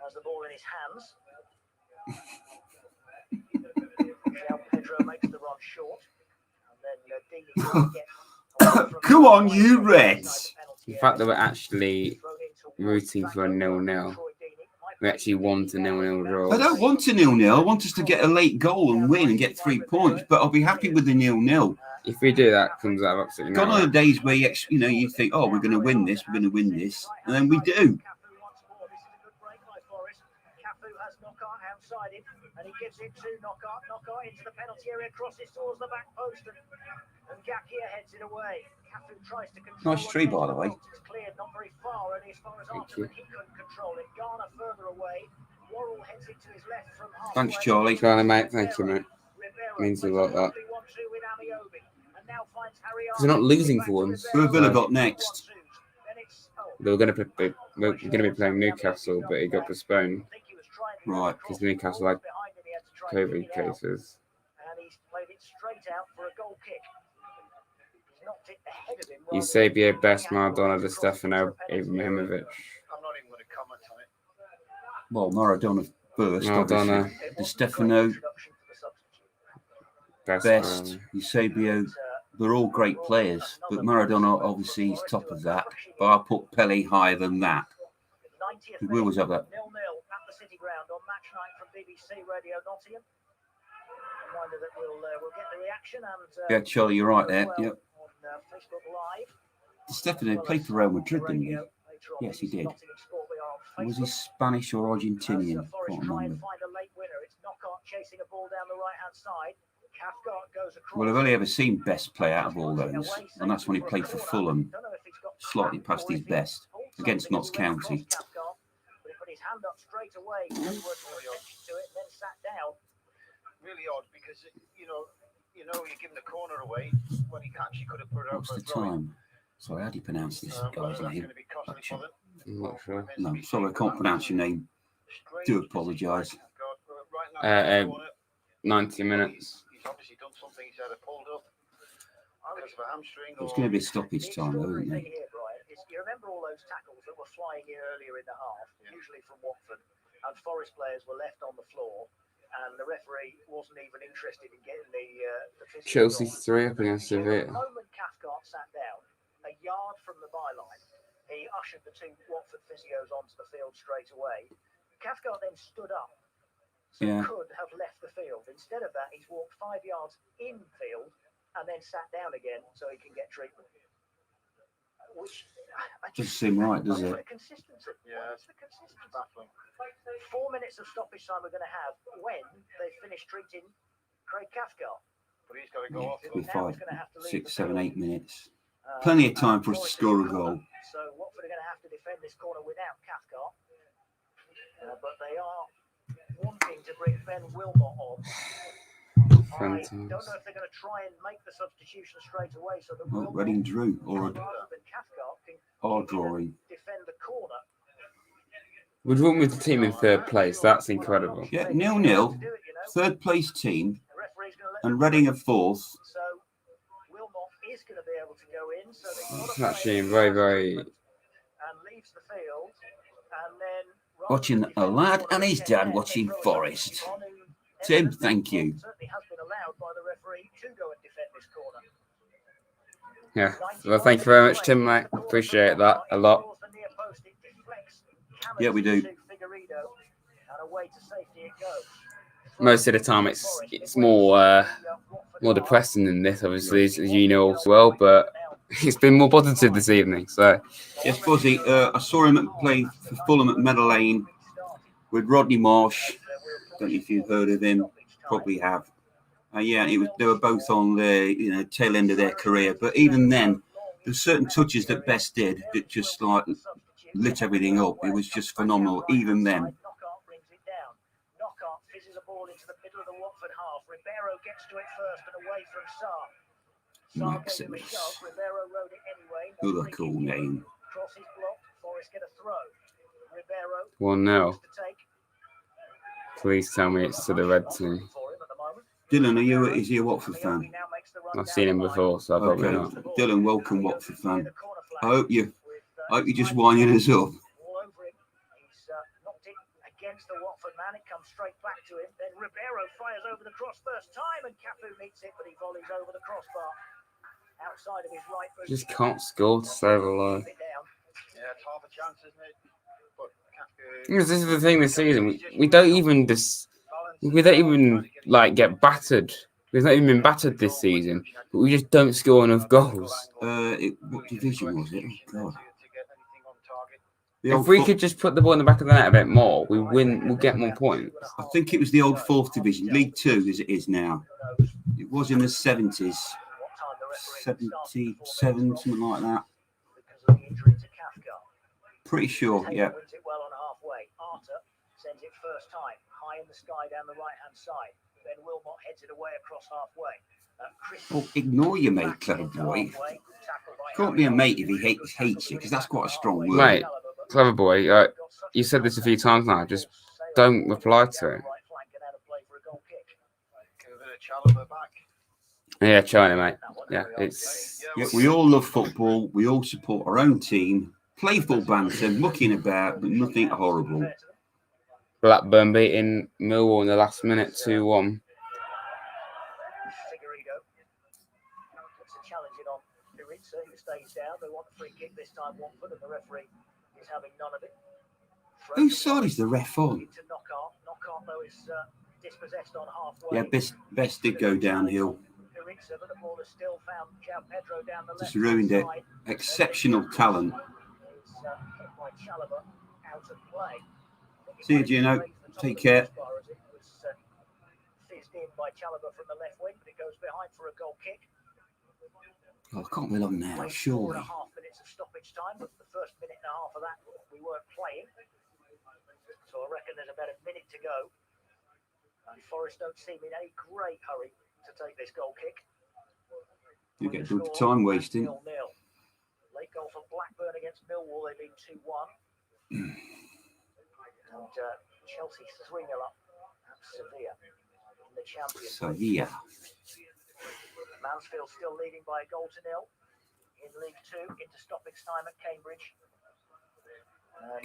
Speaker 4: has the ball in his hands. João Pedro makes the run short. And then Deeney gets
Speaker 3: Come on, you Reds.
Speaker 1: The fact that we're actually rooting for a 0-0. We actually want a 0-0 draw.
Speaker 3: I don't want a 0-0. I want us to get a late goal and win and get 3 points, but I'll be happy with the 0-0.
Speaker 1: If we do that, comes out of absolutely
Speaker 3: Gone are the
Speaker 1: nowhere.
Speaker 3: days where you think, oh, we're going to win this, and then we do.
Speaker 4: Cafu has Knockaert outside him, and he gives it to Knockaert. Knockaert into the penalty area, crosses towards the back post, and Gakia heads it away. Cafu tries to control.
Speaker 3: Nice tree, by the way.
Speaker 4: It's cleared, not very far, only as far as Arthur, but he couldn't control it. Garner further away. Worrell heads it to his left from halfway.
Speaker 3: Thanks, Charlie.
Speaker 1: Charlie, mate. Thank you, mate. Means a lot, that. Because they're not losing for once.
Speaker 3: Who have Villa got next?
Speaker 1: They were going to be playing Newcastle, but it got postponed.
Speaker 3: Right.
Speaker 1: Because Newcastle had COVID cases.
Speaker 4: And he's played it straight out for a goal kick. He's knocked it ahead of him.
Speaker 1: Eusebio, Best, Maradona, Di Stefano, Ibrahimovic.
Speaker 2: I'm not even going to comment on it.
Speaker 3: Well, Maradona first,
Speaker 1: Maradona.
Speaker 3: obviously. Di Stefano, Best, Eusebio. They're all great players, but Maradona obviously is top of that. But I'll put Pele higher than that. We always have that.
Speaker 4: 0-0 at the City Ground on match night from BBC Radio Nottingham. Reminder that we'll get the reaction and
Speaker 3: Yeah, Charlie, you're right there.
Speaker 4: well
Speaker 3: Yep.
Speaker 4: on Facebook Live.
Speaker 3: Di Stefano played for Real Madrid, didn't he? Yes, he did. Was he Spanish or Argentinian? Can't remember.
Speaker 4: Chasing a ball down the right-hand side. Cathcart goes across.
Speaker 3: Well, I've only ever seen Best play out of all those, and that's when he played for Fulham, slightly past his best, against Notts County.
Speaker 4: But he put his hand up straight away. Edwards drew attention to it, then sat down.
Speaker 2: Really odd because you give the corner away when he actually could have put it out.
Speaker 3: What's the time? Sorry, how do you pronounce this guy's name?
Speaker 1: I'm not sure.
Speaker 3: No, sorry, I can't pronounce your name. Do apologise.
Speaker 1: 90 minutes.
Speaker 2: He's obviously done something. He's had a pulled up because of a hamstring.
Speaker 3: It's going to be a stoppage time, though, isn't it?
Speaker 4: You remember all those tackles that were flying in earlier in the half, usually from Watford, and Forest players were left on the floor, and the referee wasn't even interested in getting the
Speaker 1: Chelsea 3 up against Sevilla.
Speaker 4: The moment Cathcart sat down, a yard from the byline, he ushered the two Watford physios onto the field straight away. Cathcart then stood up. So could have left the field. Instead of that, he's walked 5 yards infield and then sat down again so he can get treatment. Which
Speaker 3: Doesn't seem right, does it?
Speaker 4: Consistency.
Speaker 2: Yeah,
Speaker 4: It's the consistency.
Speaker 2: baffling.
Speaker 4: 4 minutes of stoppage time we're going to have when they finish treating Craig Cathcart.
Speaker 2: But he's got to go off.
Speaker 3: It'll be 5, 6, 7, 8 minutes. Plenty of time for us to score a goal.
Speaker 4: So Watford are going to have to defend this corner without Cathcart. But they are wanting to bring Ben Wilmot on. I don't know if they're going to try and make the substitution straight away so that
Speaker 3: Well, Reading drew, or
Speaker 4: Cathcart can
Speaker 3: are drawing.
Speaker 4: defend the corner.
Speaker 1: We'd run with the team in 3rd place. That's incredible.
Speaker 3: Yeah, 0-0, 3rd place team, and Reading are 4th.
Speaker 4: So Wilmot is going to be able to go in. So
Speaker 1: It's actually very, very.
Speaker 4: and leaves the field, and then
Speaker 3: Watching a lad and his dad watching Forest. Tim, thank you.
Speaker 4: Certainly has been allowed by the referee to go and defend this corner.
Speaker 1: Yeah. Well, thank you very much, Tim, mate. Appreciate that a lot.
Speaker 3: Yeah, we do.
Speaker 1: Most of the time, it's more depressing than this, obviously, as you know as well. But it's been more positive this evening. So
Speaker 3: Yes, Fuzzy, I saw him play for Fulham at Meadow Lane with Rodney Marsh. Don't know if you've heard of him. Probably have. Yeah, they were both on the tail end of their career. But even then, there's certain touches that Best did that just like lit everything up. It was just phenomenal. Even then.
Speaker 4: Knockaert brings it down. Knockaert fizzes a ball into the middle of the Watford half. Ribeiro gets to it first and away from Sarr.
Speaker 3: Maximus.
Speaker 4: Ribeiro rode it anyway.
Speaker 3: Another cool name.
Speaker 4: Cross is blocked. Forest get a throw. Ribeiro
Speaker 1: 1-0.
Speaker 4: to take.
Speaker 1: Please tell me it's to the red team.
Speaker 4: For him at the moment.
Speaker 3: Dylan, is he a Watford fan?
Speaker 1: I've seen him before, so I probably
Speaker 3: Okay,
Speaker 1: not.
Speaker 3: Dylan, welcome, Watford fan. I hope you're just winding us up.
Speaker 4: Against the Watford man, it comes straight back to him. Then Ribeiro fires over the cross first time, and Cafu meets it, but he volleys over the crossbar outside of his right boot.
Speaker 1: Just can't score to save a life.
Speaker 2: Yeah, it's half a chance, isn't it? But
Speaker 1: Because this is the thing this season. We don't even like get battered. We've not even been battered this season, but we just don't score enough goals.
Speaker 3: What division was it? Oh, God.
Speaker 1: If we could just put the ball in the back of the net a bit more, we win. We'll get more points.
Speaker 3: I think it was the old 4th division, League 2 as it is now. It was in the 70s, 77, something like that. Pretty sure, yeah.
Speaker 4: Sends it first time, high in the sky down the right-hand side. Ben Wilmot heads it away across halfway.
Speaker 3: Oh, ignore your mate, clever boy. Can't be a mate if he hates you, because that's quite a strong word.
Speaker 1: Mate, clever boy. You said this a few times now. Just don't reply to it. Yeah, China, mate. Yeah, it's.
Speaker 3: Yeah, we all love football. We all support our own team. Playful banter, mucking about, but nothing horrible.
Speaker 1: Blackburn beating Millwall in the last minute 2-1.
Speaker 4: Who stays down. They want the free kick this time, Watford, and the referee is having none of it.
Speaker 3: Whose side is the ref on?
Speaker 4: Knockout though is dispossessed on halfway.
Speaker 3: Yeah, best did go downhill. Just ruined it. Exceptional talent. See you, Gino. Take care.
Speaker 4: Fizzed in by Chalobah from the left wing, but it goes behind for a goal kick.
Speaker 3: Oh, I can't be long now, surely.
Speaker 4: 4.5 minutes of stoppage time, but the first minute and a half of that we weren't playing. So I reckon there's about a minute to go. And Forest don't seem in any great hurry to take this goal kick.
Speaker 3: You get good time wasting.
Speaker 4: 0-0. Late goal for Blackburn against Millwall. They lead 2-1. And Chelsea 3-0 up at Sevilla in the Champions League.
Speaker 3: Sevilla.
Speaker 4: Mansfield still leading by a goal to nil in League 2 into stoppage time at Cambridge.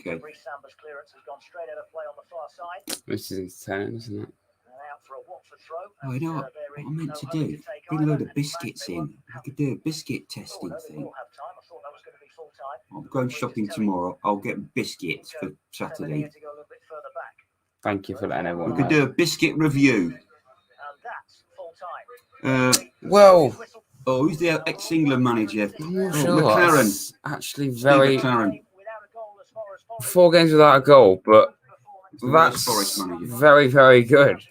Speaker 4: And Reece Samber's clearance has gone straight out of play on the far side.
Speaker 1: This is insane, isn't it?
Speaker 4: And out for a Watford throw.
Speaker 3: Oh, you know what I meant to do? Bring a load of biscuits in. I could do a biscuit testing thing. I'm going shopping tomorrow. I'll get biscuits for Saturday.
Speaker 1: Thank you for letting everyone
Speaker 3: We could do a biscuit review.
Speaker 1: Well,
Speaker 3: who's the ex-England manager?
Speaker 1: I'm not sure.
Speaker 3: McLaren.
Speaker 1: That's actually very.
Speaker 3: McLaren.
Speaker 1: 4 games without a goal, but that's very, very good.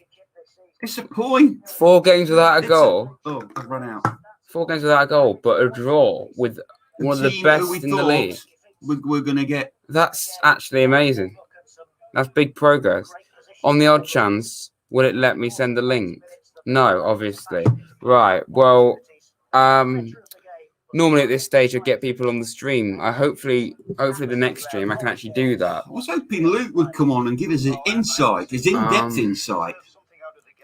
Speaker 3: It's a point.
Speaker 1: 4 games without a goal.
Speaker 3: I've run out.
Speaker 1: 4 games without a goal, but a draw with one of the best in the league.
Speaker 3: We're going to get.
Speaker 1: That's actually amazing. That's big progress. On the odd chance, will it let me send the link? No, obviously. Right. Well, normally at this stage, I get people on the stream. Hopefully the next stream I can actually do that.
Speaker 3: I was hoping Luke would come on and give us an insight, his in-depth insight.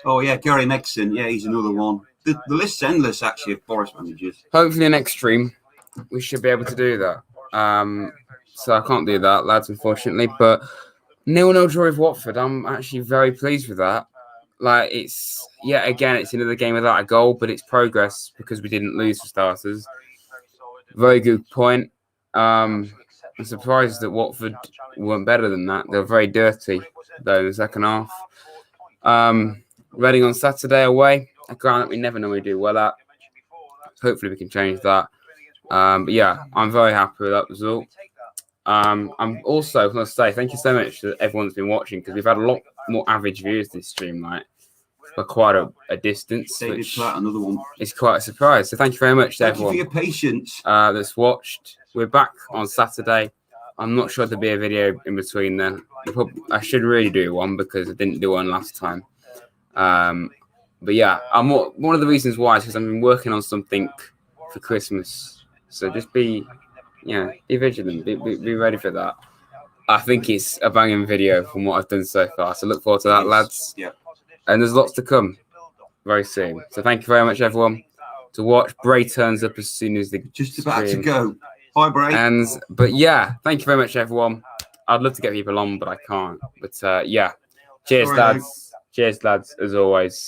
Speaker 3: Oh yeah, Gary Megson. Yeah, he's another one. The list's endless, actually, of Forest managers.
Speaker 1: Hopefully next stream we should be able to do that. So I can't do that, lads, unfortunately. But 0-0 draw with Watford. I'm actually very pleased with that. Like, it's another game without a goal, but it's progress because we didn't lose for starters. Very good point. I'm surprised that Watford weren't better than that. They were very dirty, though, in the second half. Reading on Saturday away, a ground that we never normally do well at. Hopefully we can change that. But yeah, I'm very happy with that result. I'm also going to say thank you so much to everyone that's been watching, because we've had a lot more average viewers this stream, like for quite a distance, which
Speaker 3: another one.
Speaker 1: is quite a surprise. So thank you very much to everyone.
Speaker 3: Thank you for your patience.
Speaker 1: That's watched. We're back on Saturday. I'm not sure there'll be a video in between then. I should really do one because I didn't do one last time. But yeah, one of the reasons why is because I've been working on something for Christmas. So just be vigilant. Be ready for that. I think it's a banging video from what I've done so far. So look forward to that, lads.
Speaker 3: Yeah.
Speaker 1: And there's lots to come. very soon. So thank you very much, everyone, to watch. Bray turns up as soon as the
Speaker 3: Just about to
Speaker 1: stream.
Speaker 3: go. Bye, Bray.
Speaker 1: But yeah, thank you very much, everyone. I'd love to get people on, but I can't. But yeah, cheers,
Speaker 3: Sorry,
Speaker 1: lads. Cheers, lads, as always.